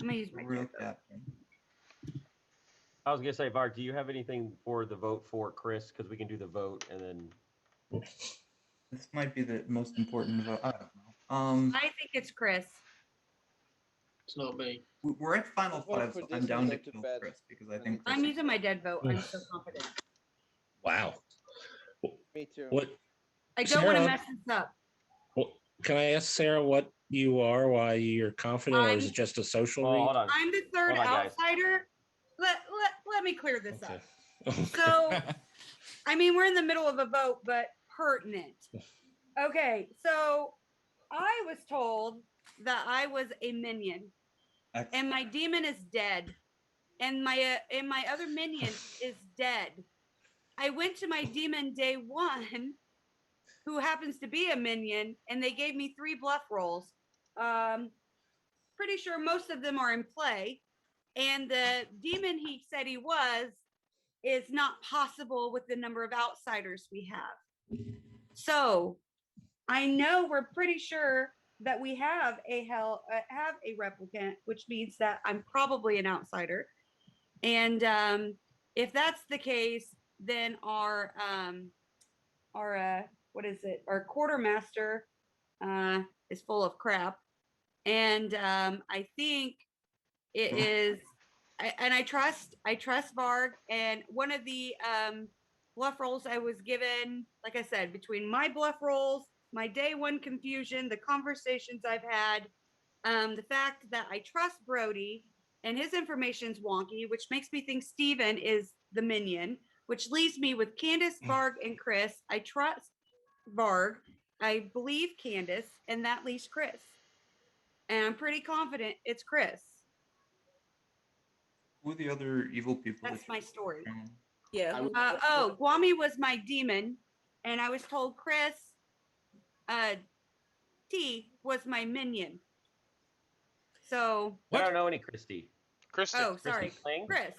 I'm gonna use the my real character. captain. I was gonna say, Varg, do you have anything for the vote for Chris? Because we can do the vote and then. This might be the most important vote. I don't know. I think it's Chris. It's not me. We're at final Vote five, for so this I'm down and to go to kill bed. Chris because I think I'm Chris. using my dead vote. I'm so confident. Wow. Me too. What? I don't want to Sarah? mess this up. Well, can I ask Sarah what you are, why you're confident, or is I'm- it just a social Well, read? hold on. I'm the third Hold on, guys. outsider. Let me clear this Okay. up. Okay. So, I mean, we're in the middle of a vote, but pertinent. Okay, so I was told that I was a minion, and my demon is dead, and my other minion is dead. I went to my demon day one, who happens to be a minion, and they gave me 3 bluff rolls. Pretty sure most of them are in play, and the demon he said he was is not possible with the number of outsiders we have. So I know we're pretty sure that we have a replicant, which means that I'm probably an outsider. And if that's the case, then our what is it? Our quartermaster is full of crap, and I think it is. I trust Varg, and one of the bluff rolls I was given, like I said, between my bluff rolls, my day one confusion, the conversations I've had, the fact that I trust Brody and his information's wonky, which makes me think Steven is the minion, which leaves me with Candace, Varg, and Chris. I trust Varg. I believe Candace, and that leaves Chris. And I'm pretty confident it's Chris. Who are the other evil people? That's my story. Yeah. Guami was my demon, and I was told Chris T was my minion. So I don't know any Christy. Oh, sorry, Christy Kling? Chris.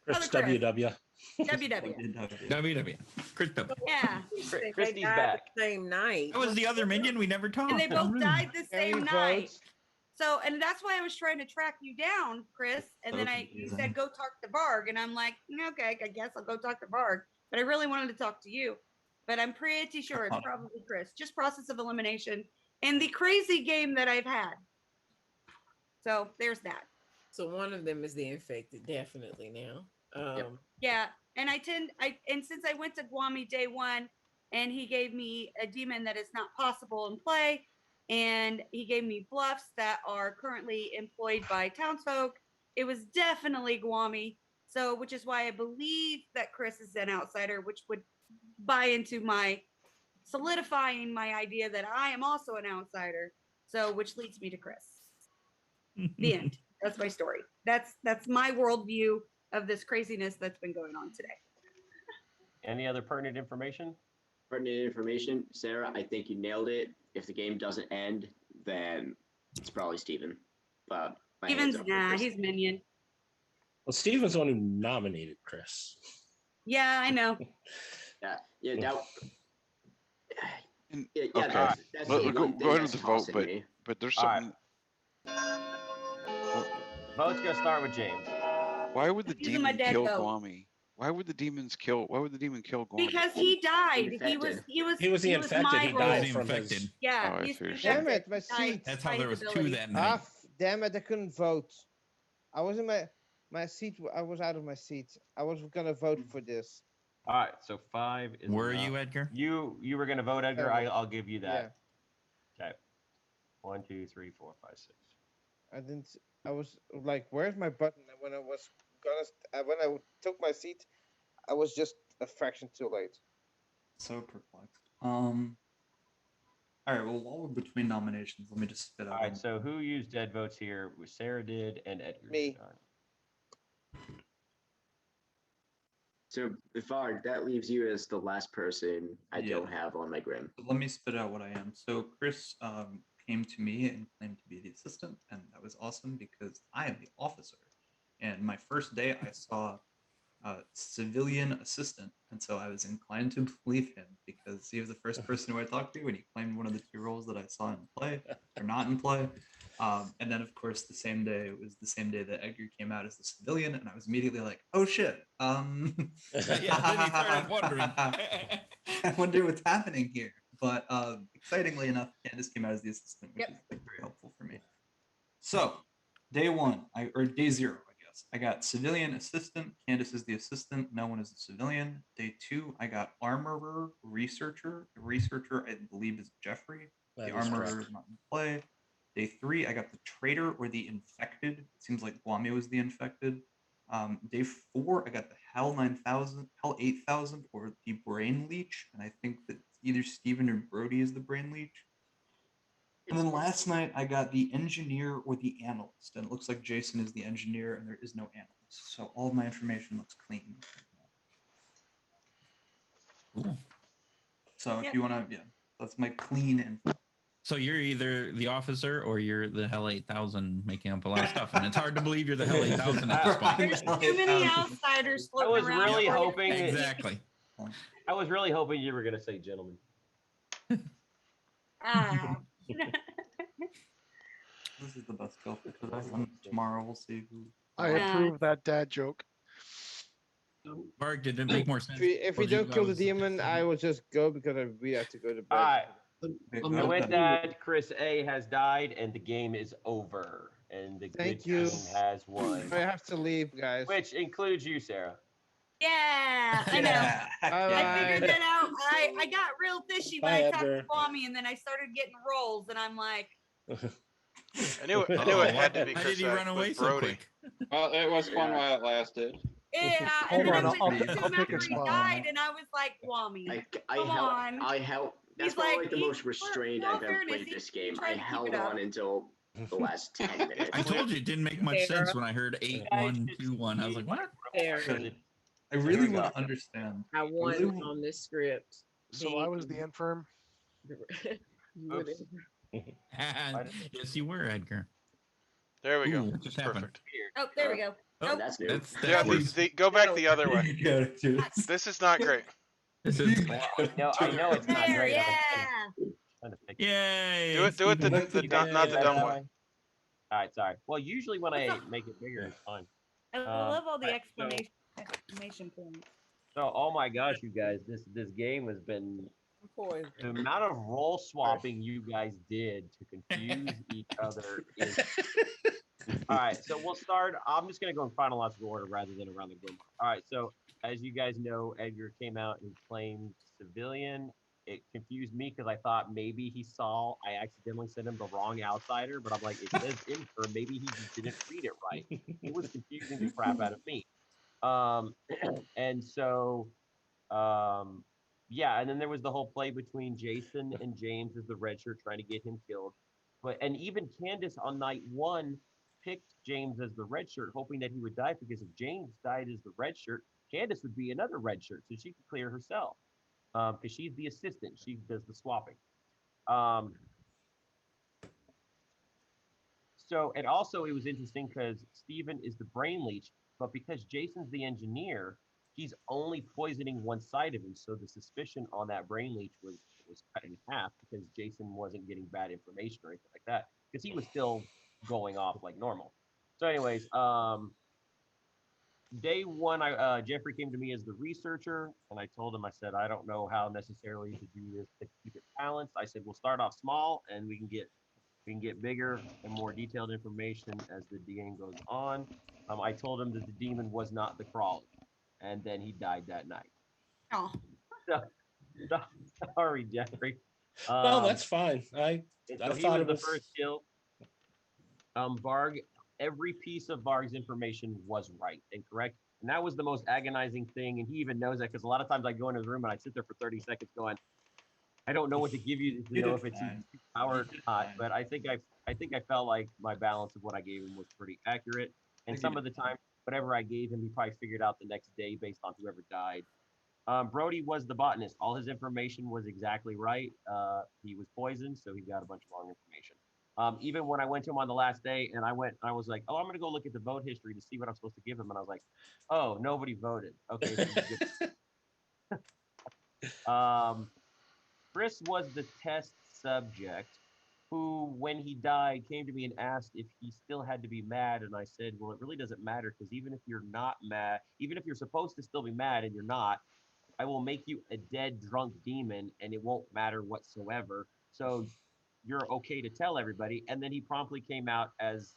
Chris Other Chris. WW. WW. WW. Chris W. Yeah. They Christy's died back. the same night. That was the other minion we never talked. And they both died the Any same night. votes? So, and that's why I was trying to track you down, Chris. And then you said, go talk to Varg. And I'm like, okay, I guess I'll go talk to Varg. But I really wanted to talk to you. But I'm pretty sure it's probably Chris. Just process of elimination and the crazy game that I've had. So there's that. So one of them is the infected, definitely now. Yeah. And and since I went to Guami day one and he gave me a demon that is not possible in play, and he gave me bluffs that are currently employed by Townsfolk, it was definitely Guami. So, which is why I believe that Chris is an outsider, which would buy into my solidifying my idea that I am also an outsider. So, which leads me to Chris. The end. That's my story. That's my worldview of this craziness that's been going on today. Any other pertinent information? Pertinent information, Sarah, I think you nailed it. If the game doesn't end, then it's probably Steven. But Steven's he's Minion. Well, Steven's the one who nominated Chris. Yeah, I know. Yeah, that. Okay, that's go the one thing ahead that's with the vote, tossing me. but there's All right. something. Vote's gonna start with James. Why would the Using my demon dead kill vote. Guami? Why would the demon kill Guami? Because he died. He was the infected. my He role. died from his. Yeah, Oh, I he's see what you're Damn infected. it, my Died seat. That's by how there his was ability. two that night. Damn it, I couldn't vote. I was in my seat. I was out of my seat. I was gonna vote for this. All right, so 5 is. Were enough. you, Edgar? You were gonna vote, Edgar. I'll give you Yeah, that. Okay. 1, 2, 3, 4, 5, 6. I didn't. I was like, "Where's my button?" And when I was when I took my seat, I was just a fraction too late. So perplexed. All right. Well, while we're between nominations, let me just spit out. All right. So who used dead votes here? Sarah did, and Edgar. Me. So, Varg, that leaves you as the last person I Yeah. don't have on my grim. So let me spit out what I am. So Chris came to me and claimed to be the assistant, and that was awesome because I am the officer. And my first day, I saw a civilian assistant, and so I was inclined to believe him because he was the first person who I talked to, and he claimed one of the 2 roles that I saw in play or not in play. And then, of course, the same day, it was the same day that Edgar came out as the civilian, and I was immediately like, "Oh shit!" Yeah, then he started wondering. I wonder what's happening here. But excitingly enough, Candace came out as the assistant, which is like very helpful for me. So, day 1, or day 0, I guess. I got civilian assistant. Candace is the assistant. No one is a civilian. Day 2, I got armorer, researcher. The researcher, I believe, is Jeffrey. That The is armorer correct. is not in play. Day 3, I got the traitor or the infected. It seems like Guami was the infected. Day 4, I got the Hell 9000, Hell 8000, or the Brain Leech, and I think that either Steven or Brody is the Brain Leech. And then last night, I got the engineer or the analyst, and it looks like Jason is the engineer, and there is no analyst. So all of my information looks clean. Cool. So if you want to, that's my clean info. So you're either the officer or you're the Hell 8000 making up a lot of stuff, and it's hard to believe you're the Hell 8000 at this point. There's too many outsiders I floating was around. really for you. hoping. Exactly. I was really hoping you were gonna say gentlemen. Ah. This is the best kill for today. Tomorrow we'll see who. I approve that dad joke. Mark, did it make more sense? If we Told you don't I kill the was- demon, I will just go because we have to go to bed. All right. I'm And with that, Chris A has died, and the game is over, and the Thank good you. team has won, I have to leave, guys. which includes you, Sarah. Yeah, I know. Yeah. I figured that out. I got real fishy when Bye, I talked to Edgar. Kwame, and then I started getting rolls, and I'm like, I knew it had to be Why Chris did he run with away so Brody. quick? Well, it was fun while it lasted. yeah. Hold And then on, I went I'll to take him a after he spot. died, and I was like, Kwame, come on. I held. That's He's probably like, the he- most restrained in all I've ever fairness, played he- this he game. tried I to keep held it up. on until the last 10 minutes. I told you it didn't make much Sarah. sense when I heard 8-1-2-1. I was like, what? There. I really we want go. to understand. I won really- on this script. So I was the infirm. You were the- Yes, you were, Edgar. There we Ooh, go. what just happened? Perfect. Oh, there we go. Oh, That's new. that's Yeah, worse. go back the other way. You go to this. This is not great. This is I know it's not There, great. yeah. Trying to fix it. yay. Do it Steven, the, look the the not the dumb yeah. way. All right, sorry. Well, usually when I make it bigger, it's fine. I love all the Alright, so- exclamation points. So, oh my gosh, you guys, this game has been Poison. the amount of role swapping you guys did to confuse each other is. All right, so we'll start. I'm just gonna go in chronological order rather than around the room. All right, so as you guys know, Edgar came out and claimed civilian. It confused me because I thought maybe he saw I accidentally sent him the wrong outsider, but I'm like, it says intern. Maybe he just didn't read it right. It was confusing the crap out of me. And so, yeah, and then there was the whole play between Jason and James as the Redshirt trying to get him killed. And even Candace on night 1 picked James as the Redshirt, hoping that he would die, because if James died as the Redshirt, Candace would be another Redshirt, so she could clear herself, because she's the assistant. She does the swapping. So, and also it was interesting because Steven is the brain leech, but because Jason's the engineer, he's only poisoning one side of him. So the suspicion on that brain leech was cut in half because Jason wasn't getting bad information or anything like that, because he was still going off like normal. So, anyways, day 1, Jeffrey came to me as the researcher, and I told him, I said, I don't know how necessarily to do this to keep it balanced. I said, we'll start off small and we can get bigger and more detailed information as the game goes on. I told him that the demon was not the crawler, and then he died that night. Oh. So, sorry, Jeffrey. No, that's fine. I So he thought was it the was first kill. Varg, every piece of Varg's information was right and correct, and that was the most agonizing thing. And he even knows that, because a lot of times I go in his room and I sit there for 30 seconds going, I don't know what to give you to know if it's power or not, but I think I felt like my balance of what I gave him was pretty accurate. And some of the time, whatever I gave him, he probably figured out the next day based on whoever died. Brody was the botanist. All his information was exactly right. He was poisoned, so he got a bunch of wrong information. Even when I went to him on the last day, and I was like, oh, I'm gonna go look at the vote history to see what I'm supposed to give him, and I was like, oh, nobody voted. Okay. So Chris was the test subject who, when he died, came to me and asked if he still had to be mad. And I said, well, it really doesn't matter, because even if you're not mad, even if you're supposed to still be mad and you're not, I will make you a dead, drunk demon and it won't matter whatsoever. So you're okay to tell everybody. And then he promptly came out as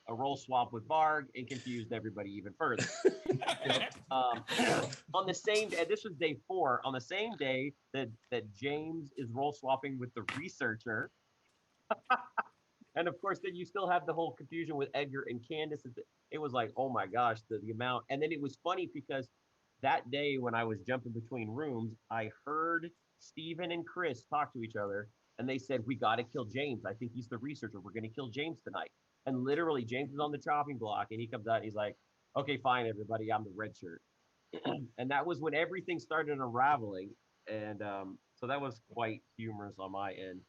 a role swap with Varg and confused everybody even further. On the same day, this was day 4, on the same day that James is role swapping with the researcher. And of course, then you still have the whole confusion with Edgar and Candace. It was like, oh my gosh, the amount. And then it was funny because that day when I was jumping between rooms, I heard Steven and Chris talk to each other, and they said, we got to kill James. I think he's the researcher. We're going to kill James tonight. And literally, James was on the chopping block, and he comes out and he's like, okay, fine, everybody, I'm the Redshirt. And that was when everything started unraveling. And so that was quite humorous on my end.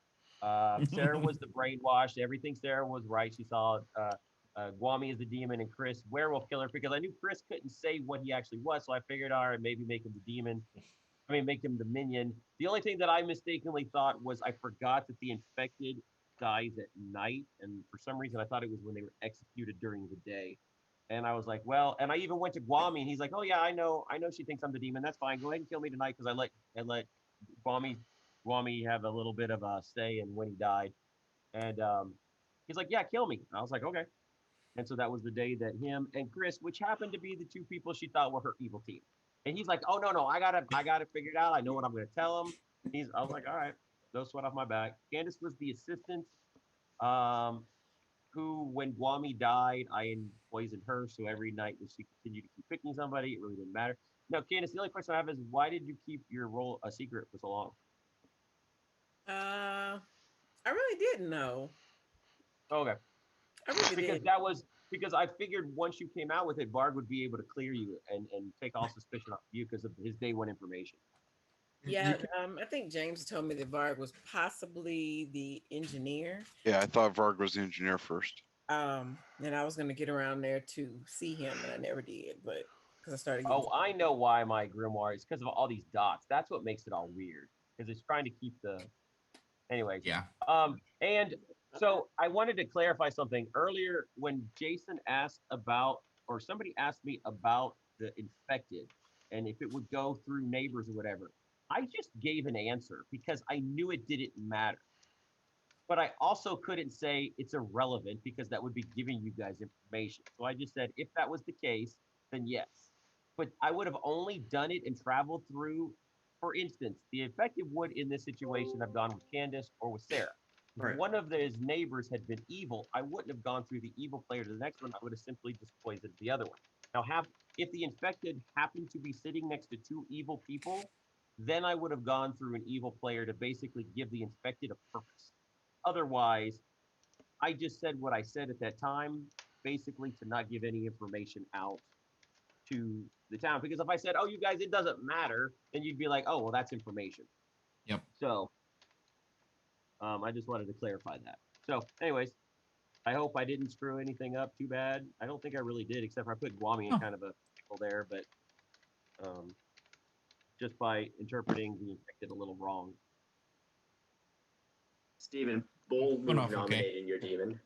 Sarah was the brainwashed. Everything Sarah was right. She saw Guami as the demon and Chris werewolf killer, because I knew Chris couldn't say what he actually was. So I figured, all right, maybe make him the demon. Make him the minion. The only thing that I mistakenly thought was I forgot that the infected dies at night. And for some reason, I thought it was when they were executed during the day. And I was like, well, and I even went to Guami, and he's like, oh yeah, I know she thinks I'm the demon. That's fine. Go ahead and kill me tonight, because I let Guami have a little bit of a say in when he died. And he's like, yeah, kill me. And I was like, okay. And so that was the day that him and Chris, which happened to be the 2 people she thought were her evil team. And he's like, oh no, I got it figured out. I know what I'm gonna tell him. I was like, all right, no sweat off my back. Candace was the assistant, who, when Guami died, I poisoned her. So every night that she continued to keep picking somebody, it really didn't matter. Now, Candace, the only question I have is, why did you keep your role a secret for so long? I really didn't know. Okay. I really didn't. Because I figured once you came out with it, Varg would be able to clear you and take all suspicion off you because of his day 1 information. Yeah, I think James told me that Varg was possibly the engineer. Yeah, I thought Varg was the engineer first. And I was gonna get around there to see him, and I never did, but because I started. Oh, I know why my grimoire is because of all these dots. That's what makes it all weird. Because it's trying to keep the. Anyways. Yeah. And so I wanted to clarify something earlier when Jason asked about, or somebody asked me about the infected, and if it would go through neighbors or whatever. I just gave an answer because I knew it didn't matter. But I also couldn't say it's irrelevant because that would be giving you guys information. So I just said, if that was the case, then yes. But I would have only done it and traveled through, for instance, the infected would in this situation have gone with Candace or with Sarah. If Right. one of those neighbors had been evil, I wouldn't have gone through the evil player to the next one. I would have simply just poisoned the other one. Now, if the infected happened to be sitting next to two evil people, then I would have gone through an evil player to basically give the infected a purpose. Otherwise, I just said what I said at that time, basically to not give any information out to the town. Because if I said, oh, you guys, it doesn't matter, then you'd be like, oh, well, that's information. Yep. So I just wanted to clarify that. So anyways, I hope I didn't screw anything up too bad. I don't think I really did, except for I put Guami in kind of a pickle there, but just by interpreting the infected a little wrong. Stephen, bold Went move off okay. nominating your demon.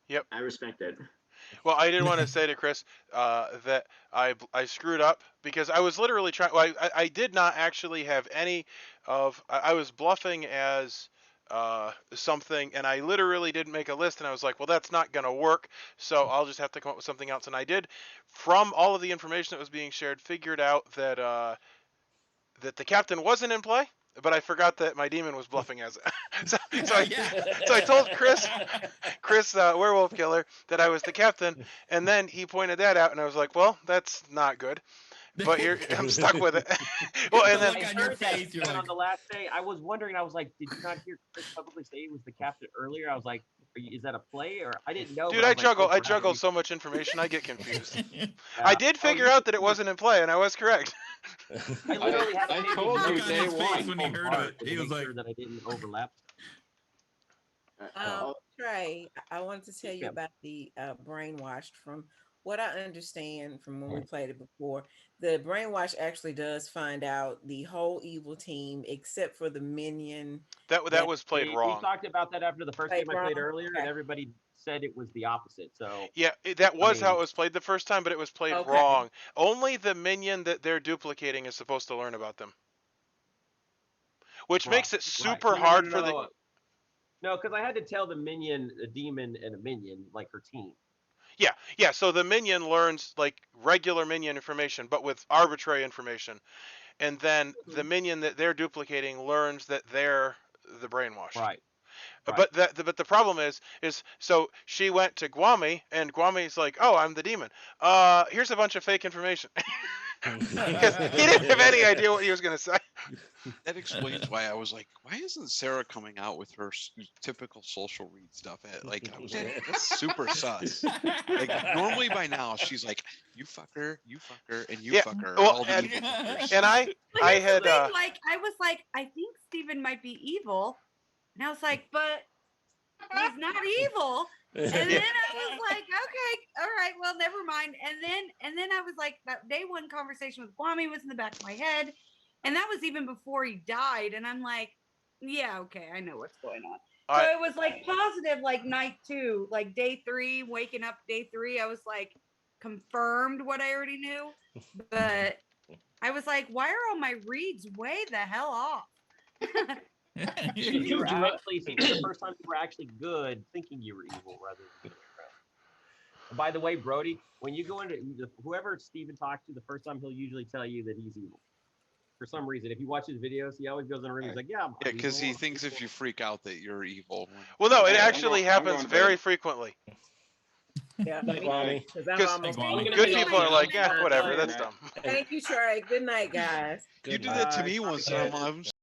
Yep. I respect it. Well, I did want to say to Chris that I screwed up because I was literally trying. Well, I did not actually have any of. I was bluffing as something, and I literally didn't make a list. And I was like, well, that's not going to work. So I'll just have to come up with something else. And I did, from all of the information that was being shared, figured out that that the captain wasn't in play. But I forgot that my demon was bluffing as it. so I told Chris Werewolf Killer, that I was the captain, and then he pointed that out, and I was like, well, that's not good. But I'm stuck with it. Well, and then on your face, you're like... on the last day, I was wondering. I was like, did you not hear Chris publicly say he was the captain earlier? I was like, is that a play or I didn't know? Dude, I juggle so much information, I get confused. I did figure out that it wasn't in play, and I was correct. I literally had I told you day one. When he heard it, he was like, sure that I didn't overlap. Trey, I wanted to tell you ma'am. about the brainwashed. From what I understand from when we played it before, the brainwash actually does find out the whole evil team except for the minion. That was played wrong. We talked about that after the first game I played wrong? earlier, and everybody said it was the opposite. So Yeah, that was how it was played the first time, but it was played wrong. Only the minion that they're duplicating is supposed to learn about them, which makes it super hard for the. No, because I had to tell the minion, a demon, and a minion, like her team. Yeah. So the minion learns like regular minion information, but with arbitrary information, and then the minion that they're duplicating learns that they're the brainwashed. Right. But the problem is so she went to Guami, and Guami's like, oh, I'm the demon. Here's a bunch of fake information. Because he didn't have any idea what he was going to say. That explains why I was like, why isn't Sarah coming out with her typical social read stuff? Like, I was like, that's super sus. Like, normally by now, she's like, you fucker, and you fucker. Well, all the evil fuckers. And I had... like, I was like, I think Steven might be evil. And I was like, but he's not evil. And then I was like, okay, all right, well, never mind. And then I was like, that day one conversation with Kwame was in the back of my head. And that was even before he died. And I'm like, yeah, okay, I know what's going on. So it was like positive, like night 2, like day 3, waking up day 3. I was like, confirmed what I already knew. But I was like, why are all my reads way the hell off? You were actually the first time you were actually good, thinking you were evil rather than good. And by the way, Brody, when you go into whoever Steven talks to the first time, he'll usually tell you that he's evil. For some reason, if you watch his videos, he always goes in a room. He's like, "Yeah, yeah," because he thinks if you freak out that you're evil. Well, no, it actually happens very frequently. Yeah, because good people are like, yeah, whatever, that's dumb. Thank you, Trey. Good night, guys. You did that to me once. I'm